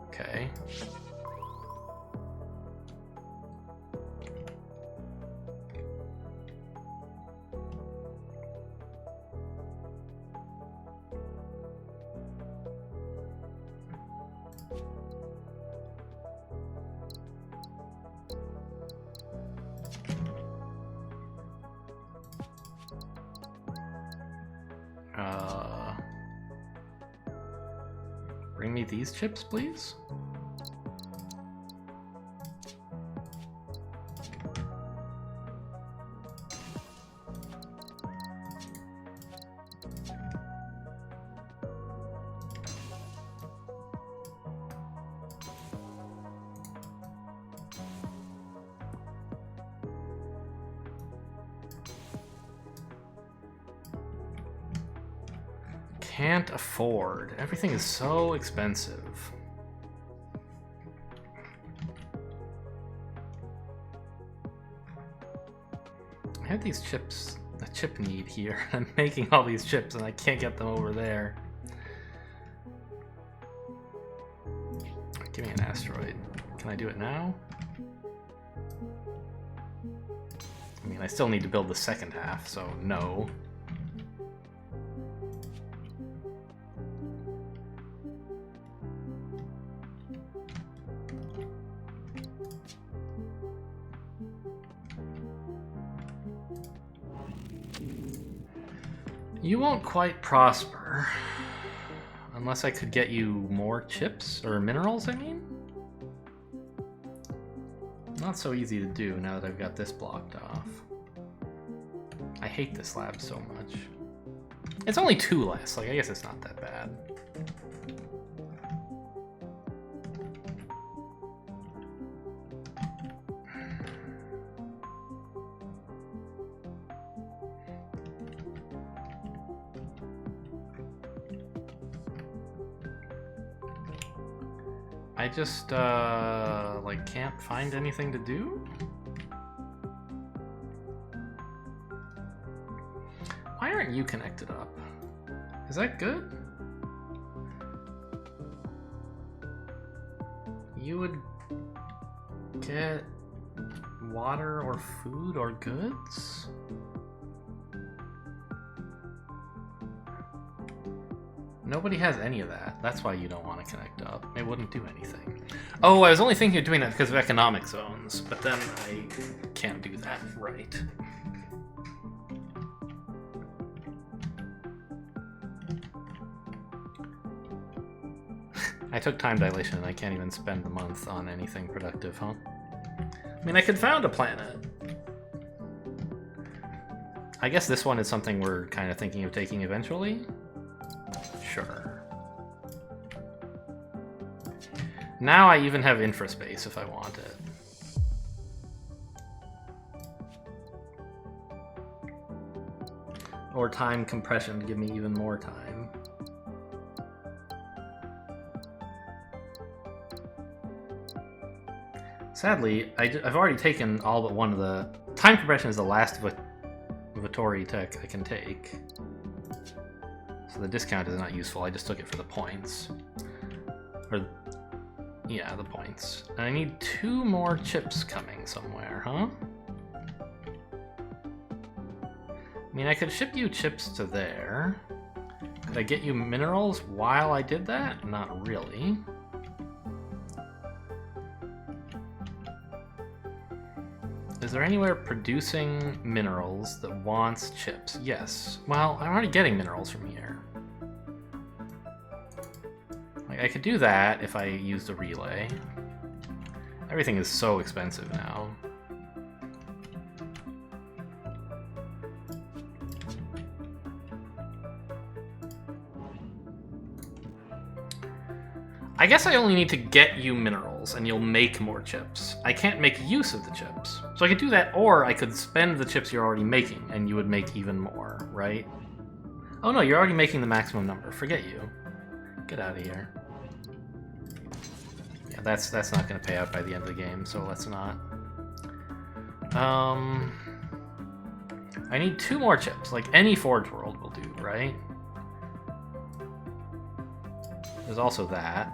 A: Okay. Bring me these chips, please. Can't afford. Everything is so expensive. I have these chips, a chip need here. I'm making all these chips and I can't get them over there. Give me an asteroid. Can I do it now? I mean, I still need to build the second half, so no. You won't quite prosper. Unless I could get you more chips, or minerals, I mean? Not so easy to do now that I've got this blocked off. I hate this lab so much. It's only 2 less, like, I guess it's not that bad. I just, like, can't find anything to do? Why aren't you connected up? Is that good? you would get water or food or goods? Nobody has any of that. That's why you don't want to connect up. It wouldn't do anything. Oh, I was only thinking of doing that because of economic zones, but then I can't do that right. I took time dilation and I can't even spend the month on anything productive, huh? I mean, I could found a planet. I guess this one is something we're kind of thinking of taking eventually. Sure. Now I even have infraspace if I want it. Or time compression to give me even more time. Sadly, I've already taken all but one of the... Time compression is the last Vittori tech I can take. So the discount is not useful, I just took it for the points. Or, yeah, the points. And I need 2 more chips coming somewhere, huh? I mean, I could ship you chips to there. Could I get you minerals while I did that? Not really. Is there anywhere producing minerals that wants chips? Yes. Well, I'm already getting minerals from here. Like, I could do that if I used a relay. Everything is so expensive now. I guess I only need to get you minerals, and you'll make more chips. I can't make use of the chips. So I could do that, or I could spend the chips you're already making, and you would make even more, right? Oh no, you're already making the maximum number. Forget you. Get out of here. Yeah, that's not going to pay out by the end of the game, so let's not. I need 2 more chips, like any Forge World will do, right? There's also that.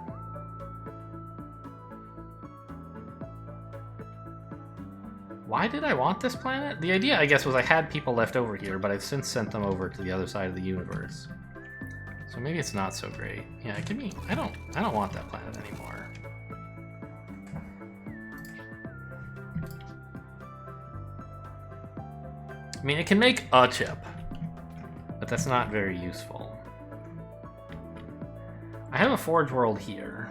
A: Why did I want this planet? The idea, I guess, was I had people left over here, but I've since sent them over to the other side of the universe. So maybe it's not so great. Yeah, give me... I don't want that planet anymore. I mean, it can make a chip, but that's not very useful. I have a Forge World here.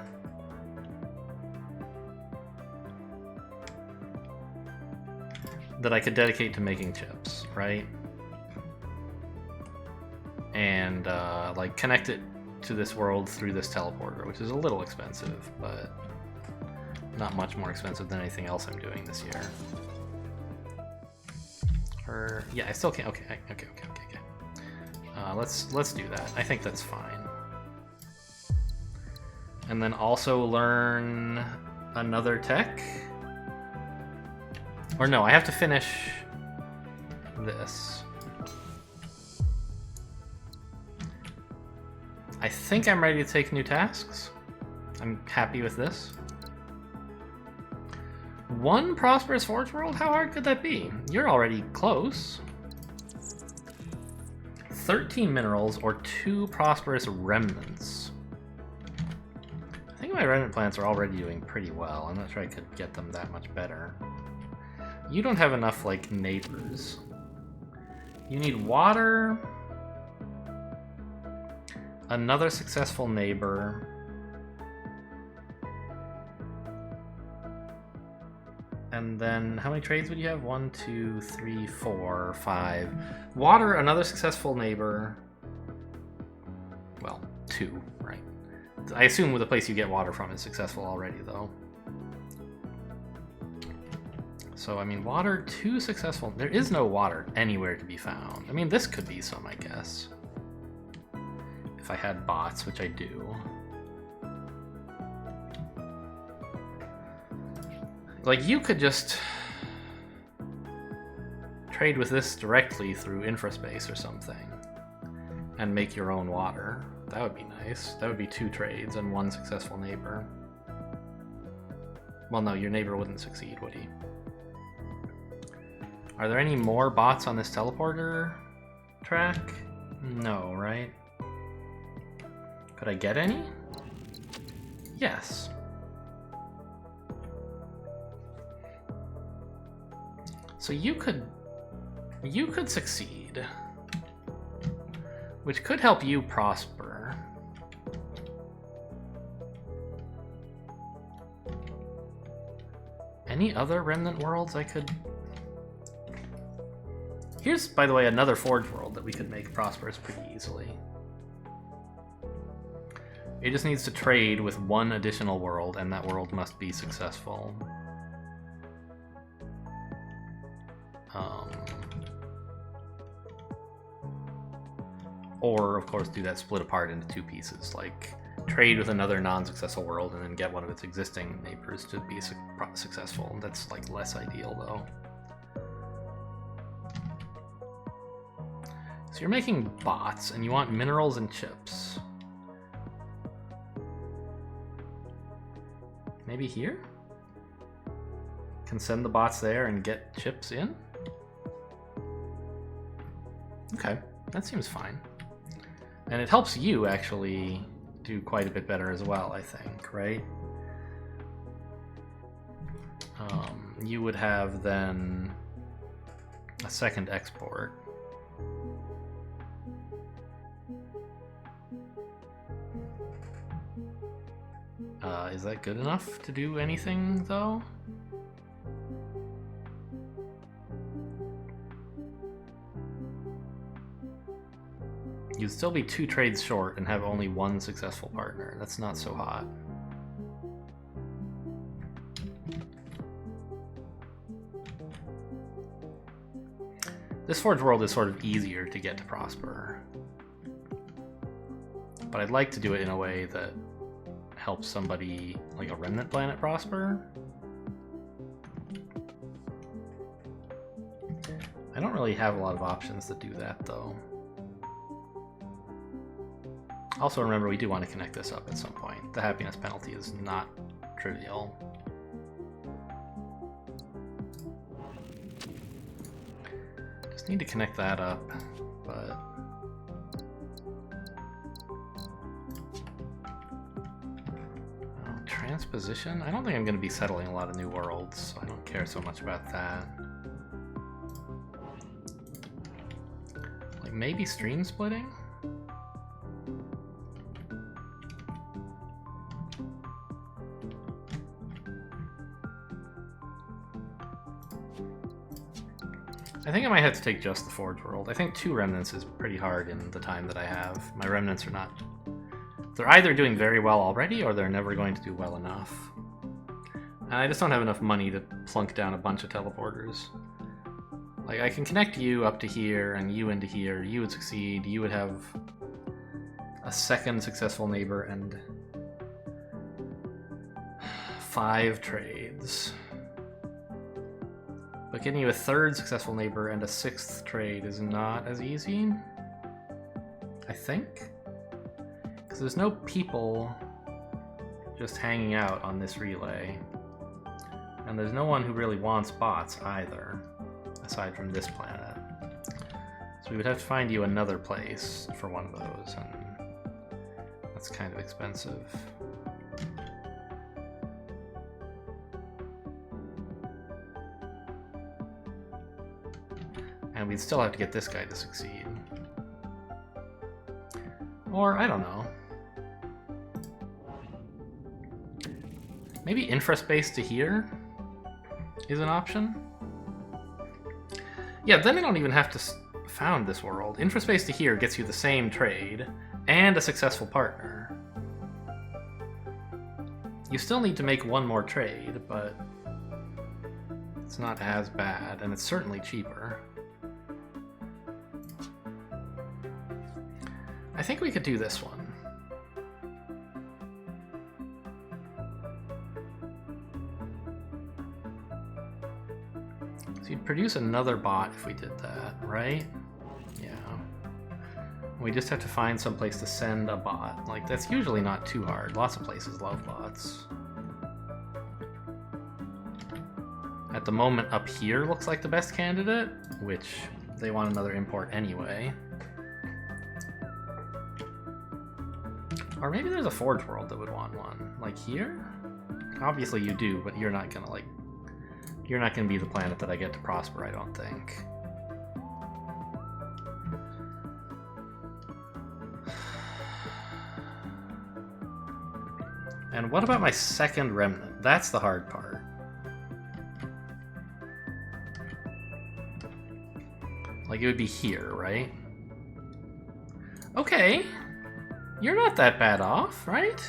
A: That I could dedicate to making chips, right? And like connect it to this world through this teleporter, which is a little expensive, but not much more expensive than anything else I'm doing this year. Or yeah, I still can't. Okay. Let's do that. I think that's fine. And then also learn another tech. Or no, I have to finish this. I think I'm ready to take new tasks. I'm happy with this. 1 prosperous Forge World? How hard could that be? You're already close. 13 minerals or 2 prosperous remnants. I think my remnant plants are already doing pretty well. I'm not sure I could get them that much better. You don't have enough, like, neighbors. You need water. Another successful neighbor. And then, how many trades would you have? 1, 2, 3, 4, 5. Water, another successful neighbor. Well, 2, right? I assume the place you get water from is successful already, though. So, I mean, water, 2 successful... There is no water anywhere to be found. I mean, this could be some, I guess. If I had bots, which I do. Like, you could just trade with this directly through infraspace or something. And make your own water. That would be nice. That would be 2 trades and 1 successful neighbor. Well, no, your neighbor wouldn't succeed, would he? Are there any more bots on this teleporter track? No, right? Could I get any? Yes. So you could succeed, which could help you prosper. Any other remnant worlds I could... Here's, by the way, another Forge world that we could make prosperous pretty easily. It just needs to trade with one additional world, and that world must be successful. Or, of course, do that split apart into two pieces, like trade with another non-successful world and then get one of its existing neighbors to be successful. That's like less ideal, though. So you're making bots, and you want minerals and chips. Maybe here? Can send the bots there and get chips in? Okay, that seems fine. And it helps you actually do quite a bit better as well, I think, right? You would have then a second export. Is that good enough to do anything, though? You'd still be 2 trades short and have only 1 successful partner. That's not so hot. This Forge world is sort of easier to get to prosper. But I'd like to do it in a way that helps somebody, like a remnant planet, prosper. I don't really have a lot of options to do that, though. Also, remember, we do want to connect this up at some point. The happiness penalty is not trivial. Just need to connect that up, but... Transposition? I don't think I'm going to be settling a lot of new worlds, so I don't care so much about that. Like, maybe stream splitting? I think I might have to take just the Forge world. I think 2 remnants is pretty hard in the time that I have. My remnants are not... They're either doing very well already, or they're never going to do well enough. And I just don't have enough money to plunk down a bunch of teleporters. Like, I can connect you up to here, and you into here. You would succeed. You would have a second successful neighbor and 5 trades. But getting you a 3rd successful neighbor and a 6th trade is not as easy, I think. Because there's no people just hanging out on this relay. And there's no one who really wants bots either, aside from this planet. So we would have to find you another place for one of those, and that's kind of expensive. And we'd still have to get this guy to succeed. Or, I don't know. Maybe infraspace to here is an option? Yeah, then I don't even have to found this world. Infraspace to here gets you the same trade and a successful partner. You still need to make one more trade, but it's not as bad, and it's certainly cheaper. I think we could do this one. So you'd produce another bot if we did that, right? Yeah. We just have to find some place to send a bot. Like, that's usually not too hard. Lots of places love bots. At the moment, up here looks like the best candidate, which they want another import anyway. Or maybe there's a Forge World that would want one. Like here? Obviously you do, but you're not gonna you're not gonna be the planet that I get to prosper, I don't think. And what about my second remnant? That's the hard part. Like, it would be here, right? Okay. You're not that bad off, right?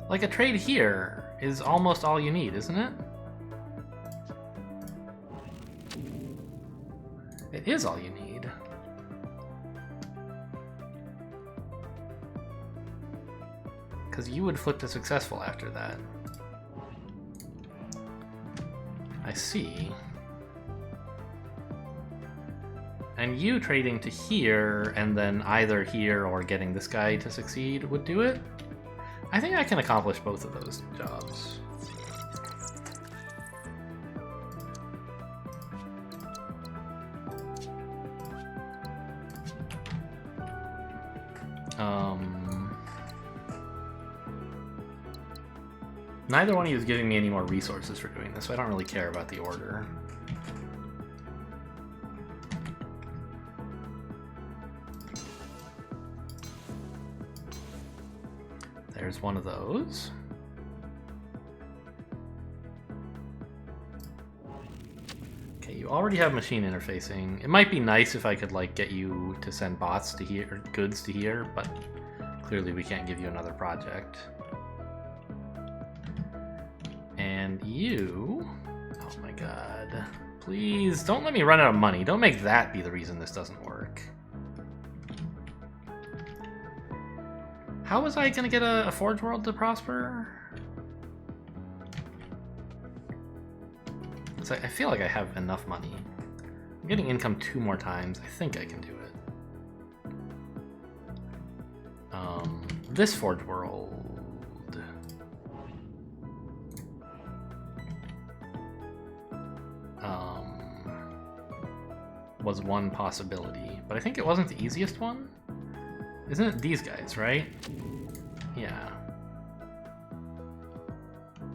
A: Like, a trade here is almost all you need, isn't it? It is all you need. Because you would flip to successful after that. I see. And you trading to here, and then either here or getting this guy to succeed would do it? I think I can accomplish both of those jobs. Neither one of you is giving me any more resources for doing this, so I don't really care about the order. There's one of those. Okay, you already have machine interfacing. It might be nice if I could like get you to send bots to here, or goods to here, but clearly we can't give you another project. And you... Oh my god. Please, don't let me run out of money. Don't make that be the reason this doesn't work. How was I gonna get a Forge World to prosper? So I feel like I have enough money. I'm getting income 2 more times. I think I can do it. This Forge World... was one possibility, but I think it wasn't the easiest one. Isn't it these guys, right? Yeah.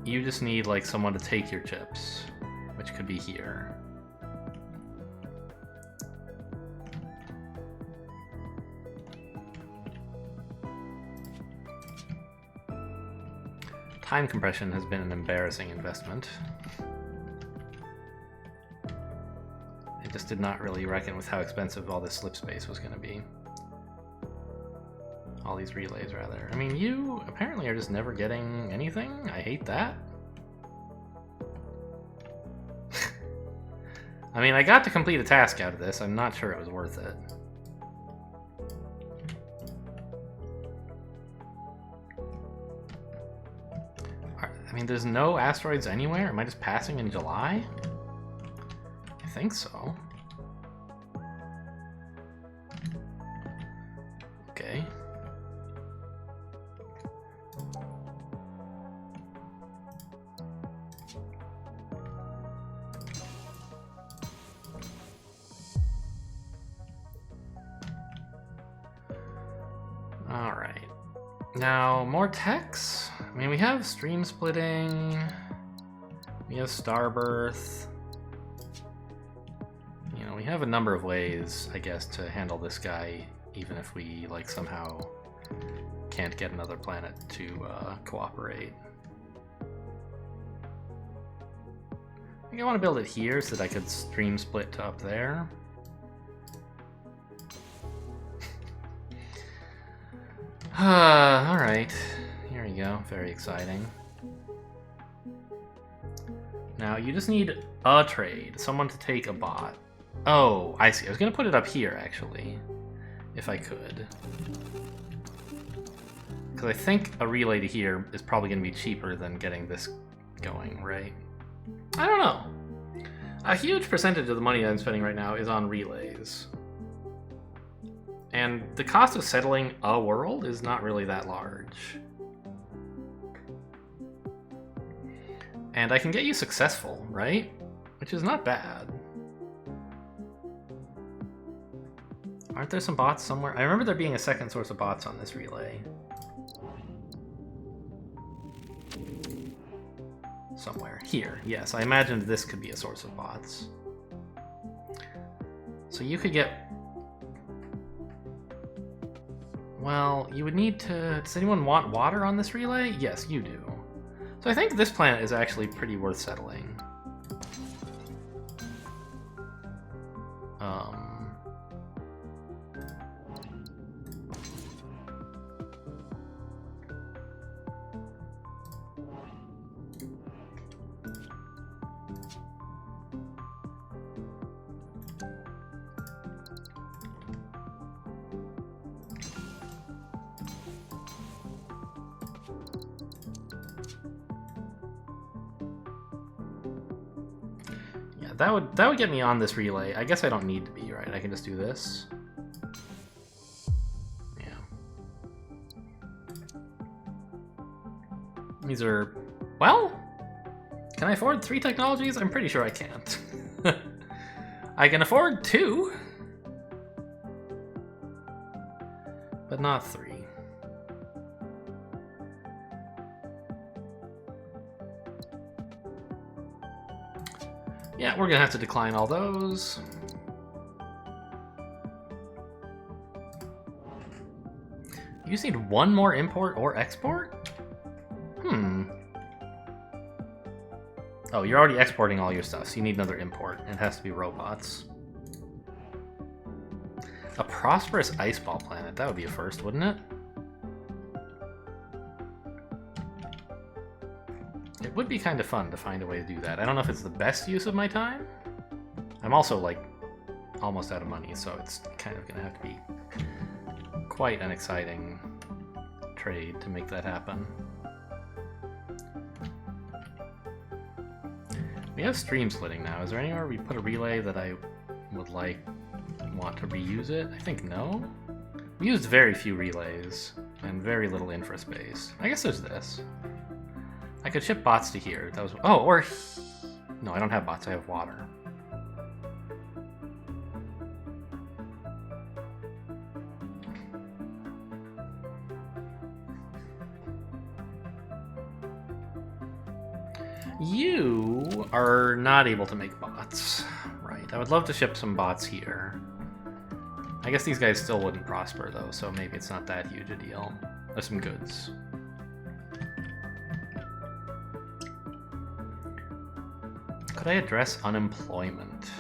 A: You just need like someone to take your chips, which could be here. Time compression has been an embarrassing investment. I just did not really reckon with how expensive all this slip space was going to be. All these relays, rather. I mean, you apparently are just never getting anything. I hate that. I mean, I got to complete a task out of this. I'm not sure it was worth it. I mean, there's no asteroids anywhere? Am I just passing in July? I think so. Okay. All right. Now, more techs. I mean, we have stream splitting. We have Starbirth. You know, we have a number of ways, I guess, to handle this guy, even if we, like, somehow can't get another planet to cooperate. I think I want to build it here so that I could stream split to up there. Alright. Here we go. Very exciting. Now, you just need a trade. Someone to take a bot. Oh, I see. I was going to put it up here, actually. If I could. Because I think a relay to here is probably going to be cheaper than getting this going, right? I don't know. A huge percentage of the money that I'm spending right now is on relays. And the cost of settling a world is not really that large. And I can get you successful, right? Which is not bad. Aren't there some bots somewhere? I remember there being a second source of bots on this relay. Somewhere. Here. Yes, I imagined this could be a source of bots. So you could get... Well, you would need to... Does anyone want water on this relay? Yes, you do. So I think this planet is actually pretty worth settling. That would get me on this relay. I guess I don't need to be, right? I can just do this. Yeah. These are... Well? Can I afford 3 technologies? I'm pretty sure I can't. I can afford 2. But not 3. Yeah, we're gonna have to decline all those. You just need 1 more import or export? Oh, you're already exporting all your stuff, so you need another import. It has to be robots. A prosperous iceball planet. That would be a first, wouldn't it? It would be kind of fun to find a way to do that. I don't know if it's the best use of my time. I'm also, like, almost out of money, so it's kind of going to have to be quite an exciting trade to make that happen. We have stream splitting now. Is there anywhere we put a relay that I would, like, want to reuse it? I think no. We used very few relays and very little infra space. I guess there's this. I could ship bots to here. That was... Oh, or... No, I don't have bots. I have water. You are not able to make bots. Right. I would love to ship some bots here. I guess these guys still wouldn't prosper, though, so maybe it's not that huge a deal. There's some goods. Could I address unemployment?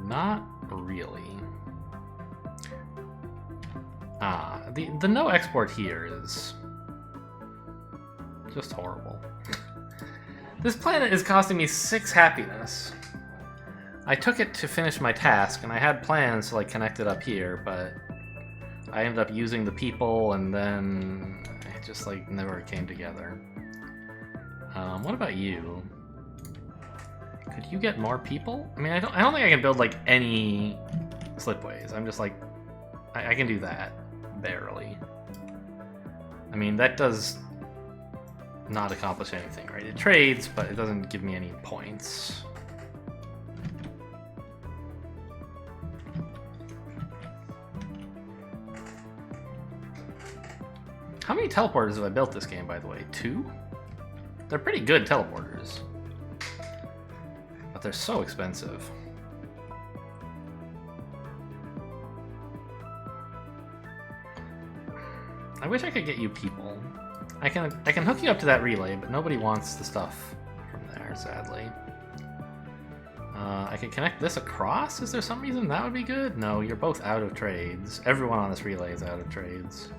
A: Not really. The no export here is just horrible. This planet is costing me 6 happiness. I took it to finish my task, and I had plans to, like, connect it up here, but I ended up using the people, and then it just, like, never came together. What about you? Could you get more people? I mean, I don't think I can build, like, any slipways. I'm just, like, I can do that. Barely. I mean, that does not accomplish anything, right? It trades, but it doesn't give me any points. How many teleporters have I built this game, by the way? 2? They're pretty good teleporters. But they're so expensive. I wish I could get you people. I can hook you up to that relay, but nobody wants the stuff from there, sadly. I can connect this across? Is there some reason that would be good? No, you're both out of trades. Everyone on this relay is out of trades.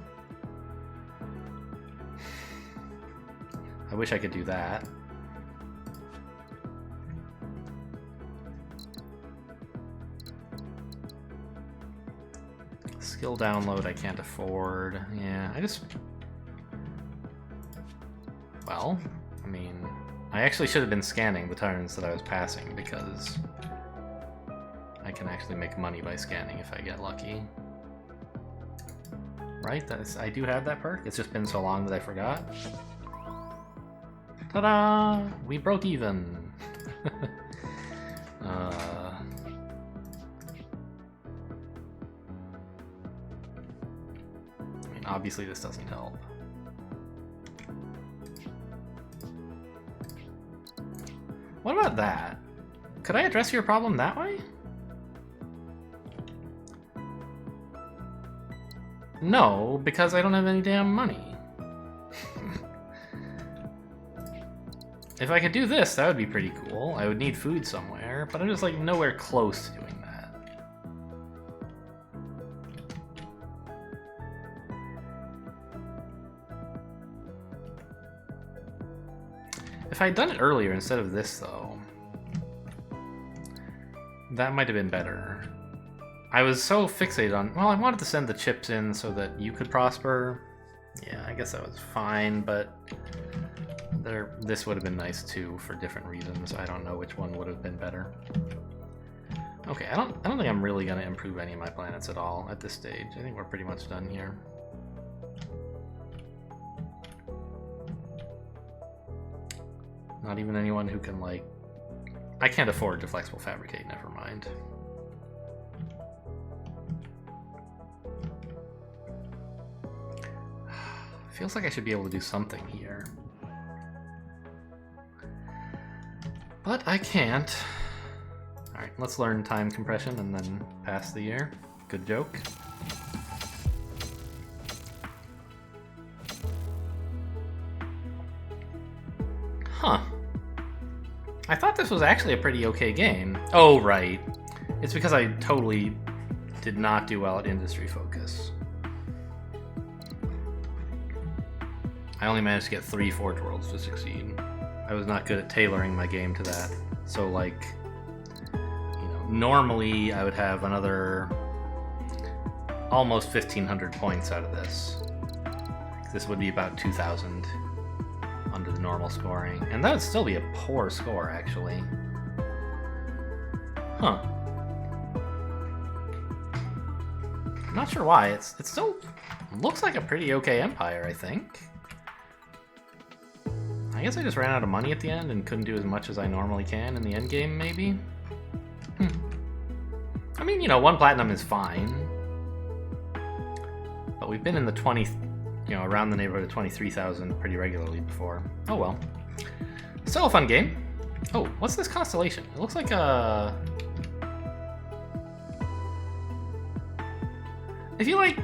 A: I wish I could do that. Skill download I can't afford. Yeah, well, I mean, I actually should have been scanning the turns that I was passing because I can actually make money by scanning if I get lucky. Right? I do have that perk. It's just been so long that I forgot. Ta-da! We broke even. I mean, obviously this doesn't help. What about that? Could I address your problem that way? No, because I don't have any damn money. If I could do this, that would be pretty cool. I would need food somewhere, but I'm just like nowhere close to doing that. If I'd done it earlier instead of this, though, that might have been better. I was so fixated on, well, I wanted to send the chips in so that you could prosper. Yeah, I guess that was fine, but this would have been nice too for different reasons. I don't know which one would have been better. Okay, I don't think I'm really going to improve any of my planets at all at this stage. I think we're pretty much done here. Not even anyone who can, like... I can't afford to flexible fabricate, never mind. Feels like I should be able to do something here. But I can't. Alright, let's learn time compression and then pass the year. Good joke. Huh. I thought this was actually a pretty okay game. Oh, right. It's because I totally did not do well at industry focus. I only managed to get 3 Forge Worlds to succeed. I was not good at tailoring my game to that. So, like, you know, normally I would have another almost 1,500 points out of this. This would be about 2,000 under the normal scoring. And that would still be a poor score, actually. Huh. I'm not sure why. It still looks like a pretty okay empire, I think. I guess I just ran out of money at the end and couldn't do as much as I normally can in the end game, maybe? I mean, you know, 1 platinum is fine. But we've been in the 20, you know, around the neighborhood of 23,000 pretty regularly before. Oh well. Still a fun game. Oh, what's this constellation? It looks like a... If you like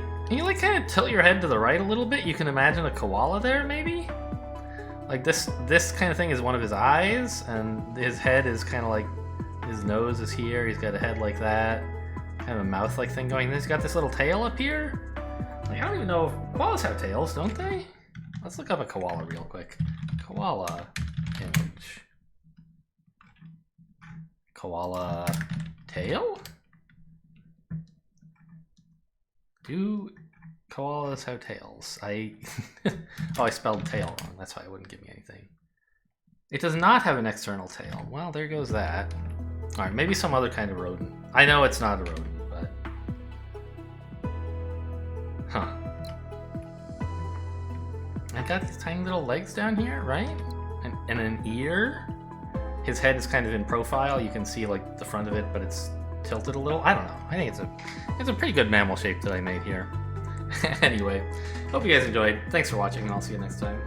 A: kind of tilt your head to the right a little bit, you can imagine a koala there, maybe? Like this kind of thing is one of his eyes, and his head is kind of like, his nose is here, he's got a head like that, kind of a mouth-like thing going, and then he's got this little tail up here. Like, I don't even know if koalas have tails, don't they? Let's look up a koala real quick. Koala image. Koala tail? Do koalas have tails? Oh, I spelled tail wrong. That's why it wouldn't give me anything. It does not have an external tail. Well, there goes that. Alright, maybe some other kind of rodent. I know it's not a rodent, but... Huh. I've got these tiny little legs down here, right? And an ear. His head is kind of in profile. You can see, like, the front of it, but it's tilted a little. I don't know. I think it's a pretty good mammal shape that I made here. Anyway, hope you guys enjoyed. Thanks for watching, and I'll see you next time.